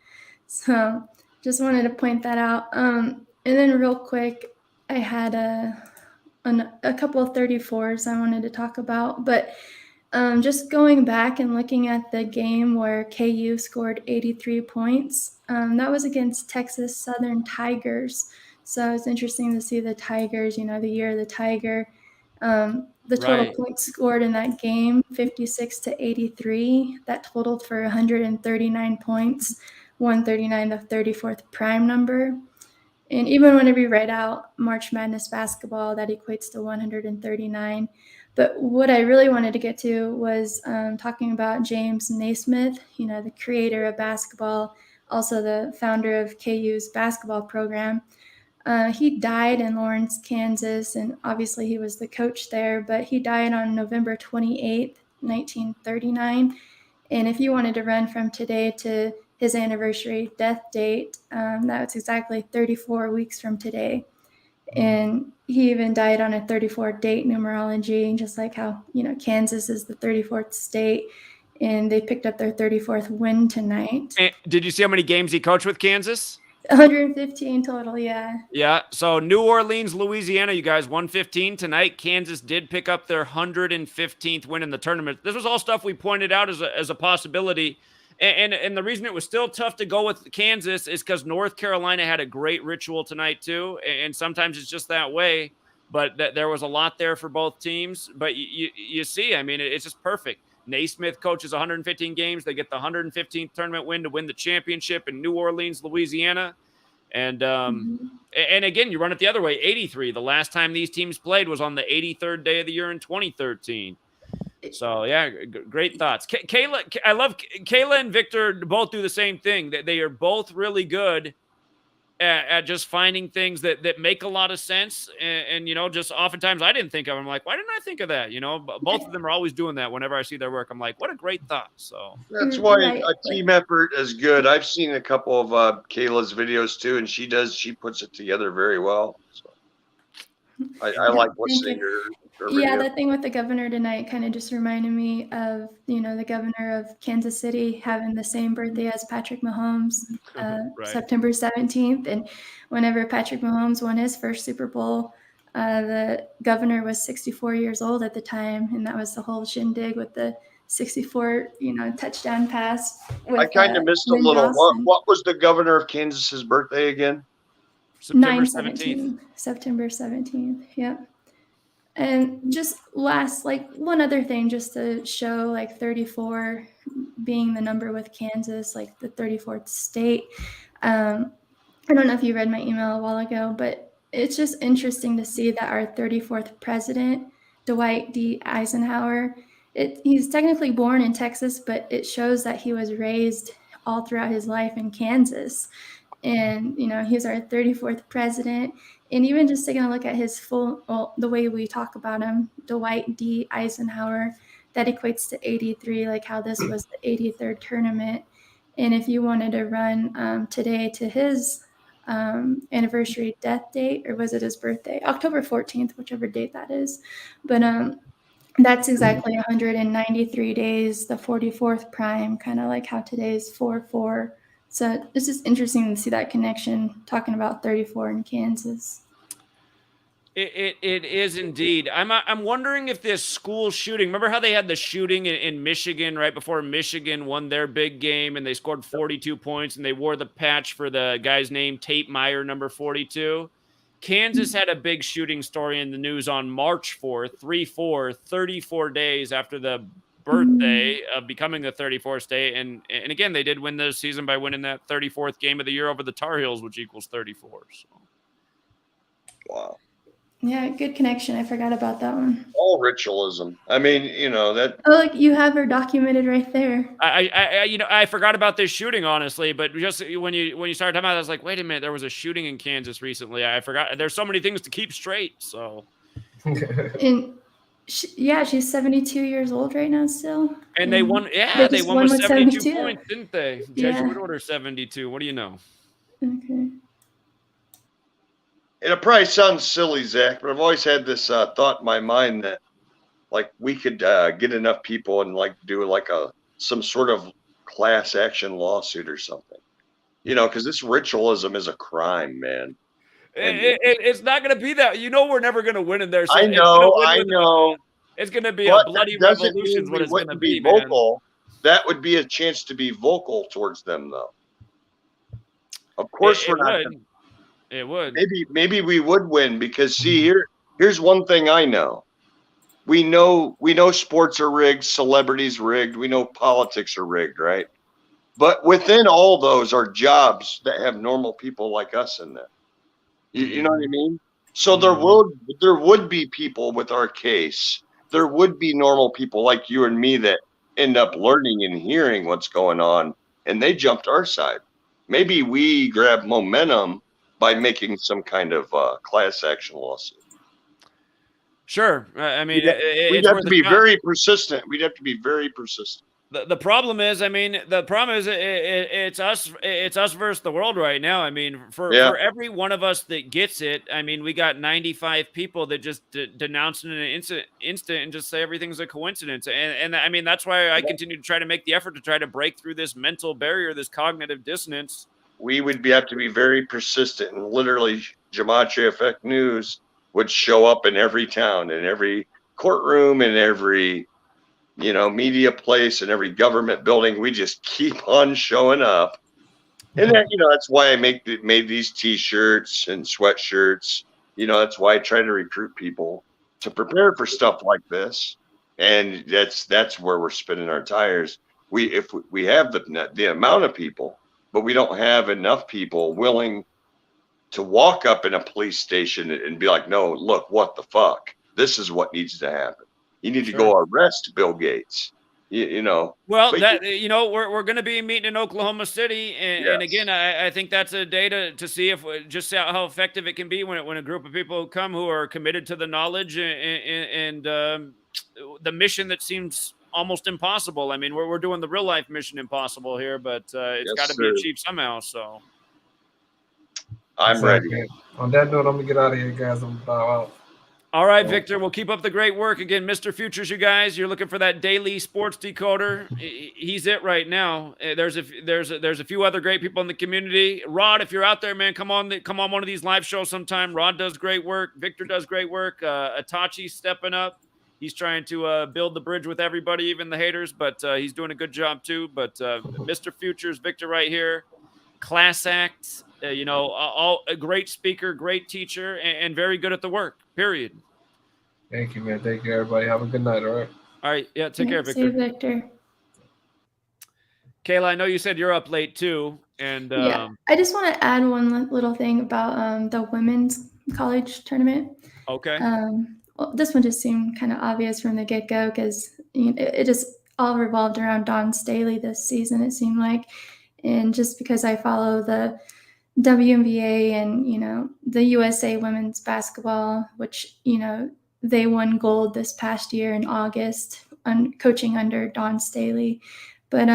So just wanted to point that out. And then real quick, I had a couple of 34s I wanted to talk about, but just going back and looking at the game where KU scored 83 points, that was against Texas Southern Tigers. So it's interesting to see the Tigers, the year of the Tiger. The total points scored in that game, 56 to 83. That totaled for 139 points, 139, the 34th prime number. And even whenever you write out March Madness basketball, that equates to 139. But what I really wanted to get to was talking about James Naismith, the creator of basketball, also the founder of KU's basketball program. He died in Lawrence, Kansas, and obviously he was the coach there, but he died on November 28th, 1939. And if you wanted to run from today to his anniversary death date, that was exactly 34 weeks from today. And he even died on a 34 date numerology, just like how, Kansas is the 34th state, and they picked up their 34th win tonight. And did you see how many games he coached with Kansas? 115 total, yeah. Yeah, so New Orleans, Louisiana, you guys, 115 tonight. Kansas did pick up their 115th win in the tournament. This was all stuff we pointed out as a possibility. And the reason it was still tough to go with Kansas is because North Carolina had a great ritual tonight too. And sometimes it's just that way. But there was a lot there for both teams. But you see, I mean, it's just perfect. Naismith coaches 115 games. They get the 115th tournament win to win the championship in New Orleans, Louisiana. And and again, you run it the other way, 83. The last time these teams played was on the 83rd day of the year in 2013. So, yeah, great thoughts. Kayla, I love Kayla and Victor both do the same thing. They are both really good at just finding things that make a lot of sense. And, just oftentimes I didn't think of them. I'm like, why didn't I think of that? Both of them are always doing that whenever I see their work. I'm like, what a great thought. So that's why a team effort is good. I've seen a couple of Kayla's videos too, and she puts it together very well. So I like listening to her. Yeah, that thing with the governor tonight kind of just reminded me of, the governor of Kansas City having the same birthday as Patrick Mahomes, September 17th. And whenever Patrick Mahomes won his first Super Bowl, the governor was 64 years old at the time. And that was the whole shindig with the 64, touchdown pass. I kind of missed a little. What was the governor of Kansas's birthday again? September 17th. September 17th. Yep. And just one other thing, just to show 34 being the number with Kansas, the 34th state. I don't know if you read my email a while ago, but it's just interesting to see that our 34th president, Dwight D. Eisenhower, he's technically born in Texas, but it shows that he was raised all throughout his life in Kansas. And, he's our 34th president. And even just taking a look at his the way we talk about him, Dwight D. Eisenhower, that equates to 83, like how this was the 83rd tournament. And if you wanted to run today to his anniversary death date, or was it his birthday? October 14th, whichever date that is. But that's exactly 193 days, the 44th prime, kind of like how today's 4-4. So it's just interesting to see that connection, talking about 34 in Kansas. It is indeed. I'm wondering if this school shooting, remember how they had the shooting in Michigan right before Michigan won their big game and they scored 42 points and they wore the patch for the guy's name, Tate Meyer, number 42. Kansas had a big shooting story in the news on March 4th, 3-4, 34 days after the birthday of becoming the 34th state. And again, they did win this season by winning that 34th game of the year over the Tar Heels, which equals 34. So. Wow. Yeah, good connection. I forgot about that one. All ritualism. I mean, that. Oh, look, you have her documented right there. I forgot about this shooting, honestly, but just when you started talking about it, I was like, wait a minute, there was a shooting in Kansas recently. I forgot. There's so many things to keep straight. So. And she's 72 years old right now still. And they won. Yeah, they won with 72 points, didn't they? Jesuit Order 72. What do you know? Okay. it probably sounds silly, Zach, but I've always had this thought in my mind that like we could get enough people and like do like some sort of class action lawsuit or something, because this ritualism is a crime, man. And It's not going to be that. We're never going to win in there. So I it's going to know, win I with know, it's going to be a but bloody that doesn't revolution. mean Is what we it's going to wouldn't be be, man. vocal. That would be a chance to be vocal towards them, though. Of course, It would. It would. Maybe we would win because here's one thing I know. We know sports are rigged, celebrities rigged, we know politics are rigged, right? But within all those are jobs that have normal people like us in them. You know what I mean? So there would be people with our case. There would be normal people like you and me that end up learning and hearing what's going on, and they jumped our side. Maybe we grab momentum by making some kind of class action lawsuit. Sure. I mean, we'd have to be very persistent. We'd have to be very persistent. The problem is, it's us versus the world right now. I mean, for every one of us that gets it, I mean, we got 95 people that just denounce it in an instant and just say everything's a coincidence. And I mean, that's why I continue to try to make the effort to try to break through this mental barrier, this cognitive dissonance. We would have to be very persistent, and literally GematriaEffectNews would show up in every town, in every courtroom, in every media place, and every government building. We just keep on showing up, and that's why I made these T-shirts and sweatshirts. That's why I try to recruit people to prepare for stuff like this, and that's where we're spinning our tires. If we have the amount of people, but we don't have enough people willing to walk up in a police station and be like, no, look, what the fuck? This is what needs to happen. You need to go arrest Bill Gates. Well, we're going to be meeting in Oklahoma City, and again, I think that's a data to see if just how effective it can be when a group of people come who are committed to the knowledge and the mission that seems almost impossible. I mean, we're doing the real life mission impossible here, but it's got to be achieved somehow. So I'm ready. On that note, I'm gonna get out of here, guys. I'm bow out. All right, Victor, we'll keep up the great work. Again, Mr. Futures, you guys, you're looking for that daily sports decoder. He's it right now. There's a few other great people in the community. Rod, if you're out there, man, come on one of these live shows sometime. Rod does great work. Victor does great work. Atachi's stepping up. He's trying to build the bridge with everybody, even the haters, but he's doing a good job too. But Mr. Futures, Victor right here, class act, a great speaker, great teacher, and very good at the work, period. Thank you, man. Thank you, everybody. Have a good night, all right? All right. Yeah, take care, Victor. See you, Victor. Kayla, I know you said you're up late too. And I just want to add one little thing about the women's college tournament. Okay. Well, this one just seemed kind of obvious from the get-go because it just all revolved around Dawn Staley this season, it seemed like. And just because I follow the WNBA and, the USA women's basketball, which, they won gold this past year in August, coaching under Dawn Staley. But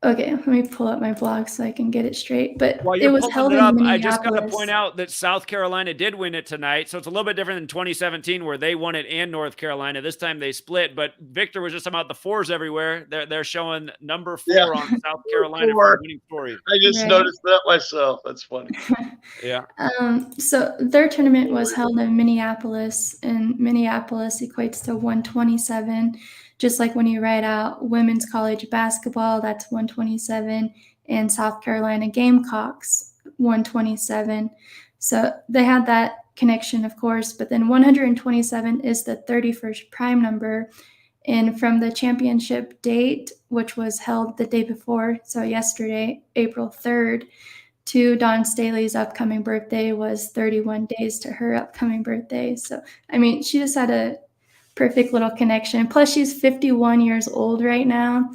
okay, let me pull up my blog so I can get it straight. But it was held in Minneapolis. I just got to point out that South Carolina did win it tonight. So it's a little bit different than 2017 where they won it and North Carolina. This time they split. But Victor was just talking about the fours everywhere. They're showing number 4 on South Carolina for a winning story. I just noticed that myself. That's funny. Yeah. So their tournament was held in Minneapolis, and Minneapolis equates to 127. Just like when you write out women's college basketball, that's 127, and South Carolina Gamecocks, 127. So they had that connection, of course, but then 127 is the 31st prime number. And from the championship date, which was held the day before, so yesterday, April 3rd, to Dawn Staley's upcoming birthday was 31 days to her upcoming birthday. So, she just had a perfect little connection. Plus, she's 51 years old right now.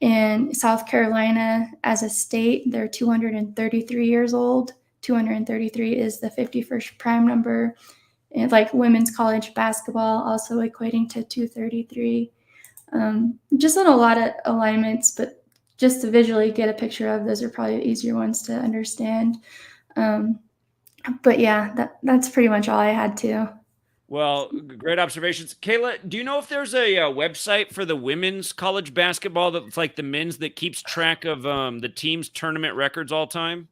And South Carolina, as a state, they're 233 years old. 233 is the 51st prime number. And like women's college basketball, also equating to 233. Just on a lot of alignments, but just to visually get a picture of, those are probably easier ones to understand. But yeah, that's pretty much all I had too. Well, great observations. Kayla, do you know if there's a, website for the women's college basketball that's like the men's that keeps track of the team's tournament records all time?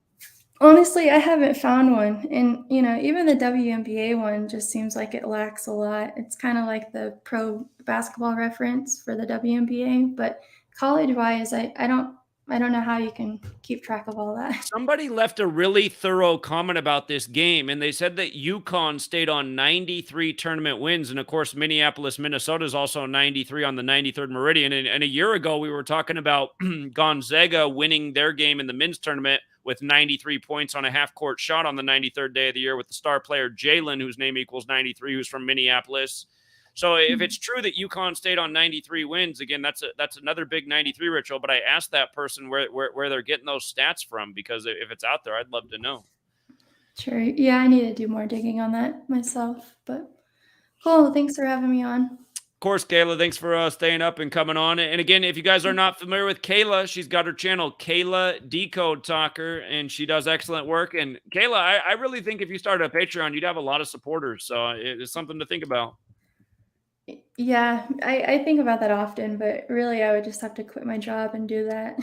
Honestly, I haven't found one. And, even the WNBA one just seems like it lacks a lot. It's kind of like the pro basketball reference for the WNBA, but college-wise, I don't know how you can keep track of all that. Somebody left a really thorough comment about this game, and they said that UConn stayed on 93 tournament wins. And of course, Minneapolis, Minnesota is also 93 on the 93rd Meridian. And a year ago, we were talking about Gonzaga winning their game in the men's tournament with 93 points on a half-court shot on the 93rd day of the year with the star player Jalen, whose name equals 93, who's from Minneapolis. So if it's true that UConn stayed on 93 wins, again, that's another big 93 ritual. But I asked that person where they're getting those stats from, because if it's out there, I'd love to know. Sure. Yeah, I need to do more digging on that myself. But cool. Thanks for having me on. Of course, Kayla, thanks for staying up and coming on. And again, if you guys are not familiar with Kayla, she's got her channel, Kayla Decode Talker, and she does excellent work. And Kayla, I really think if you started a Patreon, you'd have a lot of supporters. So it's something to think about. Yeah, I think about that often, but really I would just have to quit my job and do that.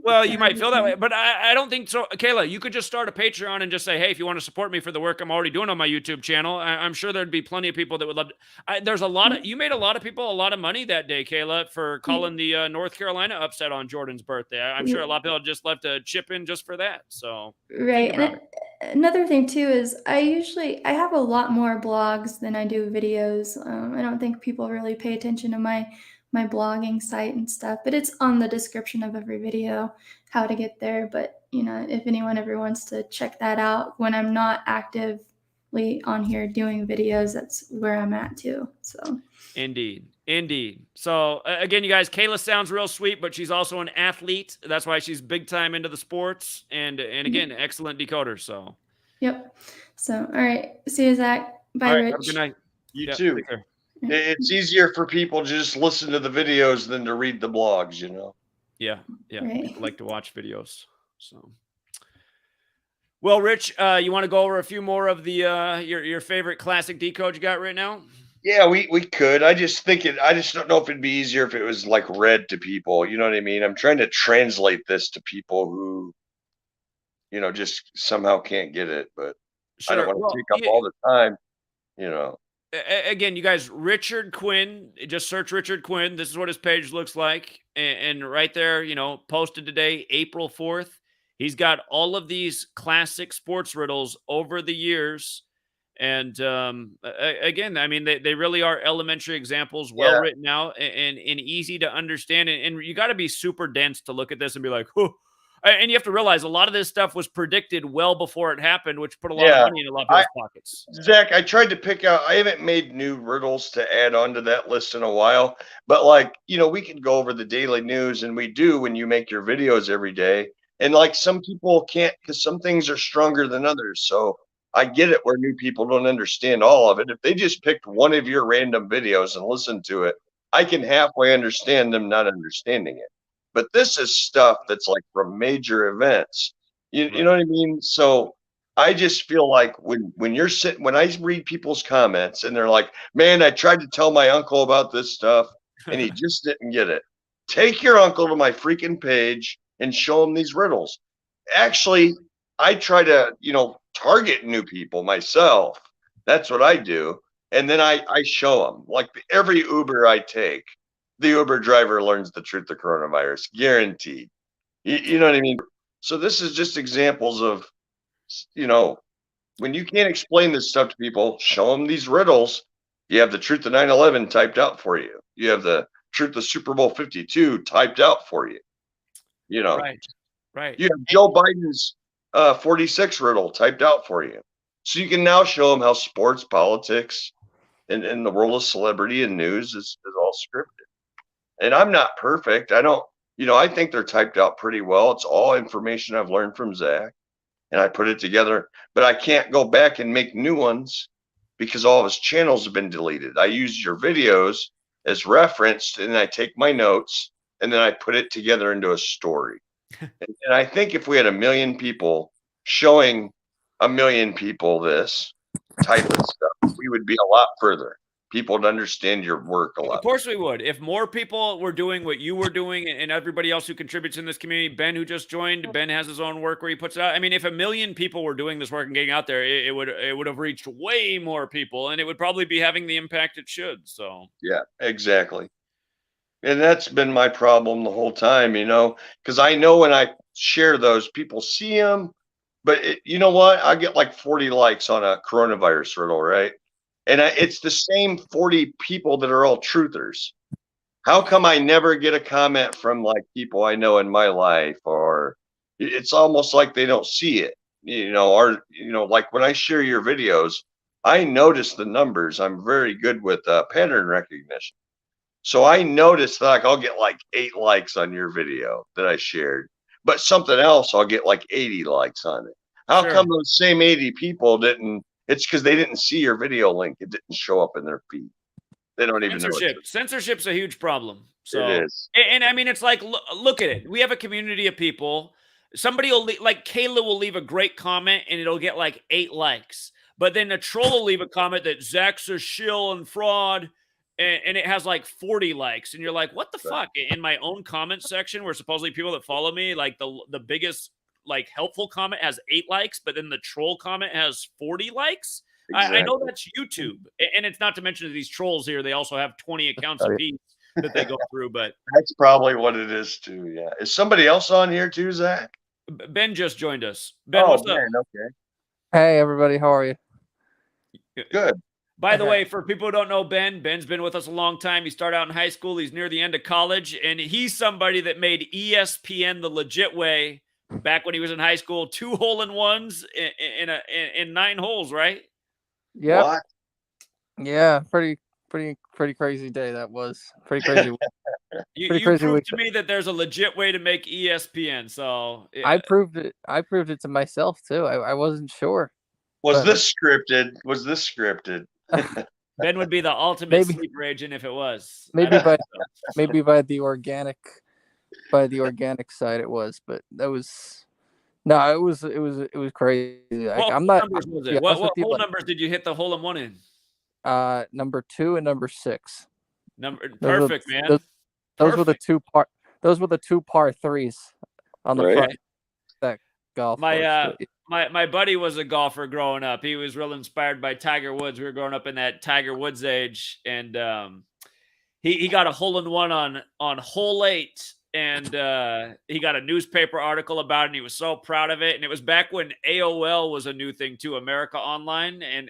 Well, you might feel that way, but I don't think so. Kayla, you could just start a Patreon and just say, hey, if you want to support me for the work I'm already doing on my YouTube channel, I'm sure there'd be plenty of people that would love to. There's a lot of, you made a lot of people a lot of money that day, Kayla, for calling the North Carolina upset on Jordan's birthday. I'm sure a lot of people just left a chip in just for that. So Right. think about it. Another thing too is I have a lot more blogs than I do videos. I don't think people really pay attention to my blogging site and stuff, but it's on the description of every video how to get there. But if anyone ever wants to check that out when I'm not actively on here doing videos, that's where I'm at too. So Indeed. So again, you guys, Kayla sounds real sweet, but she's also an athlete. That's why she's big time into the sports. And again, excellent decoder. So yep. So all right, see you, Zach. Bye, all right, Rich. have a good night. You too. It's easier for people to just listen to the videos than to read the blogs, Yeah. Right. People like to watch videos. So, well, Rich, you want to go over a few more of the your favorite classic decode you got right now? Yeah, we could. I just don't know if it'd be easier if it was like read to people. You know what I mean? I'm trying to translate this to people who, just somehow can't get it, but I don't want to take up all the time, Again, you guys, Richard Quinn, just search Richard Quinn. This is what his page looks like. And right there, posted today, April 4th. He's got all of these classic sports riddles over the years. And again, I mean, they really are elementary examples, well written out and easy to understand. And you got to be super dense to look at this and be like, whew. And you have to realize a lot of this stuff was predicted well before it happened, which put a lot of money in a lot of people's pockets. Zach, I tried to pick out, I haven't made new riddles to add on to that list in a while, but we can go over the daily news, and we do when you make your videos every day. And some people can't, because some things are stronger than others. So I get it where new people don't understand all of it. If they just picked one of your random videos and listened to it, I can halfway understand them not understanding it. But this is stuff that's like from major events. You know what I mean? So I just feel like when I read people's comments and they're like, man, I tried to tell my uncle about this stuff and he just didn't get it. Take your uncle to my freaking page and show him these riddles. Actually, I try to, target new people myself. That's what I do. And then I show them, like every Uber I take, the Uber driver learns the truth of coronavirus, guaranteed. You know what I mean? So this is just examples of, when you can't explain this stuff to people, show them these riddles. You have the truth of 9/11 typed out for you. You have the truth of Super Bowl 52 typed out for you. Right. You have Joe Biden's 46 riddle typed out for you. So you can now show them how sports, politics, and the world of celebrity and news is all scripted. And I'm not perfect. I think they're typed out pretty well. It's all information I've learned from Zach, and I put it together, but I can't go back and make new ones because all of his channels have been deleted. I use your videos as referenced, and I take my notes, and then I put it together into a story. And I think if we had 1 million people showing 1 million people this type of stuff, we would be a lot further. People would understand your work a lot. Of course we would. If more people were doing what you were doing and everybody else who contributes in this community, Ben, who just joined, Ben has his own work where he puts it out. I mean, if 1 million people were doing this work and getting out there, it would have reached way more people, and it would probably be having the impact it should. So yeah, exactly. And that's been my problem the whole time, you know, because I know when I share those, people see them, but you know what? I get like 40 likes on a coronavirus riddle, right? And it's the same 40 people that are all truthers. How come I never get a comment from like people I know in my life, or it's almost like they don't see it, you know, or, you know, like when I share your videos, I notice the numbers. I'm very good with pattern recognition. So I noticed that like I'll get like 8 likes on your video that I shared, but something else I'll get like 80 likes on it. How come those same 80 people didn't? It's because they didn't see your video link. It didn't show up in their feed. They don't even know. Censorship's a huge problem. So it is. And I mean, it's like, look at it. We have a community of people. Somebody will like Kayla will leave a great comment and it'll get like 8 likes. But then a troll will leave a comment that Zach's a shill and fraud, and it has like 40 likes. And you're like, what the fuck? In my own comment section, where supposedly people that follow me, like the biggest like helpful comment has 8 likes, but then the troll comment has 40 likes. Exactly. I know that's YouTube, and it's not to mention these trolls here. They also have 20 accounts apiece that they go through, but that's probably what it is too. Yeah. Is somebody else on here too, Zach? Ben just joined us. Ben, what's up? Okay. Hey, everybody. How are you? Good. By the way, for people who don't know Ben, Ben's been with us a long time. He started out in high school. He's near the end of college, and he's somebody that made ESPN the legit way back when he was in high school. 2 hole-in-ones in 9 holes, right? Yeah. Yeah, pretty crazy day that was. Pretty crazy. You proved to me that there's a legit way to make ESPN. So yeah. I proved it to myself too. I wasn't sure. Was this scripted? Ben would be the ultimate sleeper agent if it was. Maybe by the organic side it was, but that was it was crazy. Like, I'm not. Numbers was it? What hole numbers did you hit the hole-in-one in? Number 2 and number 6. Perfect, man. Those were the 2 par 3s on the front of that golf course. My buddy was a golfer growing up. He was real inspired by Tiger Woods. We were growing up in that Tiger Woods age, and he got a hole-in-one on hole 8. And he got a newspaper article about it, and he was so proud of it. And it was back when AOL was a new thing too, America Online. And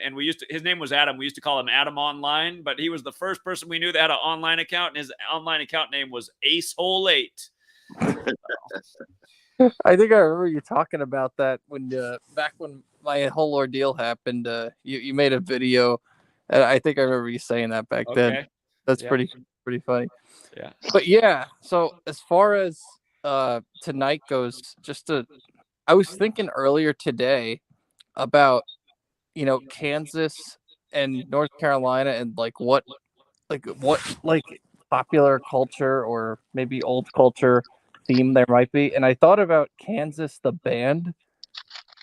his name was Adam. We used to call him Adam Online, but he was the first person we knew that had an online account, and his online account name was Ace Hole 8. I think I remember you talking about that when back when my whole ordeal happened. You made a video. I think I remember you saying that back then. That's pretty funny. Yeah. But yeah, so as far as tonight goes, I was thinking earlier today about, you know, Kansas and North Carolina and what popular culture or maybe old culture theme there might be. And I thought about Kansas the band.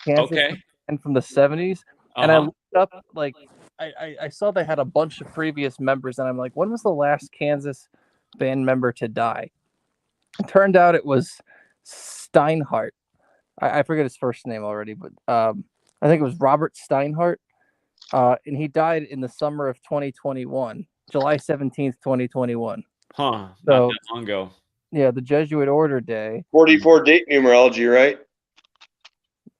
And from the 70s. And I looked up I saw they had a bunch of previous members, and I'm like, when was the last Kansas band member to die? It turned out it was Steinhardt. I forget his first name already, but I think it was Robert Steinhardt. And he died in the summer of 2021, July 17th, 2021. Huh. Not So, that long ago. yeah, the Jesuit Order Day. 44 date numerology, right?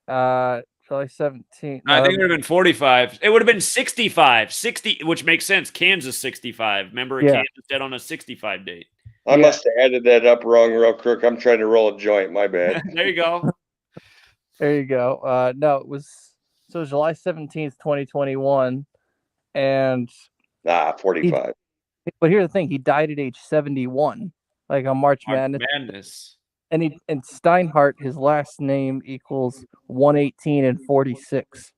July 17th. I think it would have been 45. It would have been 65. 60, which makes sense. Kansas 65. Remember, Kansas dead on a 65 date. I must have added that up wrong, real quick. I'm trying to roll a joint. My bad. There you go. There you go. No, it was July 17th, 2021. And 45. But here's the thing, he died at age 71, like on March Madness. And Steinhardt, his last name equals 118 and 46.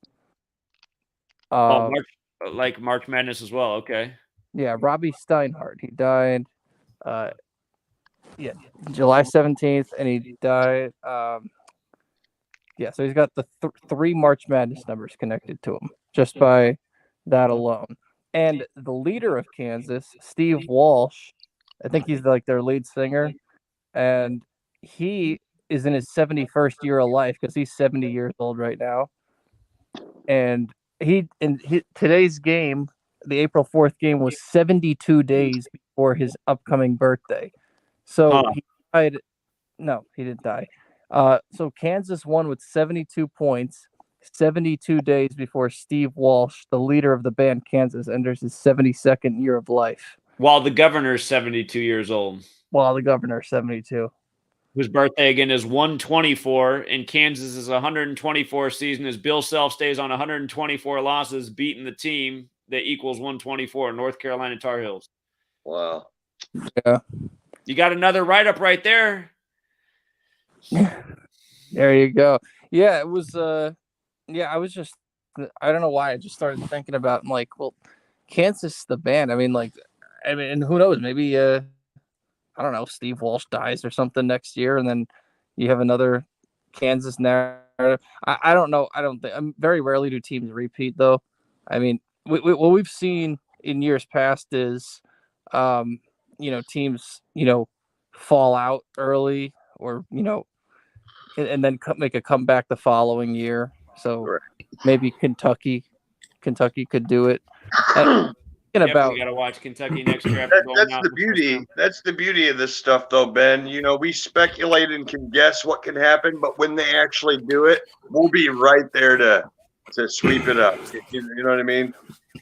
Like March Madness as well. Okay. Yeah, Robbie Steinhardt. He died July 17th, and he died Yeah, so he's got the 3 March Madness numbers connected to him just by that alone. And the leader of Kansas, Steve Walsh, I think he's like their lead singer, and he is in his 71st year of life because he's 70 years old right now. And today's game, the April 4th game, was 72 days before his upcoming birthday. So he died. No, he didn't die. So Kansas won with 72 points, 72 days before Steve Walsh, the leader of the band Kansas, enters his 72nd year of life. While the governor's 72 years old. While the governor's 72. Whose birthday again is 124, and Kansas is 124 season as Bill Self stays on 124 losses, beating the team that equals 124, North Carolina Tar Heels. Wow. Yeah. You got another write-up right there. There you go. Yeah, it was I was just, I don't know why, I just started thinking about, I'm like, well, Kansas the band. I mean, and who knows, maybe I don't know, Steve Walsh dies or something next year, and then you have another Kansas narrative. I don't know. I don't think. Very rarely do teams repeat, though. I mean, what we've seen in years past is, teams, fall out early, or and then make a comeback the following year. So maybe Kentucky could do it. We got to watch Kentucky next year. That's the beauty. That's the beauty of this stuff, though, Ben. We speculate and can guess what can happen, but when they actually do it, we'll be right there to sweep it up. You know what I mean?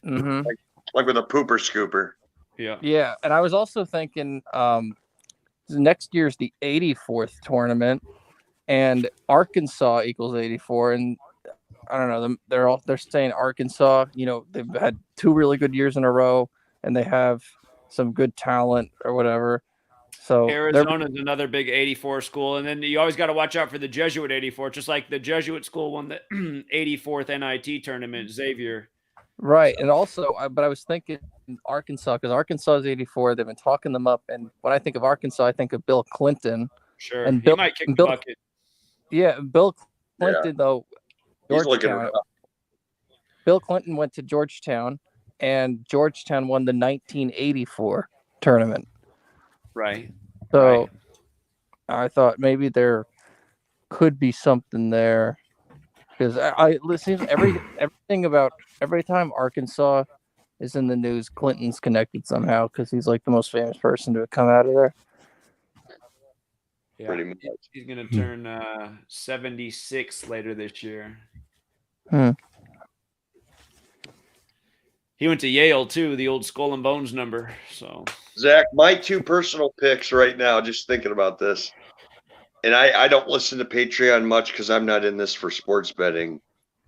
Mm-hmm. Like with a pooper scooper. Yeah. Yeah, and I was also thinking, next year's the 84th tournament, and Arkansas equals 84, and I don't know. They're saying Arkansas. They've had 2 really good years in a row, and they have some good talent or whatever. So Arizona is another big 84 school, and then you always got to watch out for the Jesuit 84, just like the Jesuit school won the 84th NIT tournament. Xavier. Right, and also, but I was thinking Arkansas, because Arkansas is 84. They've been talking them up, and when I think of Arkansas, I think of Bill Clinton. Sure, and he might kick the bucket. Yeah, Bill Clinton though. He's looking rough. Bill Clinton went to Georgetown, and Georgetown won the 1984 tournament. Right. So I thought maybe there could be something there, because I listen everything about every time Arkansas is in the news, Clinton's connected somehow, because he's like the most famous person to come out of there. Yeah, he's going to turn 76 later this year. He went to Yale too, the old Skull and Bones number. So Zach, my 2 personal picks right now, just thinking about this, and I don't listen to Patreon much because I'm not in this for sports betting,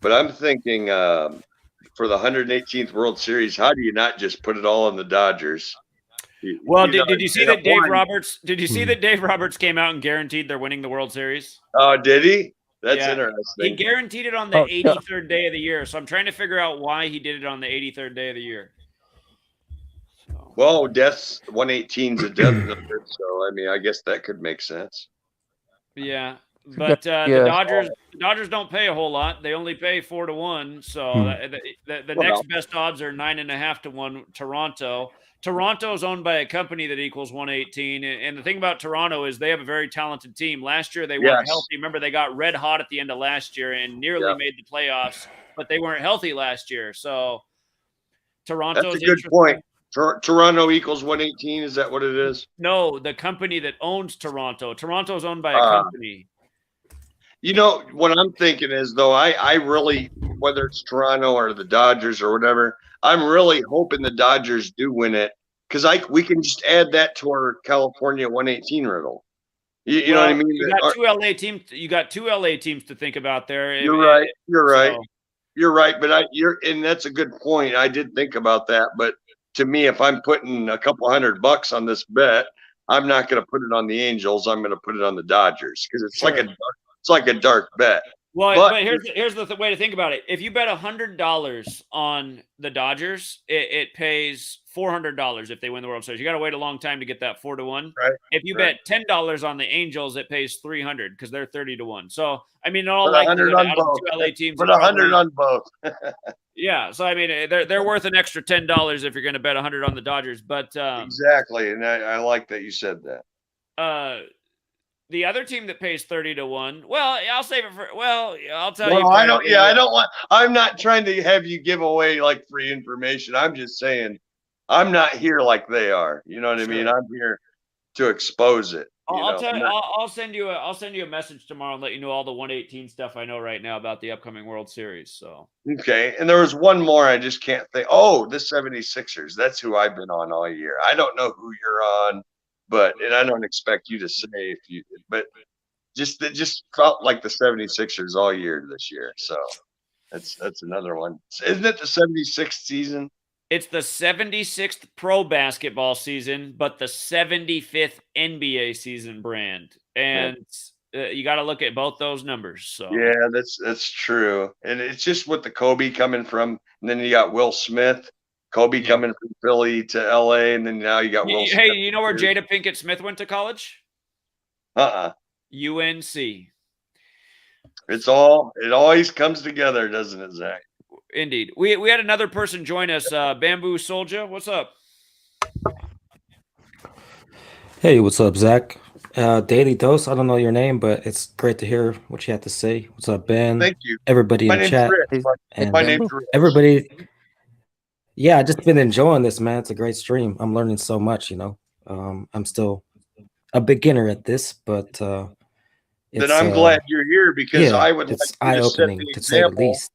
but I'm thinking for the 118th World Series, how do you not just put it all on the Dodgers? Well, did you see that Dave Roberts? Did you see that Dave Roberts came out and guaranteed they're winning the World Series? Oh, did he? That's interesting. He guaranteed it on the 83rd day of the year. So I'm trying to figure out why he did it on the 83rd day of the year. Well, 118 is a death number, so I mean, I guess that could make sense. Yeah, but the Dodgers don't pay a whole lot. They only pay 4 to 1. So the next best odds are 9.5 to 1. Toronto. Toronto is owned by a company that equals 118. And the thing about Toronto is they have a very talented team. Last year, they weren't healthy. Remember, they got red hot at the end of last year and nearly made the playoffs, but they weren't healthy last year. So Toronto's That's a good point. Toronto equals 118. Is that what it is? No, the company that owns Toronto. Toronto's owned by a company. What I'm thinking is, though, I really, whether it's Toronto or the Dodgers or whatever, I'm really hoping the Dodgers do win it, because we can just add that to our California 118 riddle. You know what I mean? You got 2 LA teams. You got 2 LA teams to think about there. You're right. You're right. But and that's a good point. I did think about that. But to me, if I'm putting a couple $100 on this bet, I'm not going to put it on the Angels. I'm going to put it on the Dodgers, because it's like a dark bet. Well, but here's the way to think about it. If you bet $100 on the Dodgers, it pays $400 if they win the World Series. You got to wait a long time to get that 4-1. Right. If you bet $10 on the Angels, it pays $300 because they're 30-1. So I mean, in all Put 100 likelihood, on out of both. the two LA teams, Put it's 100 probably- on both. Yeah, so I mean, they're worth an extra $10 if you're going to bet 100 on the Dodgers. But exactly, and I like that you said that. The other team that pays 30-1, well, I'll save it for. Well, I'll tell you. Well, I don't. Yeah, I don't want. I'm not trying to have you give away like free information. I'm just saying, I'm not here like they are. You know what I mean? I'm here to expose it. I'll tell you. I'll send you a message tomorrow and let you know all the 118 stuff I know right now about the upcoming World Series. So okay, and there was one more I just can't think. Oh, the 76ers. That's who I've been on all year. I don't know who you're on, and I don't expect you to say if you. But it just felt like the 76ers all year this year. So that's another one. Isn't it the 76th season? It's the 76th pro basketball season, but the 75th NBA season, brand. And you got to look at both those numbers. So yeah, that's true. And it's just with the Kobe coming from, and then you got Will Smith, Kobe coming from Philly to LA, and then now you got Will Smith. Hey, you know where Jada Pinkett Smith went to college? UNC. It always comes together, doesn't it, Zach? Indeed. We had another person join us, Bamboo Soldier. What's up? Hey, what's up, Zach? Daily Dose. I don't know your name, but it's great to hear what you have to say. What's up, Ben? Thank you. Everybody My in name's chat. Rick. And My name's Rick. everybody. Yeah, I just been enjoying this, man. It's a great stream. I'm learning so much, I'm still a beginner at this, but then I'm glad you're here because I would like eye-opening to say the least.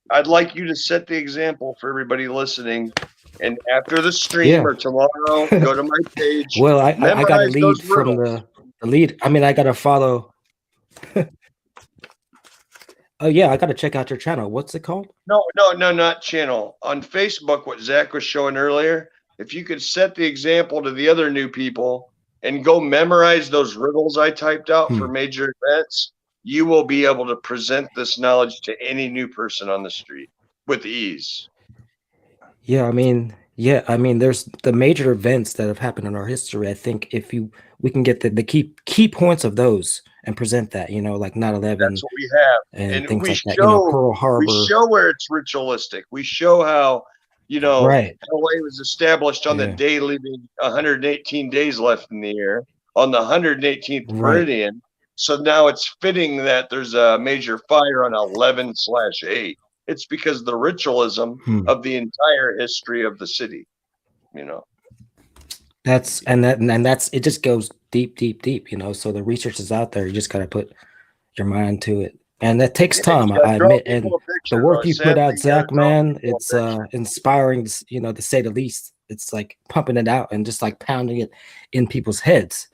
I'd like you to set the example for everybody listening. And after the stream or tomorrow, go to my page. Well, I got to lead from the lead. I mean, I got to follow. Oh, yeah, I got to check out your channel. What's it called? No, not channel. On Facebook, what Zach was showing earlier, if you could set the example to the other new people and go memorize those riddles I typed out for major events, you will be able to present this knowledge to any new person on the street with ease. Yeah, I mean, there's the major events that have happened in our history. I think if we can get the key points of those and present that, like 9/11. That's what we have, and things we like that. show, Pearl Harbor. We show where it's ritualistic. We show how, right. LA was established on the day leaving 118 days left in the year on the 118th meridian. So now it's fitting that there's a major fire on 11/8. It's because the ritualism of the entire history of the city, That's it just goes deep, so the research is out there. You just got to put your mind to it. And that takes time, I admit. And the work you put out, Zach, man, it's inspiring, to say the least. It's like pumping it out and just like pounding it in people's heads.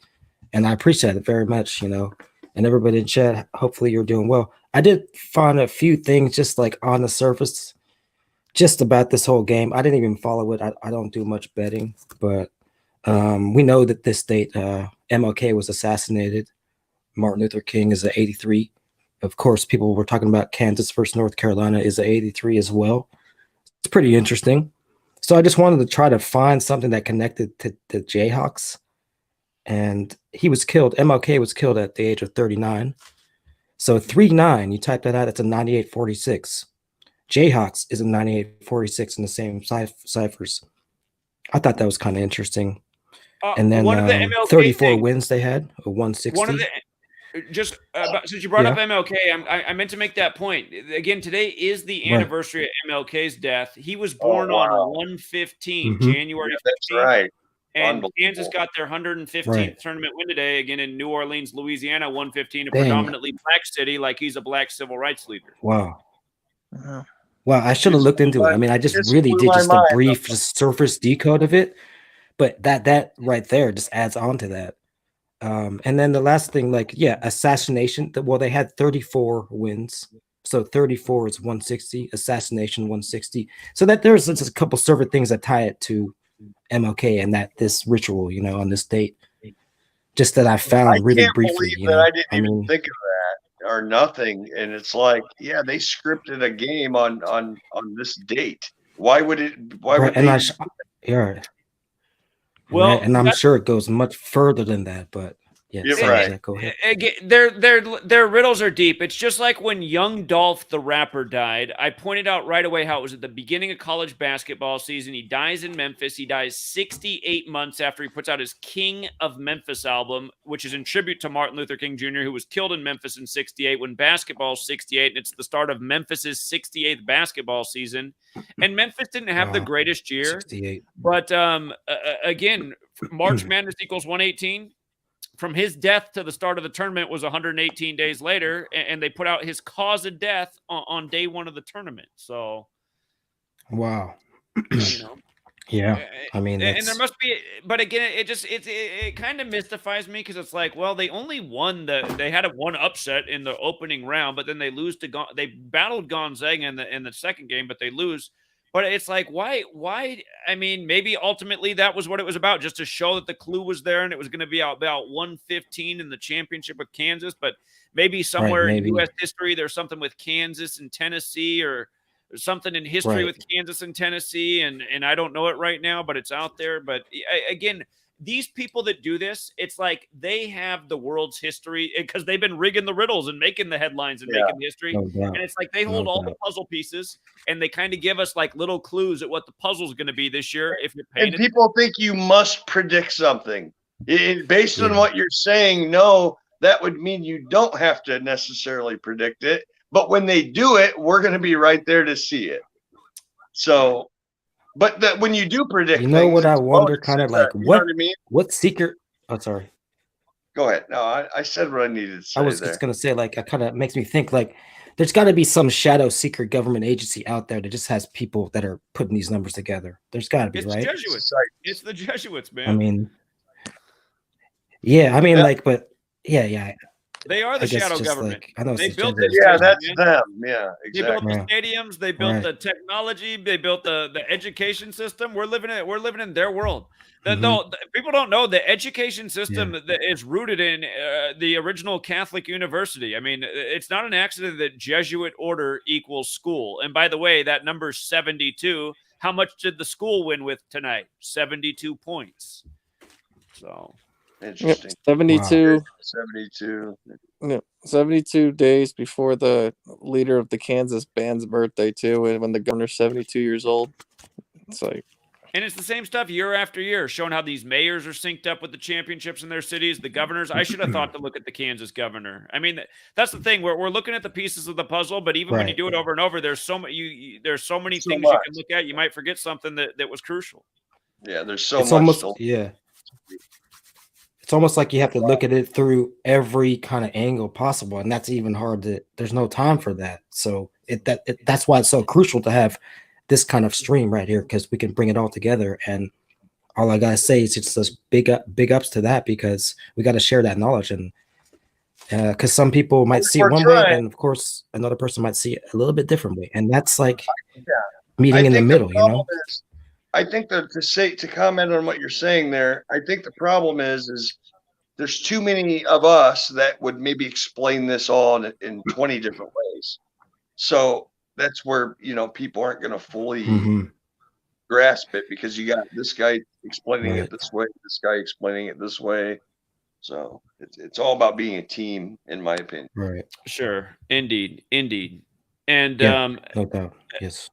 And I appreciate it very much, and everybody in chat, hopefully you're doing well. I did find a few things just like on the surface, just about this whole game. I didn't even follow it. I don't do much betting, but we know that this date, MLK was assassinated. Martin Luther King is at 83. Of course, people were talking about Kansas versus North Carolina is at 83 as well. It's pretty interesting. So I just wanted to try to find something that connected to the Jayhawks. And he was killed. MLK was killed at the age of 39. So 39, you type that out, it's a 9846. Jayhawks is a 9846 in the same ciphers. I thought that was kind of interesting. And then one of the MLK 34 wins they had, a 160. One of the since you brought up MLK, I meant to make that point again. Today is the anniversary of MLK's death. He was born on 1/15, January 15th. That's right. And Kansas got their 115th tournament win today, again in New Orleans, Louisiana, 115, a Dang. predominantly black city, like he's a black civil rights leader. Wow. Wow, I should have looked into it. I mean, I just really did just a brief surface decode of it, but that right there just adds on to that. And then the last thing, assassination. Well, they had 34 wins. So 34 is 160, assassination 160. So that there's just a couple server things that tie it to MLK and that this ritual, on this date, just that I found really briefly. I didn't even think of or nothing, and it's like, yeah, they scripted a game on this date. Why would it? Why would and they? Yeah. Well, and I'm sure it goes much further than that, but yeah, You're sorry, right. Zach, go ahead. Again, their riddles are deep. It's just like when Young Dolph the rapper died. I pointed out right away how it was at the beginning of college basketball season. He dies in Memphis. He dies 68 months after he puts out his King of Memphis album, which is in tribute to Martin Luther King Jr., who was killed in Memphis in 68 when basketball's 68, and it's the start of Memphis's 68th basketball season. And Memphis didn't have the greatest year. 68. But again, March Madness equals 118. From his death to the start of the tournament was 118 days later, and they put out his cause of death on day one of the tournament. So, Wow. you know, Yeah, I mean, and there must be, but again, it kind of mystifies me because it's like, well, they only won they had one upset in the opening round, but then they lose to they battled Gonzaga in the second game, but they lose. But it's like, why? I mean, maybe ultimately that was what it was about, just to show that the clue was there and it was going to be about 115 in the championship with Kansas. But maybe somewhere in U.S. history, there's something with Kansas and Tennessee, or there's something in history with Kansas and Tennessee. And I don't know it right now, but it's out there. But again, these people that do this, it's like they have the world's history because they've been rigging the riddles and making the headlines and making the history. And it's like they hold all the puzzle pieces and they kind of give us like little clues at what the puzzle's going to be this year. If you're paying and people think you must predict something based on what you're saying. No, that would mean you don't have to necessarily predict it. But when they do it, we're going to be right there to see it. So. But that when you do predict, you know what I wonder, kind of like, you know what I mean? What secret? Oh, sorry. Go ahead. No, I said what I needed to say. I was just gonna say, like, it kind of makes me think, like, there's got to be some shadow secret government agency out there that just has people that are putting these numbers together. There's got to be, right? Jesuits. It's the Jesuits, man. I mean, yeah, I mean, like, but yeah. They are the shadow government. Like, I know they built it. Yeah, that's them. Yeah, exactly. They built the stadiums. They built the technology. They built the education system. We're living in their world. People don't know the education system that is rooted in the original Catholic university. I mean, it's not an accident that Jesuit order equals school. And by the way, that number 72. How much did the school win with tonight? 72 points. So. Interesting. 72. Wow. 72. Yeah, 72 days before the leader of the Kansas band's birthday, too, and when the governor's 72 years old. It's like. And it's the same stuff year after year, showing how these mayors are synced up with the championships in their cities, the governors. I should have thought to look at the Kansas governor. I mean, that's the thing. We're looking at the pieces of the puzzle, but even when you do it over and over, there's so many things you can look at. You might forget something that was crucial. Yeah, there's so much. It's almost like you have to look at it through every kind of angle possible, and that's even hard. There's no time for that. So that's why it's so crucial to have this kind of stream right here, because we can bring it all together. And all I gotta say is it's just big ups to that, because we got to share that knowledge. And because some people might see it one way, and of course another person might see it a little bit differently, and that's like meeting in the middle, you know. I think that to comment on what you're saying there, I think the problem is there's too many of us that would maybe explain this all in 20 different ways. So that's where, people aren't going to fully grasp it, because you got this guy explaining it this way, this guy explaining it this way. So it's all about being a team, in my opinion. Right. Sure. Indeed. And no doubt. Yes.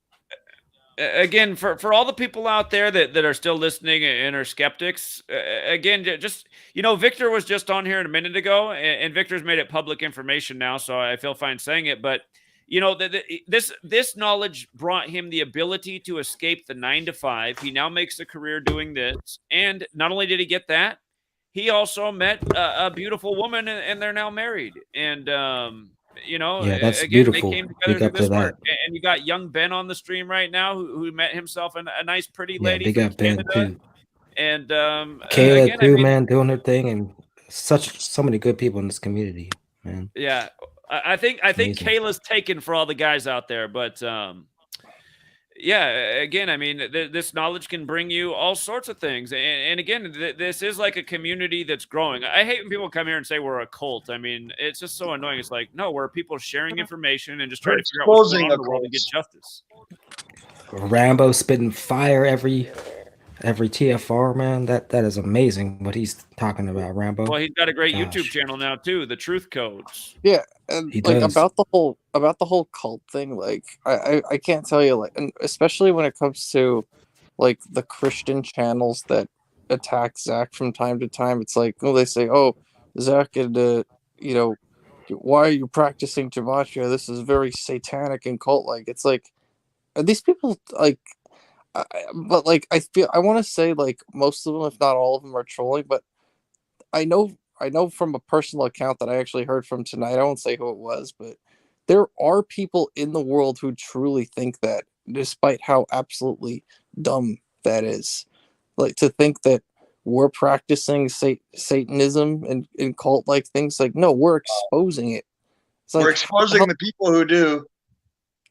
Again, for all the people out there that are still listening and are skeptics, again, just, Victor was just on here a minute ago, and Victor's made it public information now, so I feel fine saying it. But, this knowledge brought him the ability to escape the 9-to-5. He now makes a career doing this. And not only did he get that, he also met a beautiful woman, and they're now married. And, that's again, beautiful. they came together Big up through this to work. that. And you got young Ben on the stream right now who met himself a nice, pretty lady. Big from up Ben Canada. too. And Kayla again, too, man, doing her thing, and so many good people in this community, man. Yeah, I think Amazing. Kayla's taken for all the guys out there, but yeah, again, I mean, this knowledge can bring you all sorts of things. And again, this is like a community that's growing. I hate when people come here and say we're a cult. I mean, it's just so annoying. It's like, no, we're people sharing information and just trying to figure out what's going on in the world and get justice. Rambo spitting fire every TFR, man. That is amazing what he's talking about, Rambo. Well, he's got a great Gosh. YouTube channel now too, The Truth Codes. Yeah, and He like does. about the whole cult thing, like I can't tell you, like, and especially when it comes to like the Christian channels that attack Zach from time to time. It's like, oh, they say, oh, Zach, and you know, why are you practicing gematria? This is very satanic and cult like. It's like, are these people like? But like, I want to say like most of them, if not all of them, are trolling. But I know from a personal account that I actually heard from tonight. I won't say who it was, but there are people in the world who truly think that, despite how absolutely dumb that is. Like, to think that we're practicing Satanism and cult like things. Like, no, we're exposing it. It's like, we're exposing the people who do.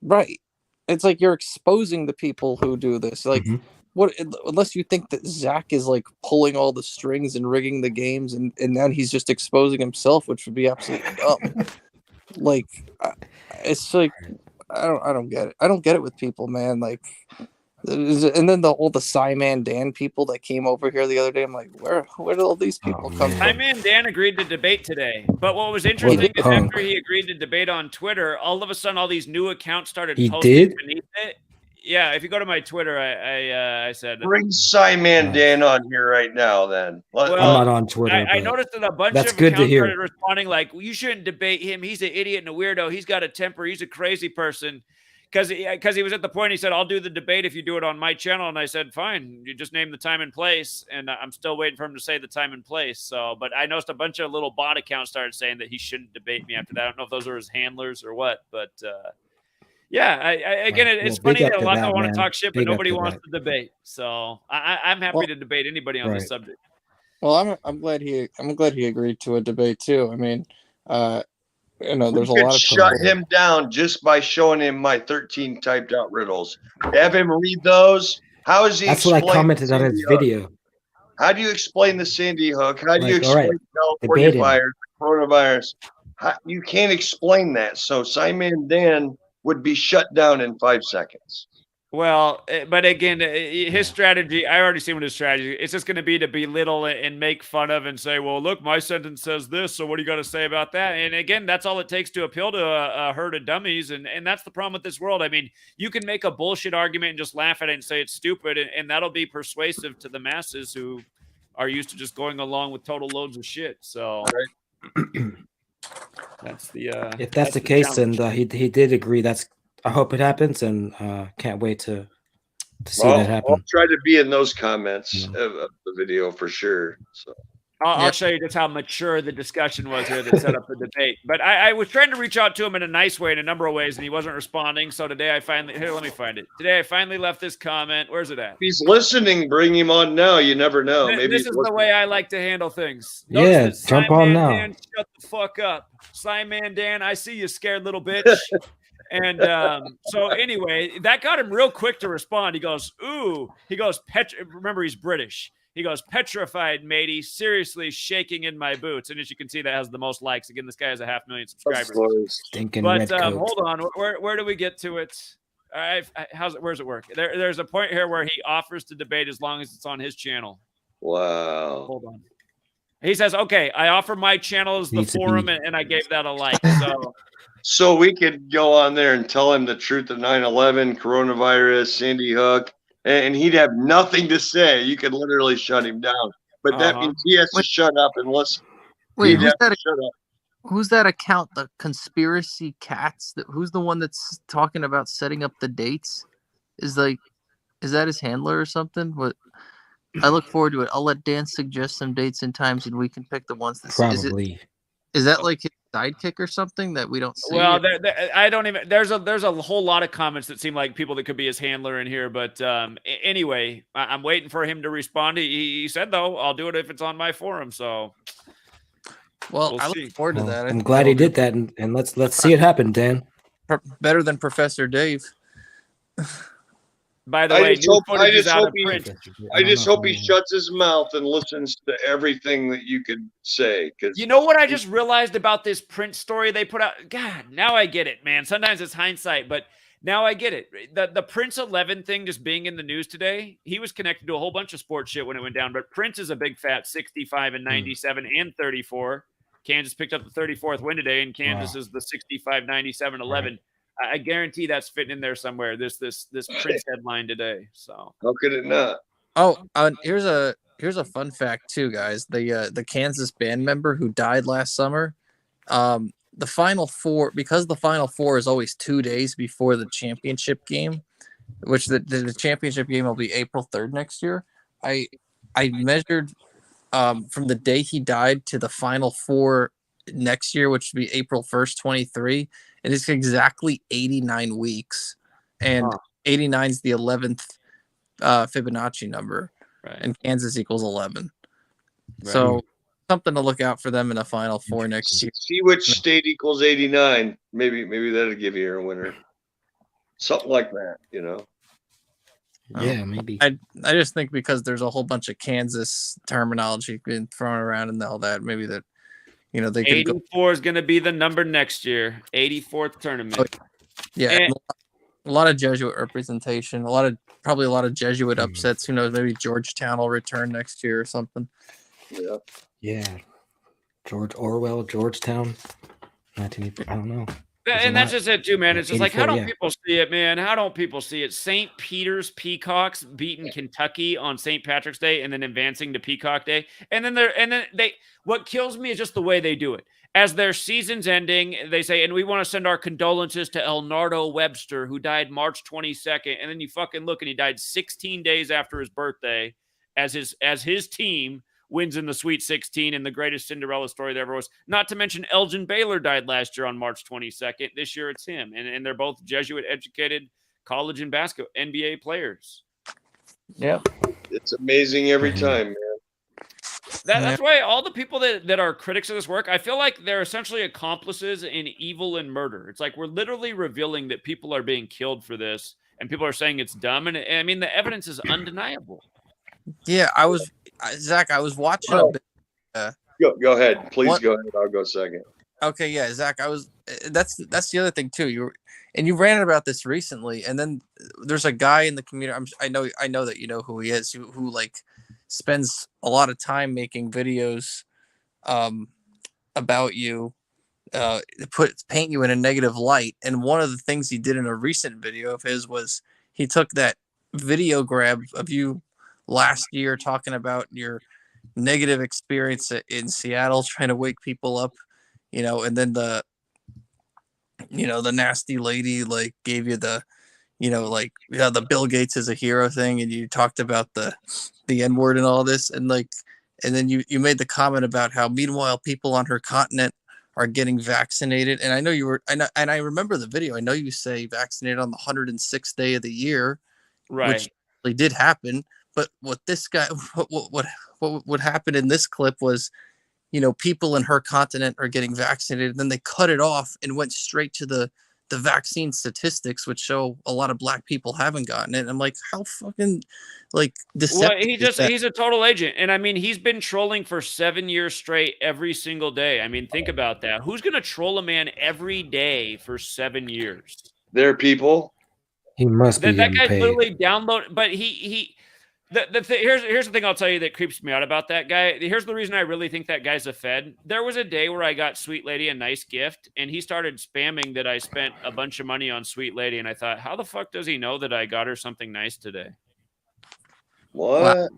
Right. It's like you're exposing the people who do this. Like, what? Unless you think that Zach is like pulling all the strings and rigging the games, and then he's just exposing himself, which would be absolutely dumb. Like, it's like I don't get it. I don't get it with people, man. Like, and then all the Simon Dan people that came over here the other day. I'm like, where did all these people come from? Man, Dan agreed to debate today, but what was interesting is after he agreed to debate on Twitter, all of a sudden all these new accounts started posting beneath it. Yeah, if you go to my Twitter, I said bring Simon Dan on here right now. Then I'm not on Twitter. I noticed that a bunch that's of good accounts to hear. started responding like, well, "You shouldn't debate him. He's an idiot and a weirdo. He's got a temper. He's a crazy person." Because he was at the point, he said, "I'll do the debate if you do it on my channel." And I said, "Fine, you just name the time and place." And I'm still waiting for him to say the time and place. So, but I noticed a bunch of little bot accounts started saying that he shouldn't debate me after that. I don't know if those are his handlers or what, but yeah. Again, it's funny that a lot of people want to talk shit, but nobody wants to debate. So I'm happy to debate anybody on this subject. Well, I'm glad he agreed to a debate too. I mean, there's a lot of shut him down just by showing him my 13 typed out riddles. Have him read those. How is he? That's what I commented on his video. How do you explain the Sandy Hook? How do you explain California fires, coronavirus? You can't explain that. So Simon Dan would be shut down in 5 seconds. Well, but again, his strategy, I already seen what his strategy. It's just going to be to belittle and make fun of and say, well, look, my sentence says this, so what do you got to say about that? And again, that's all it takes to appeal to a herd of dummies. And that's the problem with this world. I mean, you can make a bullshit argument and just laugh at it and say it's stupid, and that'll be persuasive to the masses who are used to just going along with total loads of shit. So that's the if that's the case, and he did agree. I hope it happens, and can't wait to see that happen. I'll try to be in those comments of the video for sure. So I'll show you just how mature the discussion was here that set up the debate. But I was trying to reach out to him in a nice way in a number of ways, and he wasn't responding. So today I finally let me find it. Today I finally left this comment. Where's it at? If he's listening, bring him on now. You never know. Maybe this is the way I like to handle things. Yeah, jump on now. Dan, shut the fuck up. Simon Dan, I see you, scared little bitch. And so anyway, that got him real quick to respond. He goes, ooh. He goes, remember, he's British. He goes, petrified, matey, seriously shaking in my boots. And as you can see, that has the most likes. Again, this guy has 500,000 subscribers. But hold on, where do we get to it? Where's it work? There's a point here where he offers to debate as long as it's on his channel. Wow. Hold on. He says, okay, I offer my channel as the forum, and I gave that a like. So we could go on there and tell him the truth of 9/11, coronavirus, Sandy Hook, and he'd have nothing to say. You could literally shut him down. But that means he has to shut up and listen. Wait, who's that account? The Conspiracy Cats? Who's the one that's talking about setting up the dates? Is that his handler or something? What? I look forward to it. I'll let Dan suggest some dates and times, and we can pick the ones that probably. Is that like his sidekick or something that we don't see? Well, I don't even. There's a whole lot of comments that seem like people that could be his handler in here. But anyway, I'm waiting for him to respond. He said though, I'll do it if it's on my forum. So, I look forward to that. I'm glad he did that, and let's see it happen, Dan. Better than Professor Dave. By the way, new footage is out of he print. shuts his mouth and listens to everything that you could say. Because you know what I just realized about this print story they put out? God, now I get it, man. Sometimes it's hindsight, but now I get it. The Prince 11 thing just being in the news today, he was connected to a whole bunch of sports shit when it went down, but Prince is a big fat 65 and 97 and 34. Kansas picked up the 34th win today, and Kansas is the 65, 97, 11. Right. I guarantee that's fitting in there somewhere. This Prince headline today. So how could it not? Oh, here's a fun fact too, guys. The Kansas band member who died last summer. The Final Four, because the Final Four is always 2 days before the championship game, which the championship game will be April 3rd next year. I measured from the day he died to the Final Four next year, which would be April 1st, 23, and it's exactly 89 weeks. And 89 is the 11th Fibonacci number, right? And Kansas equals 11. Right. So something to look out for them in the Final Four next year. See which state equals 89. Maybe that'll give you a winner. Something like that, you know. Yeah, maybe. I just think because there's a whole bunch of Kansas terminology being thrown around and all that, maybe that, you know, they could 84 is going to be the number next year. 84th tournament. Yeah, and a lot of Jesuit representation, probably a lot of Jesuit upsets. Who knows? Maybe Georgetown will return next year or something. Yeah. Yeah. George Orwell, Georgetown, 1980. I don't know. And that's just it too, man. It's just like, how don't people see it, man? How don't people see it? St. Peter's Peacocks beating Kentucky on St. Patrick's Day and then advancing to Peacock Day. And then what kills me is just the way they do it. As their season's ending, they say, and we want to send our condolences to Elnardo Webster, who died March 22nd. And then you fucking look and he died 16 days after his birthday as his team wins in the Sweet 16 in the greatest Cinderella story there ever was. Not to mention Elgin Baylor died last year on March 22nd. This year it's him. And they're both Jesuit-educated college and basketball NBA players. Yeah. It's amazing every time, man. That's why all the people that are critics of this work, I feel like they're essentially accomplices in evil and murder. It's like we're literally revealing that people are being killed for this, and people are saying it's dumb. And I mean, the evidence is undeniable. Yeah, Zach, I was watching a bit. Go ahead. Please go ahead. I'll go second. Okay, yeah, Zach, that's the other thing too. You ran about this recently, and then there's a guy in the community. I know that you know who he is, who like spends a lot of time making videos about you, paint you in a negative light. And one of the things he did in a recent video of his was he took that video grab of you last year talking about your negative experience in Seattle, trying to wake people up, you know, and then the nasty lady like gave you the, the Bill Gates is a hero thing, and you talked about the N-word and all this, and then you made the comment about how meanwhile people on her continent are getting vaccinated. And I know I remember the video. I know you say vaccinated on the 106th day of the year, right? Which really did happen. But what this guy, what happened in this clip was, people in her continent are getting vaccinated. And then they cut it off and went straight to the vaccine statistics, which show a lot of black people haven't gotten it. And I'm like, how fucking deceptive. Well, he's a total agent. And I mean, he's been trolling for 7 years straight every single day. I mean, think about that. Who's going to troll a man every day for 7 years? There are people. He must be that guy's paid. literally download, but here's the thing I'll tell you that creeps me out about that guy. Here's the reason I really think that guy's a Fed. There was a day where I got Sweet Lady a nice gift, and he started spamming that I spent a bunch of money on Sweet Lady, and I thought, how the fuck does he know that I got her something nice today? What?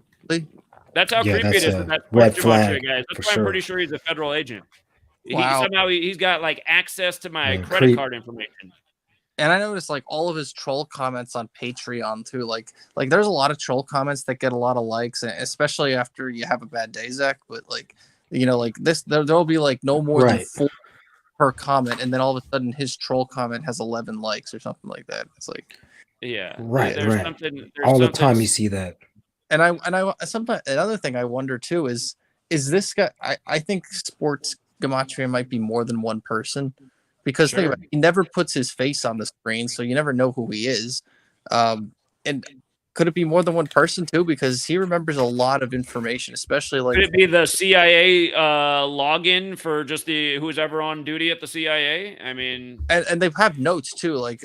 That's how creepy it is with that red Gematria flag, guy. That's for why I'm sure. pretty sure he's a federal agent. Wow. Somehow he's got like access to my credit card information. And I noticed like all of his troll comments on Patreon too. Like there's a lot of troll comments that get a lot of likes, especially after you have a bad day, Zach. But like this, there'll be like no more than 4 per comment, and then all of a sudden his troll comment has 11 likes or something like that. It's like, yeah, right. There's all the time you see that. And I sometimes another thing I wonder too is this guy? I think Sports Gematria might be more than one person. Because think about it, he never puts his face on the screen, so you never know who he is. and could it be more than one person too? Because he remembers a lot of information, especially like. Could it be the CIA login for just who's ever on duty at the CIA? I mean, and they have notes too. Like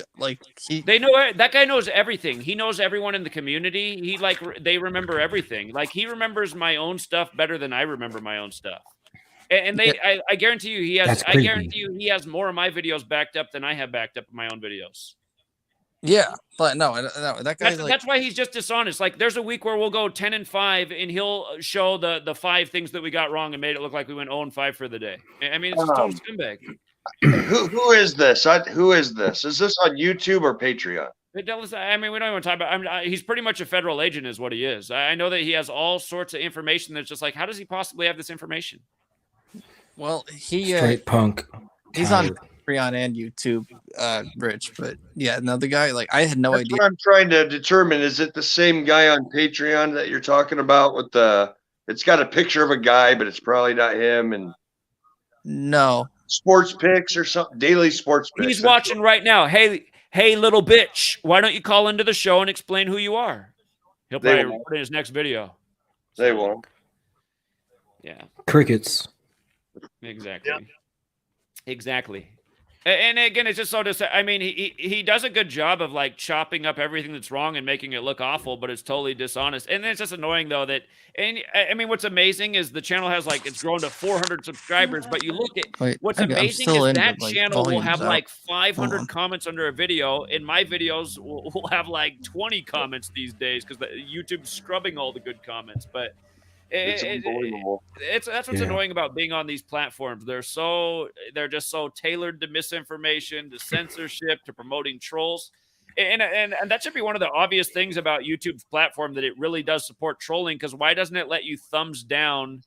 they know that guy knows everything. He knows everyone in the community. They remember everything. Like he remembers my own stuff better than I remember my own stuff. And I guarantee you, he has. I guarantee you, he has more of my videos backed up than I have backed up in my own videos. Yeah, but no, that guy. That's why he's just dishonest. Like, there's a week where we'll go 10-5, and he'll show the 5 things that we got wrong and made it look like we went 0-5 for the day. I mean, it's a total scumbag. Who is this? Who is this? Is this on YouTube or Patreon? I mean, we don't even talk about. He's pretty much a federal agent, is what he is. I know that he has all sorts of information that's just like, how does he possibly have this information? Well, he straight punk. He's on Patreon and YouTube, Rich. But yeah, another guy, like I had no idea. What I'm trying to determine, is it the same guy on Patreon that you're talking about with it's got a picture of a guy, but it's probably not him, and no sports picks or something, daily sports picks. He's watching right now. Hey, little bitch, why don't you call into the show and explain who you are? He'll probably put in his next video. They won't. Yeah. Crickets. Exactly. Yep. Exactly. And again, it's just so I mean, he does a good job of like chopping up everything that's wrong and making it look awful, but it's totally dishonest. And then it's just annoying though that, and I mean, what's amazing is the channel has like, it's grown to 400 subscribers, but you look at what's amazing is that channel will have like 500 comments under a video, and my videos will have like 20 comments these days because YouTube's scrubbing all the good comments. But it's unbelievable. That's what's annoying about being on these platforms. They're just so tailored to misinformation, to censorship, to promoting trolls. And that should be one of the obvious things about YouTube's platform, that it really does support trolling, because why doesn't it let you thumbs down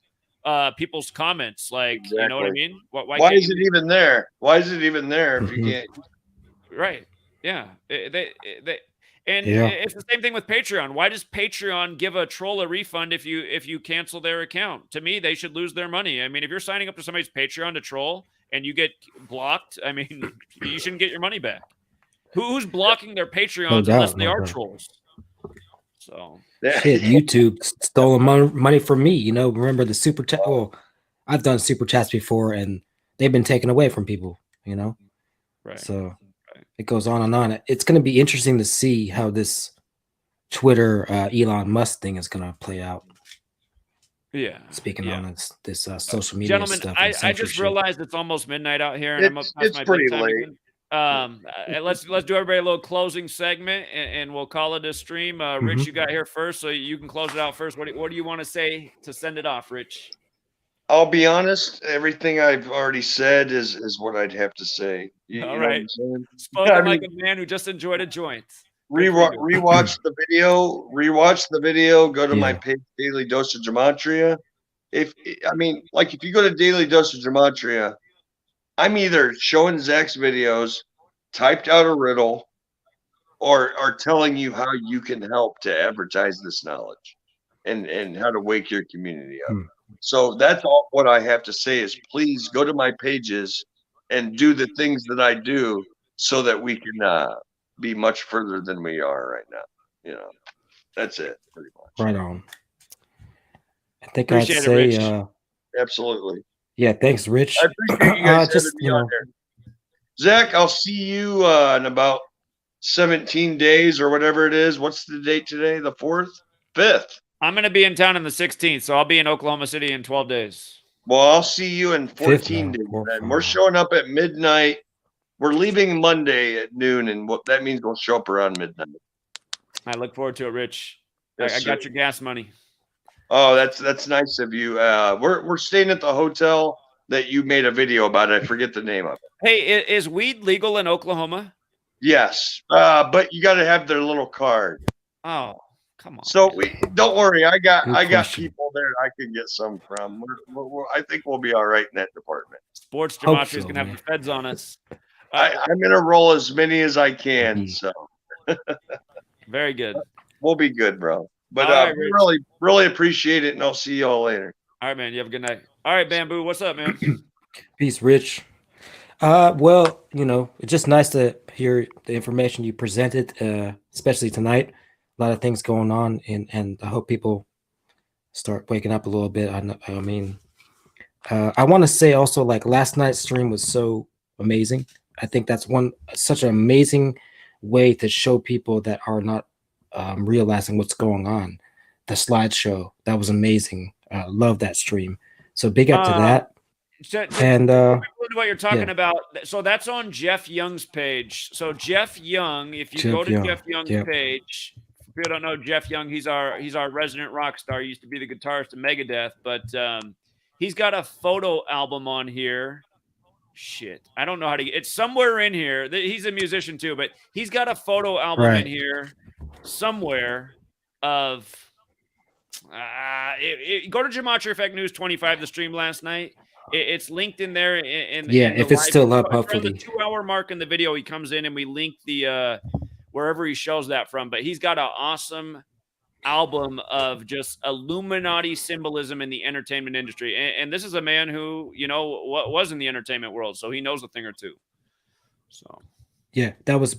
people's comments? Like, exactly. You know what I mean? Why is it even there? Why is it even there if you can't? Right. Yeah. It's the same thing with Patreon. Why does Patreon give a troll a refund if you cancel their account? To me, they should lose their money. I mean, if you're signing up to somebody's Patreon to troll and you get blocked, I mean, you shouldn't get your money back. Who's blocking their Patreons unless they are trolls? So shit, YouTube stolen money from me. You know, remember the super chat? Well, I've done super chats before, and they've been taken away from people. You know, right? So. It goes on and on. It's going to be interesting to see how this Twitter Elon Musk thing is going to play out. Yeah. Speaking on this social media gentlemen, stuff. I just realized it's almost midnight out here, and I'm up past my pretty bedtime late. Again. Let's do everybody a little closing segment, and we'll call it a stream. Rich, you got here first, so you can close it out first. What do you want to say to send it off, Rich? I'll be honest. Everything I've already said is what I'd have to say. All right. Spoken like a man who just enjoyed a joint. Rewatch the video. Go to my page, Daily Dose of Gematria. If you go to Daily Dose of Gematria, I'm either showing Zach's videos, typed out a riddle, or telling you how you can help to advertise this knowledge and how to wake your community up. So that's all what I have to say is, please go to my pages and do the things that I do so that we can be much further than we are right now. You know, that's it pretty much. Right on. I think Appreciate I'd say, Rich. Absolutely. Yeah, thanks, Rich. I appreciate you guys having me on there. Zach, I'll see you in about 17 days or whatever it is. What's the date today? The 4th? 5th? I'm going to be in town on the 16th, so I'll be in Oklahoma City in 12 days. Well, I'll see you in 14 days. Then. We're showing up at midnight. We're leaving Monday at noon, and that means we'll show up around midnight. I look forward to it, Rich. Yes, I got your gas money. Oh, that's nice of you. We're staying at the hotel that you made a video about. I forget the name of it. Hey, is weed legal in Oklahoma? Yes, but you got to have their little card. Oh, come on. So don't worry. I got people there I can get some from. I think we'll be all right in that department. Sports Gematria is gonna have the feds on us. I'm gonna roll as many as I can. So very good. We'll be good, bro. But right, really appreciate it, and I'll see you all later. All right, man. You have a good night. All right, Bamboo. What's up, man? Peace, Rich. Well, it's just nice to hear the information you presented, especially tonight. lot of things going on, and I hope people start waking up a little bit. I mean, I want to say also, like, last night's stream was so amazing. I think that's such an amazing way to show people that are not realizing what's going on. The slideshow, that was amazing. Love that stream. So big up to that. And what you're talking about. So that's on Jeff Young's page. So Jeff Young, if you go to Jeff Young's page, if you don't know Jeff Young, he's our resident rock star. He used to be the guitarist of Megadeth, but he's got a photo album on here. Shit, I don't know how to get it's somewhere in here. He's a musician too, but he's got a photo album in here somewhere of go to Gematria Effect News 25, the stream last night. It's linked in there. If it's still up, hopefully. The 2-hour mark in the video, he comes in and we link the wherever he shows that from. But he's got an awesome album of just Illuminati symbolism in the entertainment industry. And this is a man who, was in the entertainment world, so he knows a thing or two. So yeah, that was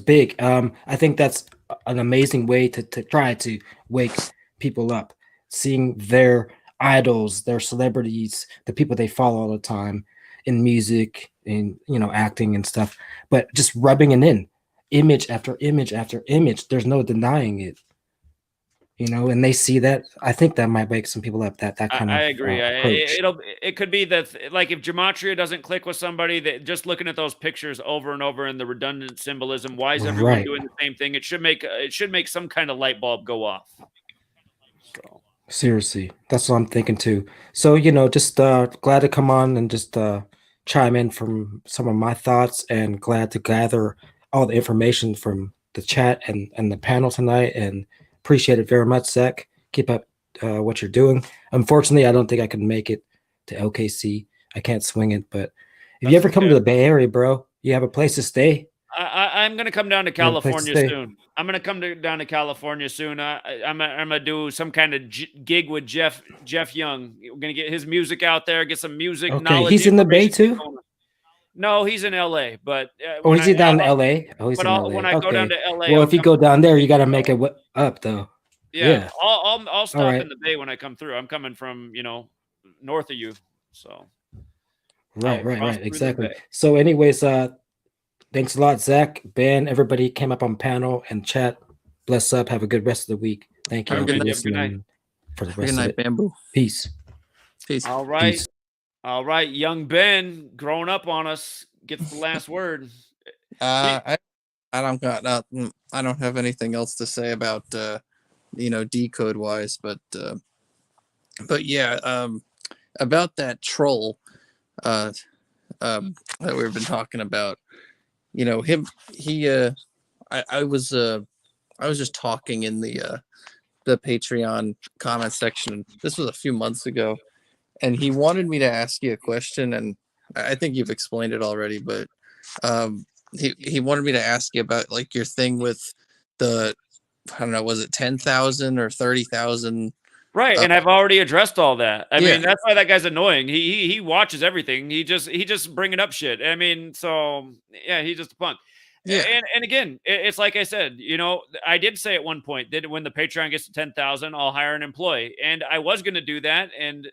big. I think that's an amazing way to try to wake people up, seeing their idols, their celebrities, the people they follow all the time in music, in acting and stuff, but just rubbing it in, image after image after image. There's no denying it, and they see that. I think that might wake some people up. That kind of I agree. It could be that, like, if Gematria doesn't click with somebody, that just looking at those pictures over and over and the redundant symbolism, why is everyone doing the same thing? It should make some kind of light bulb go off. So seriously, that's what I'm thinking too. So just glad to come on and just chime in from some of my thoughts, and glad to gather all the information from the chat and the panel tonight, and appreciate it very much, Zach. Keep up what you're doing. Unfortunately, I don't think I can make it to LKC. I can't swing it, but if you ever come to the Bay Area, bro, you have a place to stay. I'm going to come down to California soon. I'm going to come down to California soon. I'm going to do some kind of gig with Jeff Young. We're going to get his music out there, get some music knowledge. He's in the Bay too? No, he's in LA, but is he down in LA? Oh, he's in LA. When I go down to LA, well, if you go down there, you got to make it up though. Yeah. I'll stop in the Bay when I come through. I'm coming from north of you, so right, exactly. So, anyways, thanks a lot, Zach, Ben, everybody came up on panel and chat. Bless up. Have a good rest of the week. Thank you. Good night. For the rest of it. Bamboo. Peace. All right. Peace. All right. Young Ben, growing up on us, gets the last word. I don't have anything else to say about decode wise, but yeah, about that troll that we've been talking about. I was just talking in the Patreon comment section. This was a few months ago, and he wanted me to ask you a question, and I think you've explained it already, but he wanted me to ask you about, like, your thing with the, I don't know, was it 10,000 or 30,000? Right, and I've already addressed all that. I mean, that's why that guy's annoying. He watches everything. He just bringing up shit. I mean, so yeah, he's just a punk. Yeah. And again, it's like I said, I did say at one point that when the Patreon gets to 10,000, I'll hire an employee, and I was going to do that. And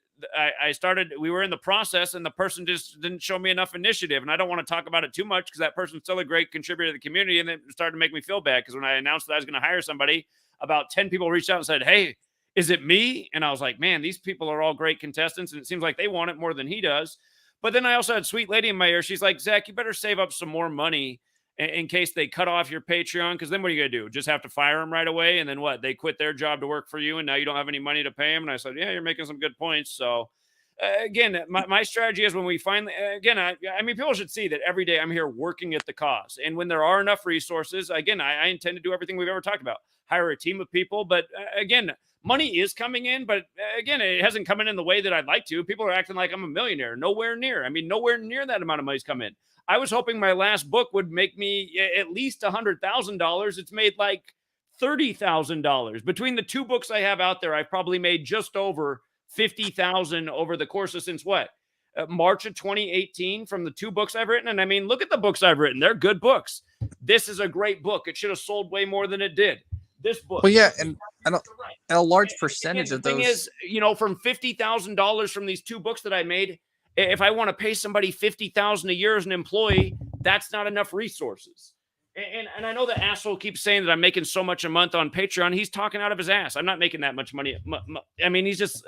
we were in the process, and the person just didn't show me enough initiative. And I don't want to talk about it too much because that person's still a great contributor to the community. And it started to make me feel bad because when I announced that I was going to hire somebody, about 10 people reached out and said, "Hey, is it me?" And I was like, man, these people are all great contestants, and it seems like they want it more than he does. But then I also had Sweet Lady in my ear. She's like, "Zach, you better save up some more money in case they cut off your Patreon, because then what are you going to do? Just have to fire them right away? And then what? They quit their job to work for you, and now you don't have any money to pay them." And I said, yeah, you're making some good points. So again, my strategy is when we finally, again, I mean, people should see that every day I'm here working at the cause. And when there are enough resources, again, I intend to do everything we've ever talked about. Hire a team of people. But again, money is coming in, but again, it hasn't come in the way that I'd like to. People are acting like I'm a millionaire. Nowhere near. I mean, nowhere near that amount of money's come in. I was hoping my last book would make me at least $100,000. It's made like $30,000. Between the two books I have out there, I've probably made just over $50,000 over the course of since what? March of 2018 from the two books I've written. And I mean, look at the books I've written. They're good books. This is a great book. It should have sold way more than it did. this book. Well, yeah, and a large percentage of The thing those. is, from $50,000 from these 2 books that I made, if I want to pay somebody $50,000 a year as an employee, that's not enough resources. And I know the asshole keeps saying that I'm making so much a month on Patreon. He's talking out of his ass. I'm not making that much money. I mean, he's just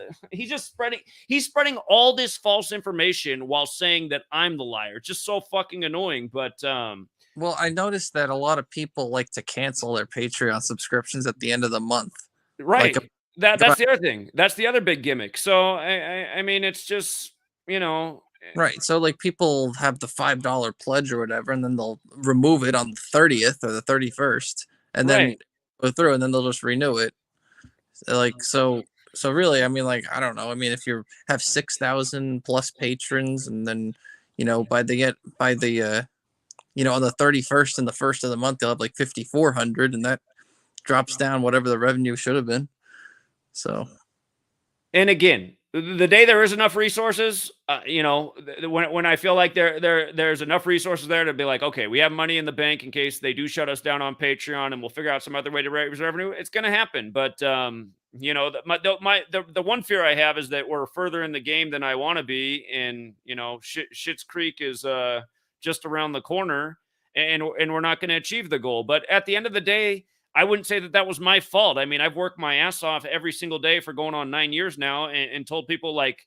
spreading all this false information while saying that I'm the liar. It's just so fucking annoying. But well, I noticed that a lot of people like to cancel their Patreon subscriptions at the end of the month. Right. Like That's the other thing. That's the other big gimmick. So I mean, it's just, right. So like people have the $5 pledge or whatever, and then they'll remove it on the 30th or the 31st, and then Right. go through, and then they'll just renew it. Like so really, I mean, like, I don't know. I mean, if you have 6,000 plus patrons, and then by the on the 31st and the 1st of the month, they'll have like 5,400, and that drops down whatever the revenue should have been. So, and again, the day there is enough resources, when I feel like there's enough resources there to be like, okay, we have money in the bank in case they do shut us down on Patreon, and we'll figure out some other way to raise revenue. It's going to happen, but the one fear I have is that we're further in the game than I want to be, and Schitt's Creek is just around the corner, and we're not going to achieve the goal. But at the end of the day, I wouldn't say that was my fault. I mean, I've worked my ass off every single day for going on 9 years now, and told people, like,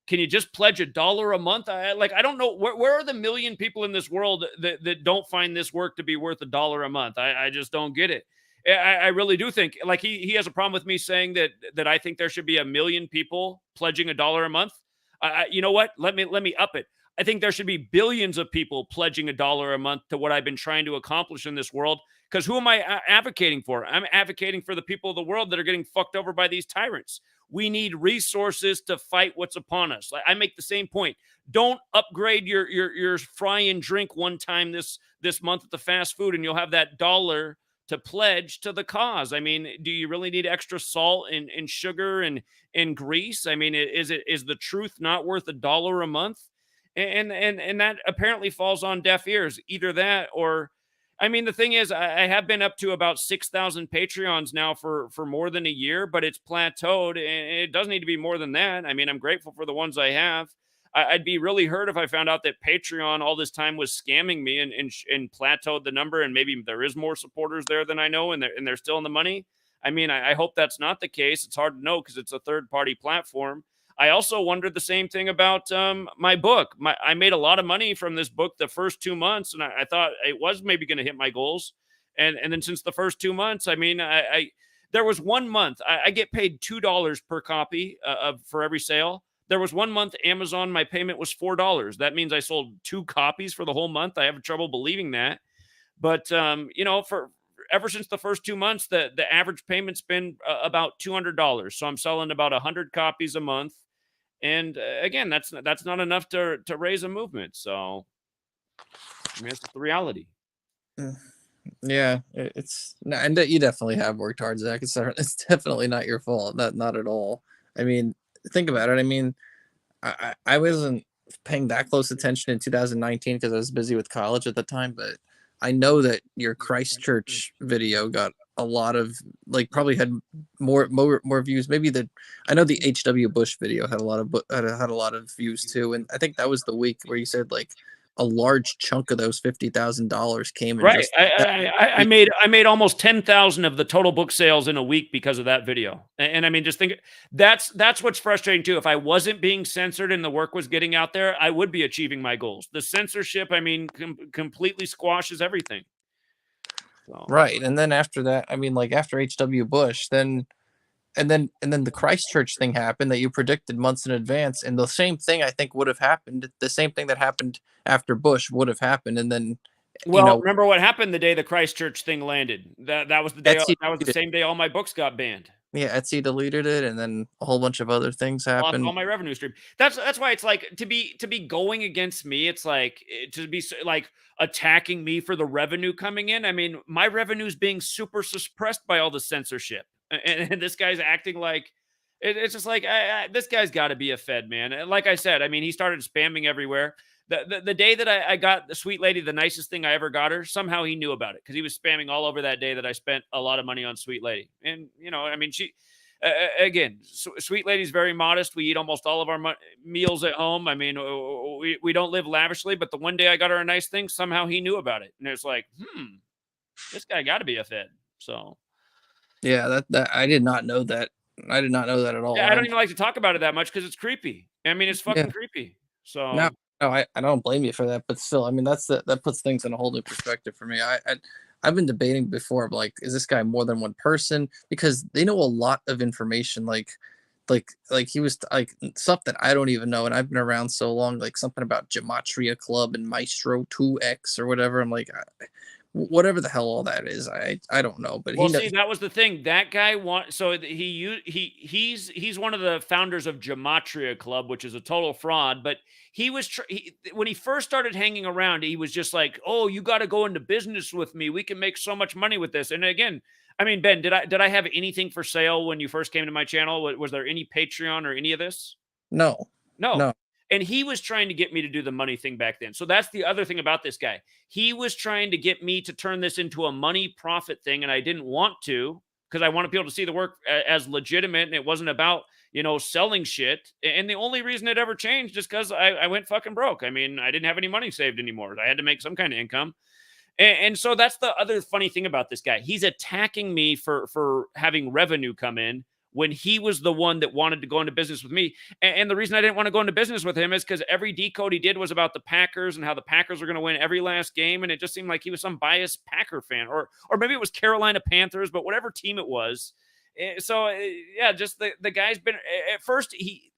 can you just pledge $1 a month? I don't know. Where are the million people in this world that don't find this work to be worth $1 a month? I just don't get it. I really do think, like, he has a problem with me saying that I think there should be 1 million people pledging $1 a month. You know what? Let me up it. I think there should be billions of people pledging $1 a month to what I've been trying to accomplish in this world. Because who am I advocating for? I'm advocating for the people of the world that are getting fucked over by these tyrants. We need resources to fight what's upon us. Like, I make the same point. Don't upgrade your fry and drink one time this month at the fast food, and you'll have that dollar to pledge to the cause. I mean, do you really need extra salt and sugar and grease? I mean, is the truth not worth $1 a month? And that apparently falls on deaf ears. Either that, or, I mean, the thing is, I have been up to about 6,000 Patreons now for more than a year, but it's plateaued, and it doesn't need to be more than that. I mean, I'm grateful for the ones I have. I'd be really hurt if I found out that Patreon all this time was scamming me and plateaued the number, and maybe there is more supporters there than I know, and they're still in the money. I mean, I hope that's not the case. It's hard to know because it's a third-party platform. I also wondered the same thing about my book. I made a lot of money from this book the first 2 months, and I thought it was maybe going to hit my goals. And then since the first 2 months, I mean, there was 1 month I get paid $2 per copy for every sale. There was 1 month Amazon, my payment was $4. That means I sold 2 copies for the whole month. I have trouble believing that. But, for ever since the first 2 months, the average payment's been about $200. So I'm selling about 100 copies a month. And again, that's not enough to raise a movement. So, I mean, it's the reality. Yeah, it's and you definitely have worked hard, Zach. It's definitely not your fault. Not at all. I mean, think about it. I mean, I wasn't paying that close attention in 2019 because I was busy with college at the time, but I know that your Christchurch video got a lot of, like, probably had more views. Maybe I know the H.W. Bush video had a lot of views too, and I think that was the week where you said like a large chunk of those $50,000 came in. Right. I made almost 10,000 of the total book sales in a week because of that video. And I mean, just think, that's what's frustrating too. If I wasn't being censored and the work was getting out there, I would be achieving my goals. The censorship, I mean, completely squashes everything. So. Right. And then after that, I mean, like after H.W. Bush, then the Christchurch thing happened that you predicted months in advance, and the same thing I think would have happened. The same thing that happened after Bush would have happened, and then remember what happened the day the Christchurch thing landed? That was the day. That was the same day all my books got banned. Yeah, Etsy deleted it, and then a whole bunch of other things happened. Lost all my revenue stream. That's why it's like to be going against me. It's like to be like attacking me for the revenue coming in. I mean, my revenue is being super suppressed by all the censorship. And this guy's acting like it's just like this guy's got to be a Fed, man. And like I said, I mean, he started spamming everywhere. The day that I got the sweet lady, the nicest thing I ever got her, somehow he knew about it because he was spamming all over that day that I spent a lot of money on sweet lady. And, you know, I mean, again, sweet lady's very modest. We eat almost all of our meals at home. I mean, we don't live lavishly, but the one day I got her a nice thing, somehow he knew about it. And it's like, this guy got to be a Fed. So, yeah, that I did not know that. I did not know that at all. yeah, I don't even like to talk about it that much because it's creepy. I mean, it's fucking Yeah. creepy. So No, I don't blame you for that, but still, I mean, that puts things in a whole new perspective for me. I've been debating before, like, is this guy more than one person? Because they know a lot of information, like he was like stuff that I don't even know, and I've been around so long, like something about Gematria Club and Maestro 2X or whatever. I'm like, whatever the hell all that is, I don't know, but well, he see, knows. that was the thing. That guy he's one of the founders of Gematria Club, which is a total fraud. But he was when he first started hanging around, he was just like, "Oh, you got to go into business with me. We can make so much money with this." And again, I mean, Ben, did I have anything for sale when you first came to my channel? Was there any Patreon or any of this? No. No. And he was trying to get me to do the money thing back then. So that's the other thing about this guy. He was trying to get me to turn this into a money profit thing, and I didn't want to because I wanted people to see the work as legitimate, and it wasn't about, you know, selling shit. And the only reason it ever changed is because I went fucking broke. I mean, I didn't have any money saved anymore. I had to make some kind of income. And so that's the other funny thing about this guy. He's attacking me for having revenue come in when he was the one that wanted to go into business with me. And the reason I didn't want to go into business with him is because every decode he did was about the Packers and how the Packers were going to win every last game. And it just seemed like he was some biased Packer fan, or maybe it was Carolina Panthers, but whatever team it was. So yeah, just the guy's been at first he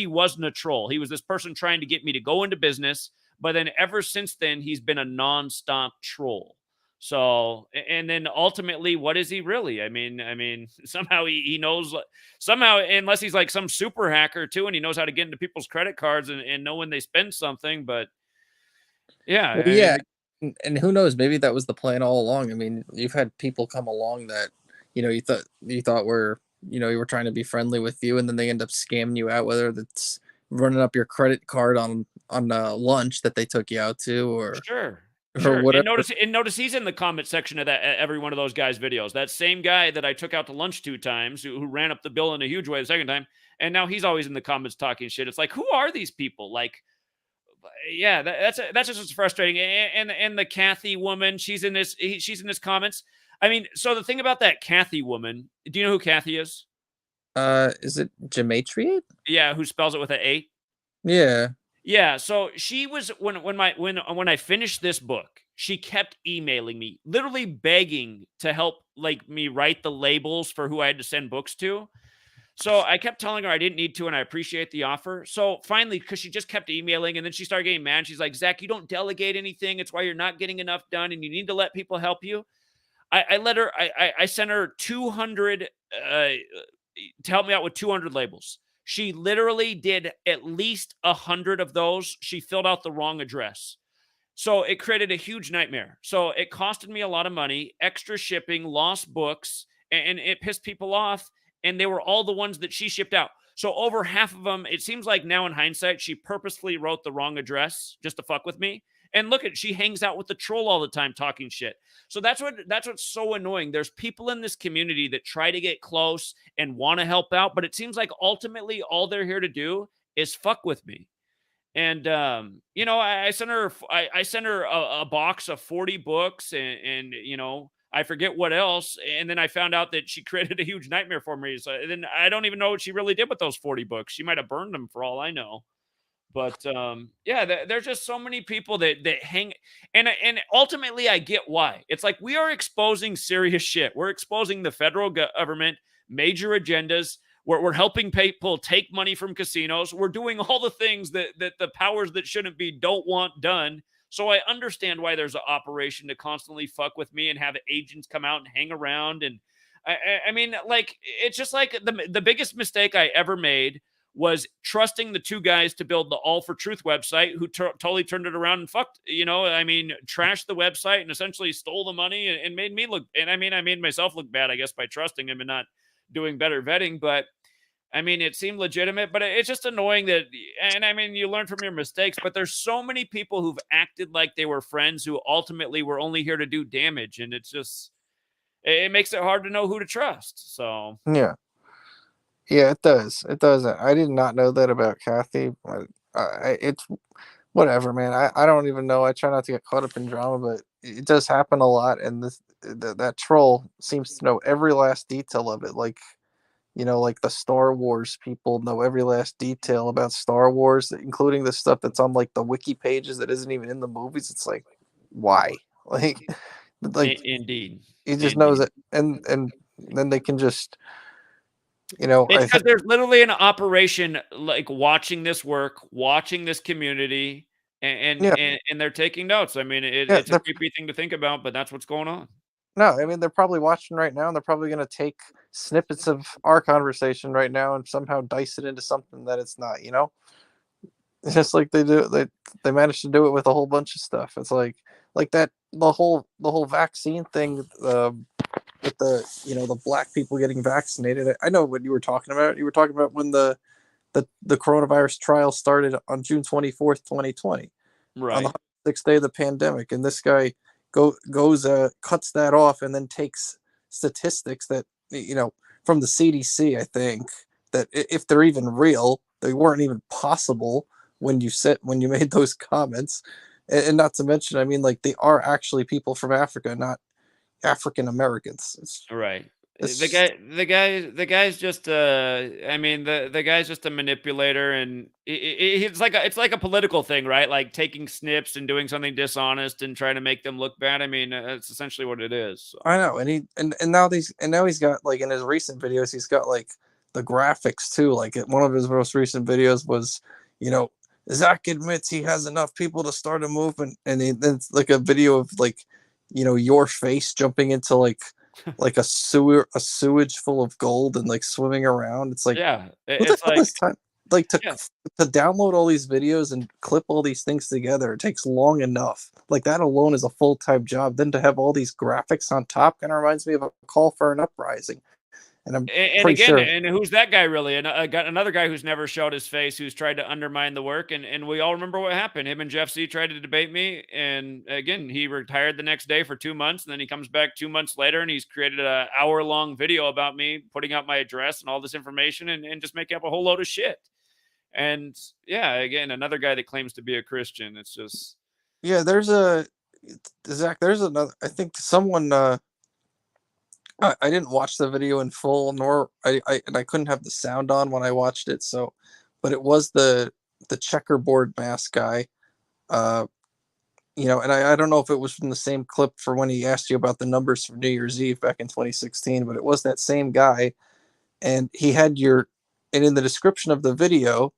wasn't a troll. He was this person trying to get me to go into business. But then ever since then, he's been a nonstop troll. So, and then ultimately, what is he really? I mean, somehow he knows, somehow, unless he's like some super hacker too, and he knows how to get into people's credit cards and know when they spend something. But yeah, Well, yeah, and who knows? Maybe that was the plan all along. I mean, you've had people come along that, you know, you thought were, you know, you were trying to be friendly with you, and then they end up scamming you out, whether that's running up your credit card on lunch that they took you out to, or Sure. whatever. And notice he's in the comment section of that every one of those guys' videos. That same guy that I took out to lunch 2 times, who ran up the bill in a huge way the second time, and now he's always in the comments talking shit. It's like, who are these people? Like, yeah, that's just frustrating. And the Kathy woman, she's in this comments. I mean, so the thing about that Kathy woman, do you know who Kathy is? Is it Gematria? Yeah, who spells it with an 8? Yeah. Yeah, so she was when I finished this book, she kept emailing me, literally begging to help like me write the labels for who I had to send books to. So I kept telling her I didn't need to, and I appreciate the offer. So finally, because she just kept emailing, and then she started getting mad. She's like, "Zach, you don't delegate anything. It's why you're not getting enough done, and you need to let people help you." I sent her 200 to help me out with 200 labels. She literally did at least 100 of those. She filled out the wrong address. So it created a huge nightmare. So it costed me a lot of money, extra shipping, lost books, and it pissed people off. And they were all the ones that she shipped out. So over half of them, it seems like now in hindsight, she purposefully wrote the wrong address just to fuck with me. And look at, she hangs out with the troll all the time talking shit. So that's what's so annoying. There's people in this community that try to get close and want to help out, but it seems like ultimately all they're here to do is fuck with me. And you know, I sent her a box of 40 books and you know, I forget what else. And then I found out that she created a huge nightmare for me. So then I don't even know what she really did with those 40 books. She might have burned them for all I know. But yeah, there's just so many people that hang, and ultimately I get why. It's like we are exposing serious shit. We're exposing the federal government, major agendas. We're helping people take money from casinos. We're doing all the things that the powers that shouldn't be don't want done. So I understand why there's an operation to constantly fuck with me and have agents come out and hang around. And I mean, like, it's just like the biggest mistake I ever made was trusting the 2 guys to build the All for Truth website, who totally turned it around and fucked, you know, I mean, trashed the website and essentially stole the money and made me look, and I mean, I made myself look bad, I guess, by trusting him and not doing better vetting. But I mean, it seemed legitimate, but it's just annoying that, and I mean, you learn from your mistakes, but there's so many people who've acted like they were friends who ultimately were only here to do damage. And it's just, it makes it hard to know who to trust. So, Yeah. Yeah, it does. It does. I did not know that about Kathy. But it's whatever, man. I don't even know. I try not to get caught up in drama, but it does happen a lot. And that troll seems to know every last detail of it. Like, like the Star Wars people know every last detail about Star Wars, including the stuff that's on like the wiki pages that isn't even in the movies. It's like, why? Like, indeed, he just knows it, and then they can just, it's I because think, there's literally an operation like watching this work, watching this community, yeah, and they're taking notes. I mean, yeah. it's a creepy thing to think about, but that's what's going on. No, I mean they're probably watching right now, and they're probably going to take snippets of our conversation right now and somehow dice it into something that it's not. Just like they do, they managed to do it with a whole bunch of stuff. It's like that the whole vaccine thing with the black people getting vaccinated. I know what you were talking about. You were talking about when the coronavirus trial started on June 24th, 2020, on the Right. 106th day of the pandemic, and this guy goes cuts that off and then takes statistics that from the CDC, I think, that if they're even real, they weren't even possible when you made those comments, and not to mention, I mean, like, they are actually people from Africa, not African Americans. Right. It's The guy's just I mean, the guy's just a manipulator, and it's like it's like a political thing, right? Like taking snips and doing something dishonest and trying to make them look bad. I mean, it's essentially what it is. So. I know, and now he's got, like, in his recent videos, he's got like the graphics too. Like, one of his most recent videos was, you know, Zach admits he has enough people to start a movement, and then it's like a video of, like, your face jumping into like a sewage full of gold and like swimming around. It's like, Yeah, who the it's hell like has time, like, yeah. to download all these videos and clip all these things together? It takes long enough. Like, that alone is a full-time job. Then to have all these graphics on top kind of reminds me of a call for an uprising. And I'm And pretty again, sure. and who's that guy really? And got another guy who's never showed his face, who's tried to undermine the work, and we all remember what happened. Him and Jeff Z tried to debate me, and again, he retired the next day for 2 months, and then he comes back 2 months later, and he's created a hour-long video about me, putting out my address and all this information, and just making up a whole load of shit. And yeah, again, another guy that claims to be a Christian. It's just Yeah, Zach, there's another, I think someone, I didn't watch the video in full, nor and I couldn't have the sound on when I watched it. So, but it was the checkerboard mask guy. Uh, and I don't know if it was from the same clip for when he asked you about the numbers for New Year's Eve back in 2016, but it was that same guy, and he had and in the description of the video,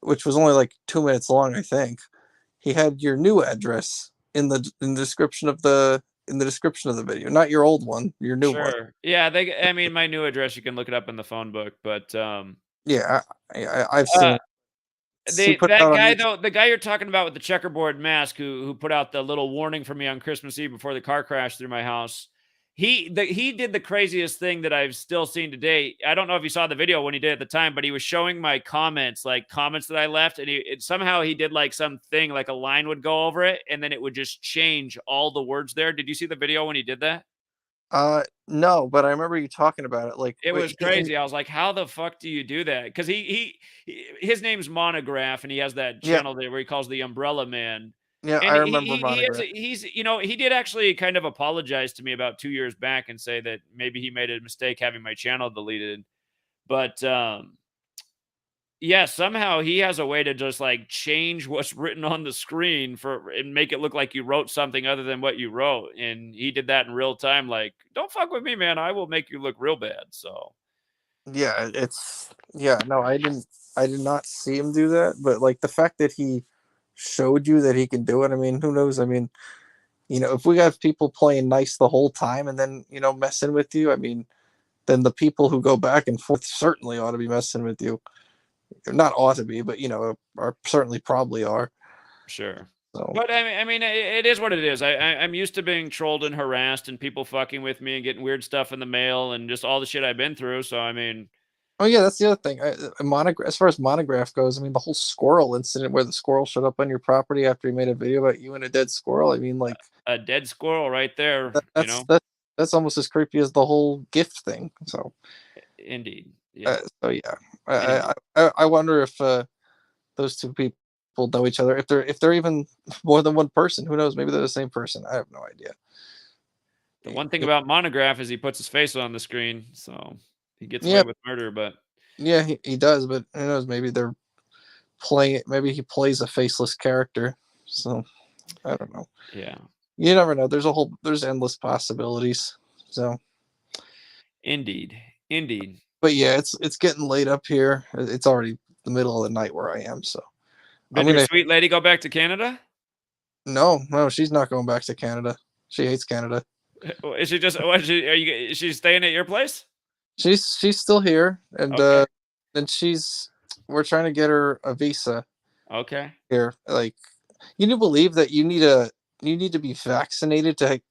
which was only like 2 minutes long, I think, he had your new address in the description of the video, not your old one, your new one. sure. Yeah, I mean, my new address, you can look it up in the phone book, but Yeah, I've seen it. He put it that out on guy YouTube. though, the guy you're talking about with the checkerboard mask, who put out the little warning for me on Christmas Eve before the car crashed through my house. He did the craziest thing that I've still seen today. I don't know if you saw the video when he did at the time, but he was showing my comments, like comments that I left, and somehow he did like something, like a line would go over it, and then it would just change all the words there. Did you see the video when he did that? No, but I remember you talking about it. Like, It was wait, crazy. I was like, "How the fuck do you do that?" Because his name's Monograph, and he has that yeah, channel there where he calls the Umbrella Man. yeah, I And remember Monograph. he did actually kind of apologize to me about 2 years back and say that maybe he made a mistake having my channel deleted. But yeah, somehow he has a way to just like change what's written on the screen and make it look like you wrote something other than what you wrote. And he did that in real time. Like, don't fuck with me, man. I will make you look real bad. So Yeah, no, I did not see him do that, but like the fact that he showed you that he can do it, I mean, who knows? I mean, if we have people playing nice the whole time and then, messing with you, I mean, then the people who go back and forth certainly ought to be messing with you. Not ought to be, but are certainly probably are. sure. So But I mean, it is what it is. I'm used to being trolled and harassed and people fucking with me and getting weird stuff in the mail and just all the shit I've been through. So I mean, Oh yeah, that's the other thing. As far as Monograph goes, I mean, the whole squirrel incident where the squirrel showed up on your property after he made a video about you and a dead squirrel. I mean, like A dead squirrel right there. You know. That's almost as creepy as the whole gift thing. So. Indeed. Yeah. So yeah, I wonder if those two people know each other. If they're even more than one person, who knows? Maybe they're the same person. I have no idea. The one thing about Monograph is he puts his face on the screen, so he gets away Yeah. with murder. But Yeah, he does. But who knows? Maybe they're playing. Maybe he plays a faceless character. So I don't know. yeah, You never know. There's endless possibilities. So indeed. but yeah, it's getting late up here. It's already the middle of the night where I am. So Did your sweet lady go back to Canada? No, she's not going back to Canada. She hates Canada. Is she just? Is she staying at your place? She's still here, and Okay. we're trying to get her a visa. Okay. Here, like, you do believe that you need to be vaccinated to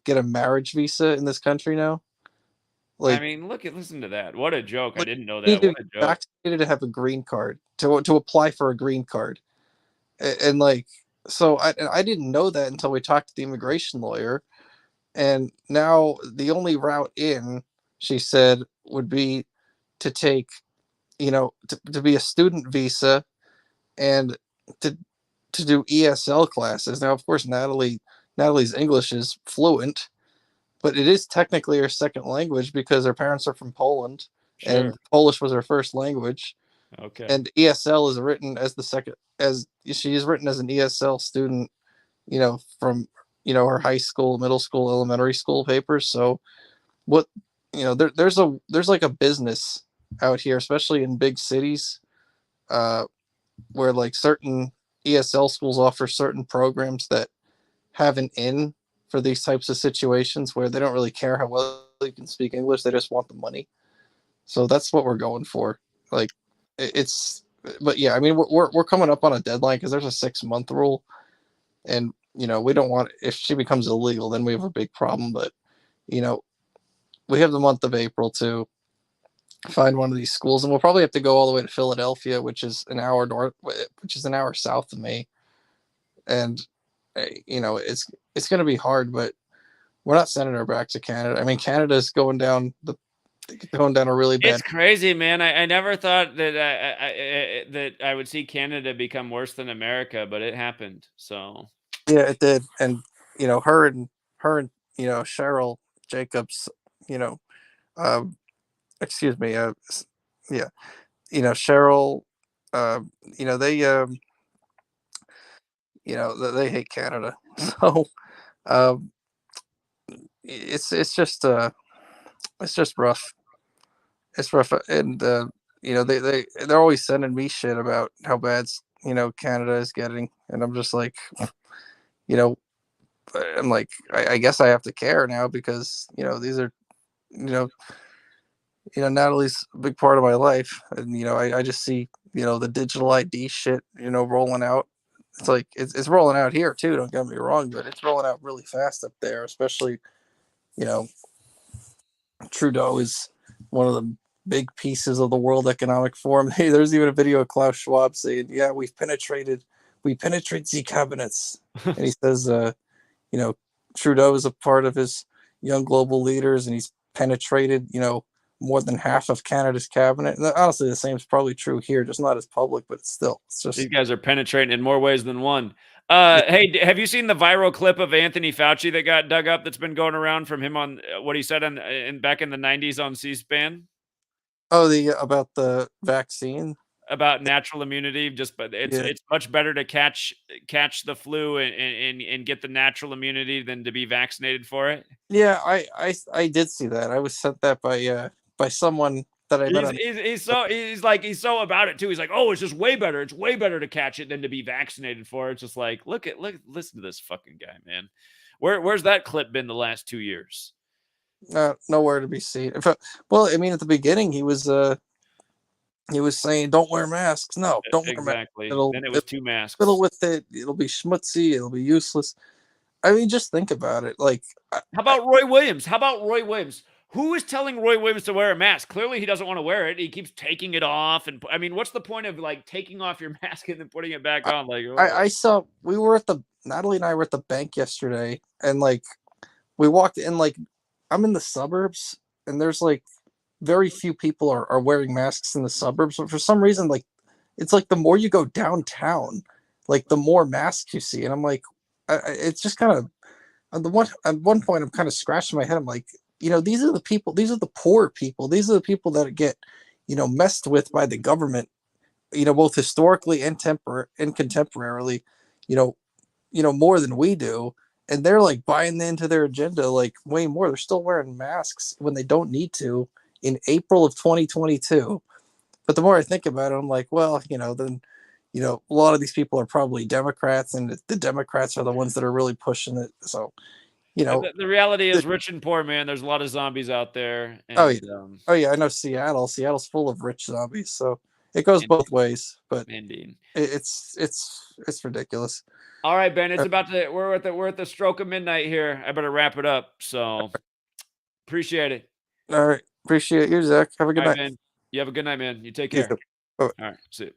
get a marriage visa in this country now? I mean, listen to that. What a joke! I didn't know You need that. to What a be joke! vaccinated to have a green card to apply for a green card, and like, so I didn't know that until we talked to the immigration lawyer, and now the only route in, she said, would be to take, to be a student visa and to do ESL classes. Now, of course, Natalie's English is fluent, but it is technically her second language because her parents are from Poland, and Sure. Polish was her first language. Okay. And ESL is written as she is written as an ESL student, from her high school, middle school, elementary school papers. So what there's like a business out here, especially in big cities, where like certain ESL schools offer certain programs that have an in for these types of situations where they don't really care how well you can speak English, they just want the money. So that's what we're going for. Like, it's but yeah, I mean, we're coming up on a deadline because there's a 6-month rule, and we don't want, if she becomes illegal, then we have a big problem. But we have the month of April to find one of these schools, and we'll probably have to go all the way to Philadelphia, which is an hour south of me. And it's going to be hard, but we're not sending her back to Canada. I mean, Canada's going down a really bad. It's crazy, man. I never thought that that I would see Canada become worse than America, but it happened. So yeah, it did. And her and Cheryl Jacobs, excuse me, yeah, Cheryl, they hate Canada. So it's just rough. It's rough. And they're always sending me shit about how bad Canada is getting, and I'm just like, I'm like, I guess I have to care now because these are Natalie's a big part of my life, and I just see the digital ID shit rolling out. It's like it's rolling out here too, don't get me wrong, but it's rolling out really fast up there, especially Trudeau is one of the big pieces of the World Economic Forum. Hey, there's even a video of Klaus Schwab saying, yeah, we penetrate the cabinets. And he says Trudeau is a part of his young global leaders, and he's penetrated more than half of Canada's cabinet. And honestly, the same is probably true here, just not as public, but it's just, these guys are penetrating in more ways than one. Hey, have you seen the viral clip of Anthony Fauci that got dug up that's been going around from him on what he said back in the 90s on C-SPAN? Oh, about the vaccine? About natural immunity, but it's much better to catch the flu and get the natural immunity than to be vaccinated for it. Yeah, I did see that. I was sent that by someone that I met. He's so about it too. He's like, oh, it's just way better. It's way better to catch it than to be vaccinated for it. It's just like, listen to this fucking guy, man. Where's that clip been the last 2 years? Nowhere to be seen. Well, I mean, at the beginning, he was saying, "Don't wear masks." No, don't wear masks. Exactly. Then it was 2 masks. Fiddle with it. It'll be schmutzy. It'll be useless. I mean, just think about it. Like, how about Roy Williams? Who is telling Roy Williams to wear a mask? Clearly, he doesn't want to wear it. He keeps taking it off, and I mean, what's the point of like taking off your mask and then putting it back on? Like, I saw Natalie and I were at the bank yesterday, and like we walked in, like I'm in the suburbs, and there's like very few people are wearing masks in the suburbs, but for some reason, like it's like the more you go downtown, like the more masks you see, and I'm like, it's just kind of at one point I'm kind of scratching my head. I'm like, these are the people, these are the poor people, these are the people that get, messed with by the government, both historically and contemporarily, more than we do. And they're like buying into their agenda like way more. They're still wearing masks when they don't need to in April of 2022. But the more I think about it, I'm like, well, then, a lot of these people are probably Democrats, and the Democrats are the ones that are really pushing it. So, the reality is rich and poor, man. There's a lot of zombies out there. And, oh yeah, I know Seattle. Seattle's full of rich zombies, so it goes both ways. But indeed, it's ridiculous. All right, Ben, it's we're at the stroke of midnight here. I better wrap it up. So appreciate it. All right, appreciate you, Zach. Have a good night, Ben. You have a good night, man. You take care. All right, see you.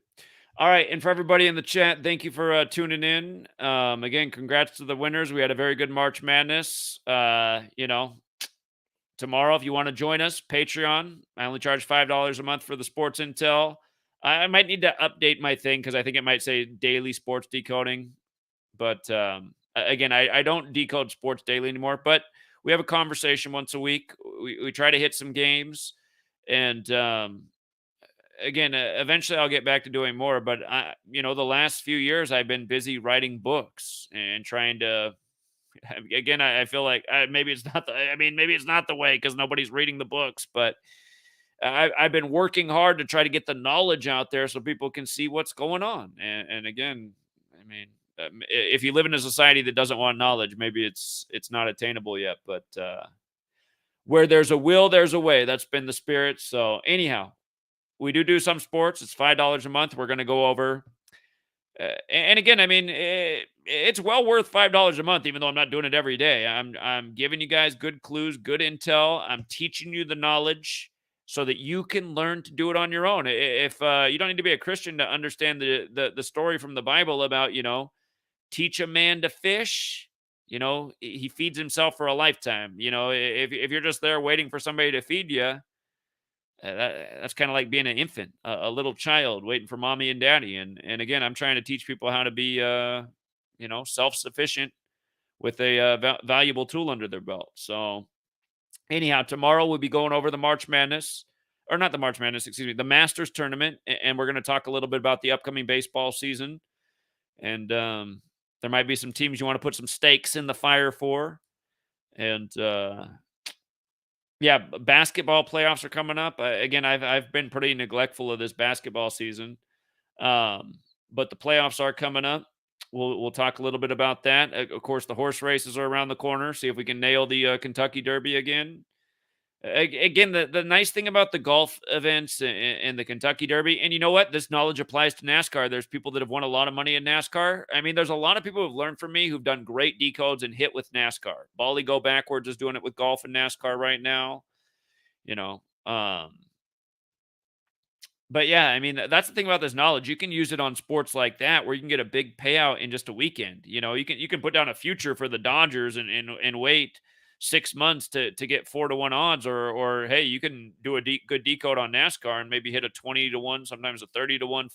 All right, and for everybody in the chat, thank you for tuning in. Again, congrats to the winners. We had a very good March Madness. Tomorrow, if you want to join us, Patreon. I only charge $5 a month for the sports intel. I might need to update my thing because I think it might say daily sports decoding. But again, I don't decode sports daily anymore. But we have a conversation once a week. We try to hit some games, and again, eventually I'll get back to doing more, but the last few years I've been busy writing books and trying to, again, I feel like maybe it's not the way because nobody's reading the books, but I've been working hard to try to get the knowledge out there so people can see what's going on. And again, I mean, if you live in a society that doesn't want knowledge, maybe it's not attainable yet, but where there's a will, there's a way. That's been the spirit. So anyhow, we do some sports. It's $5 a month. We're going to go over. And again, I mean, it's well worth $5 a month, even though I'm not doing it every day. I'm giving you guys good clues, good intel. I'm teaching you the knowledge so that you can learn to do it on your own. If you don't need to be a Christian to understand the story from the Bible about, teach a man to fish, he feeds himself for a lifetime. If you're just there waiting for somebody to feed you, that's kind of like being an infant, a little child waiting for mommy and daddy. And again, I'm trying to teach people how to be, self-sufficient with a valuable tool under their belt. So anyhow, tomorrow we'll be going over the March Madness, or not the March Madness, excuse me, the Masters tournament. And we're going to talk a little bit about the upcoming baseball season. And there might be some teams you want to put some stakes in the fire for. And, yeah, basketball playoffs are coming up. Again, I've been pretty neglectful of this basketball season, but the playoffs are coming up. We'll talk a little bit about that. Of course, the horse races are around the corner. See if we can nail the Kentucky Derby again. Again, the nice thing about the golf events and the Kentucky Derby, and you know what? This knowledge applies to NASCAR. There's people that have won a lot of money in NASCAR. I mean, there's a lot of people who've learned from me who've done great decodes and hit with NASCAR. Bally Go Backwards is doing it with golf and NASCAR right now. But yeah, I mean, that's the thing about this knowledge. You can use it on sports like that where you can get a big payout in just a weekend. You can put down a future for the Dodgers and wait 6 months to get 4-1 odds, or hey, you can do a good decode on NASCAR and maybe hit a 20-1, sometimes a 30-1,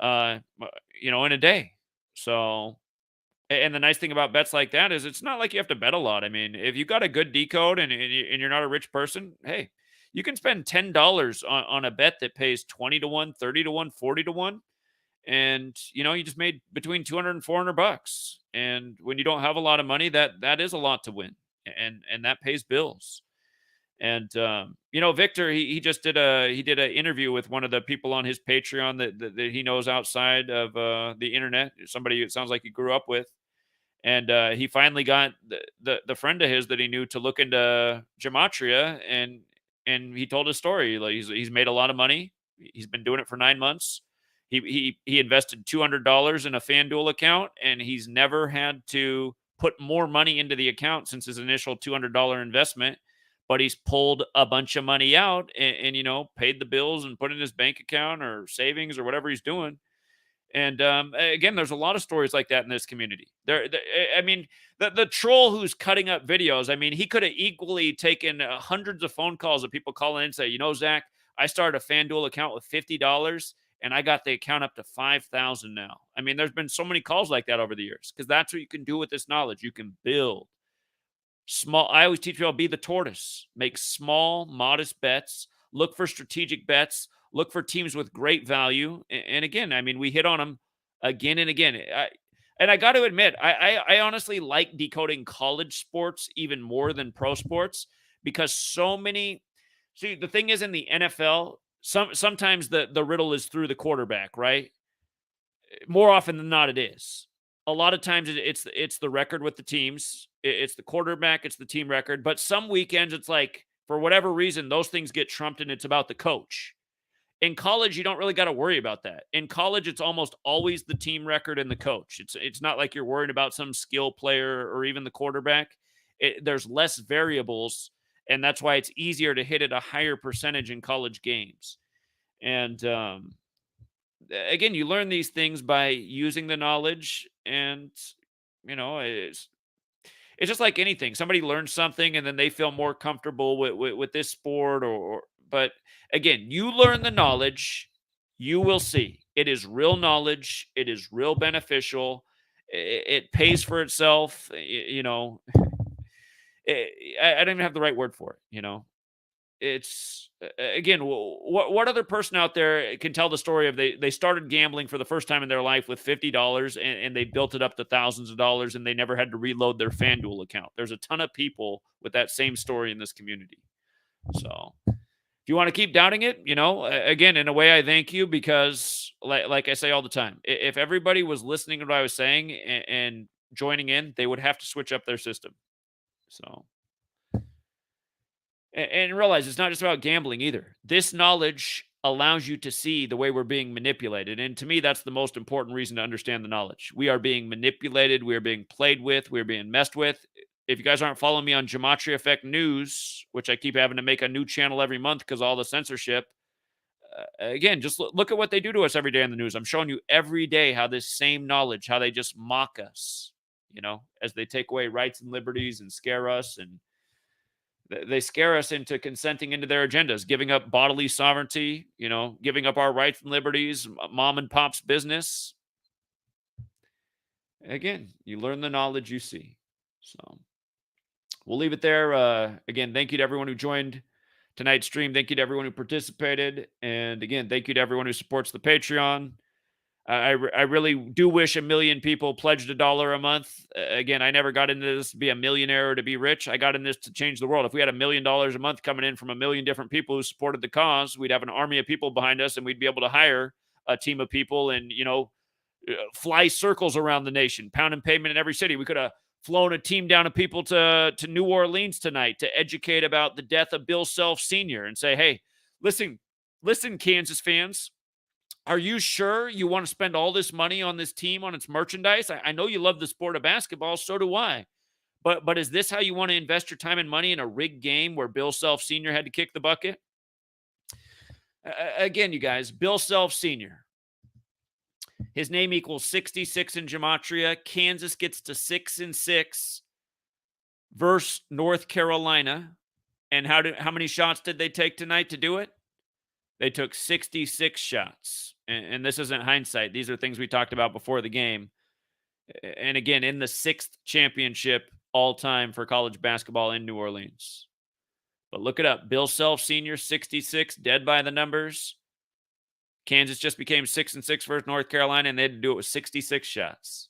40-1, in a day. So, and the nice thing about bets like that is it's not like you have to bet a lot. I mean, if you got a good decode and you're not a rich person, hey, you can spend $10 on a bet that pays 20-1, 30-1, 40-1. And, you just made between $200 and $400. And when you don't have a lot of money, that is a lot to win. And that pays bills. And, Victor, he just did an interview with one of the people on his Patreon that he knows outside of the internet, somebody it sounds like he grew up with. And he finally got the friend of his that he knew to look into Gematria, and he told his story. Like he's made a lot of money. He's been doing it for 9 months. He invested $200 in a FanDuel account, and he's never had to put more money into the account since his initial $200 investment. but he's pulled a bunch of money out and you know, paid the bills and put in his bank account or savings or whatever he's doing. And again, there's a lot of stories like that in this community. I mean, the troll who's cutting up videos, I mean, he could have equally taken hundreds of phone calls of people calling in and say, you know, Zach, I started a FanDuel account with $50 and I got the account up to $5,000 now. I mean, there's been so many calls like that over the years because that's what you can do with this knowledge. You can build small. I always teach people be the tortoise, make small, modest bets, look for strategic bets, look for teams with great value. And again, I mean, we hit on them again and again. I got to admit, I honestly like decoding college sports even more than pro sports because so many. See, the thing is in the NFL, sometimes the riddle is through the quarterback, right? More often than not, it is. A lot of times it's the record with the teams. It's the quarterback. It's the team record. But some weekends it's like, for whatever reason, those things get trumped and it's about the coach. In college, you don't really got to worry about that. In college, it's almost always the team record and the coach. It's not like you're worried about some skill player or even the quarterback. There's less variables, and that's why it's easier to hit at a higher percentage in college games. And again, you learn these things by using the knowledge, and you know, it's just like anything. Somebody learns something, and then they feel more comfortable with this sport, but again, you learn the knowledge, you will see it is real knowledge. It is real beneficial. It pays for itself. You know, I don't even have the right word for it. You know, it's again, what other person out there can tell the story of they started gambling for the first time in their life with $50 and they built it up to thousands of dollars and they never had to reload their FanDuel account. There's a ton of people with that same story in this community. So if you want to keep doubting it, you know, again, in a way, I thank you because like I say all the time, if everybody was listening to what I was saying and joining in, they would have to switch up their system. So, and realize it's not just about gambling either. This knowledge allows you to see the way we're being manipulated. And to me, that's the most important reason to understand the knowledge. We are being manipulated. We are being played with. We are being messed with. If you guys aren't following me on GematriaEffectNews, which I keep having to make a new channel every month because all the censorship, again, just look at what they do to us every day in the news. I'm showing you every day how this same knowledge, how they just mock us, you know, as they take away rights and liberties and scare us. And they scare us into consenting into their agendas, giving up bodily sovereignty, you know, giving up our rights and liberties, mom and pop's business. Again, you learn the knowledge you see. So we'll leave it there. Again, thank you to everyone who joined tonight's stream. Thank you to everyone who participated. And again, thank you to everyone who supports the Patreon. I really do wish 1 million people pledged $1 a month. Again, I never got into this to be a millionaire or to be rich. I got in this to change the world. If we had $1 million a month coming in from 1 million different people who supported the cause, we'd have an army of people behind us and we'd be able to hire a team of people and, you know, fly circles around the nation, pounding pavement in every city. We could have flown a team down of people to New Orleans tonight to educate about the death of Bill Self Sr. and say, hey, listen, Kansas fans, are you sure you want to spend all this money on this team, on its merchandise? I know you love the sport of basketball, so do I. But is this how you want to invest your time and money in a rigged game where Bill Self Sr. had to kick the bucket? Again, you guys, Bill Self Sr., his name equals 66 in gematria. Kansas gets to 6-6 versus North Carolina. And how many shots did they take tonight to do it? They took 66 shots. And this isn't hindsight. These are things we talked about before the game. And again, in the 6th championship all time for college basketball in New Orleans. But look it up. Bill Self Sr., 66, dead by the numbers. Kansas just became 6-6 versus North Carolina, and they had to do it with 66 shots.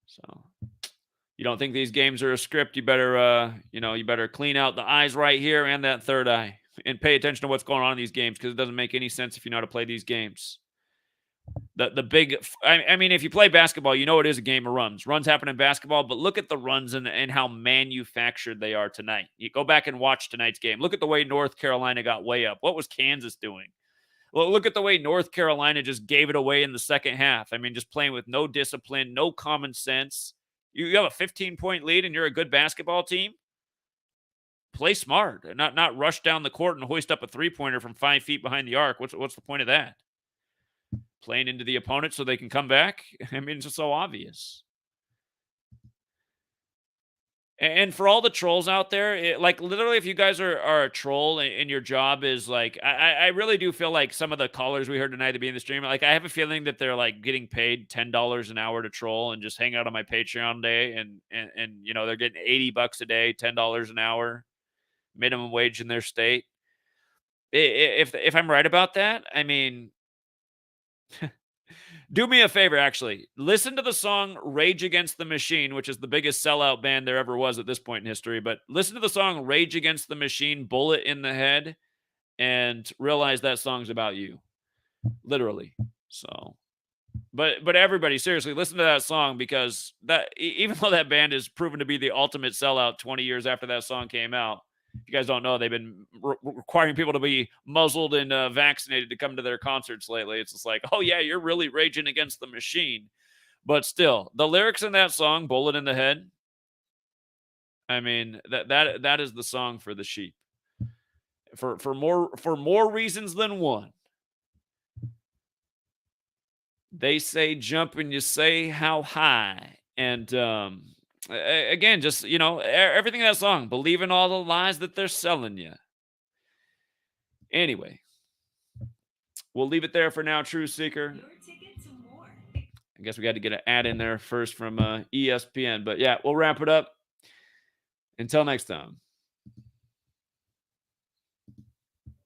So you don't think these games are a script? You better, you better clean out the eyes right here and that third eye, and pay attention to what's going on in these games because it doesn't make any sense if you know how to play these games. I mean, if you play basketball, you know it is a game of runs. Runs happen in basketball, but look at the runs and how manufactured they are tonight. You go back and watch tonight's game. Look at the way North Carolina got way up. What was Kansas doing? Well, look at the way North Carolina just gave it away in the second half. I mean, just playing with no discipline, no common sense. You have a 15-point lead and you're a good basketball team? play smart, not rush down the court and hoist up a 3-pointer from 5 feet behind the arc. What's the point of that? Playing into the opponent so they can come back? I mean, it's just so obvious. And for all the trolls out there, like literally, if you guys are a troll and your job is like, I really do feel like some of the callers we heard tonight to be in the stream, like I have a feeling that they're like getting paid $10 an hour to troll and just hang out on my Patreon day, and you know, they're getting $80 a day, $10 an hour, minimum wage in their state. If I'm right about that, I mean, do me a favor, actually. Listen to the song Rage Against the Machine, which is the biggest sellout band there ever was at this point in history. But listen to the song Rage Against the Machine, Bullet in the Head, and realize that song's about you. Literally. So, but everybody, seriously, listen to that song, because that, even though that band is proven to be the ultimate sellout 20 years after that song came out, if you guys don't know, they've been requiring people to be muzzled and vaccinated to come to their concerts lately. It's just like, oh yeah, you're really raging against the machine. But still, the lyrics in that song, Bullet in the Head, I mean, that is the song for the sheep. For more reasons than one. They say jump and you say how high. And again, just, you know, everything in that song, believe in all the lies that they're selling you. Anyway, we'll leave it there for now, True Seeker. I guess we got to get an ad in there first from ESPN. But yeah, we'll wrap it up. Until next time.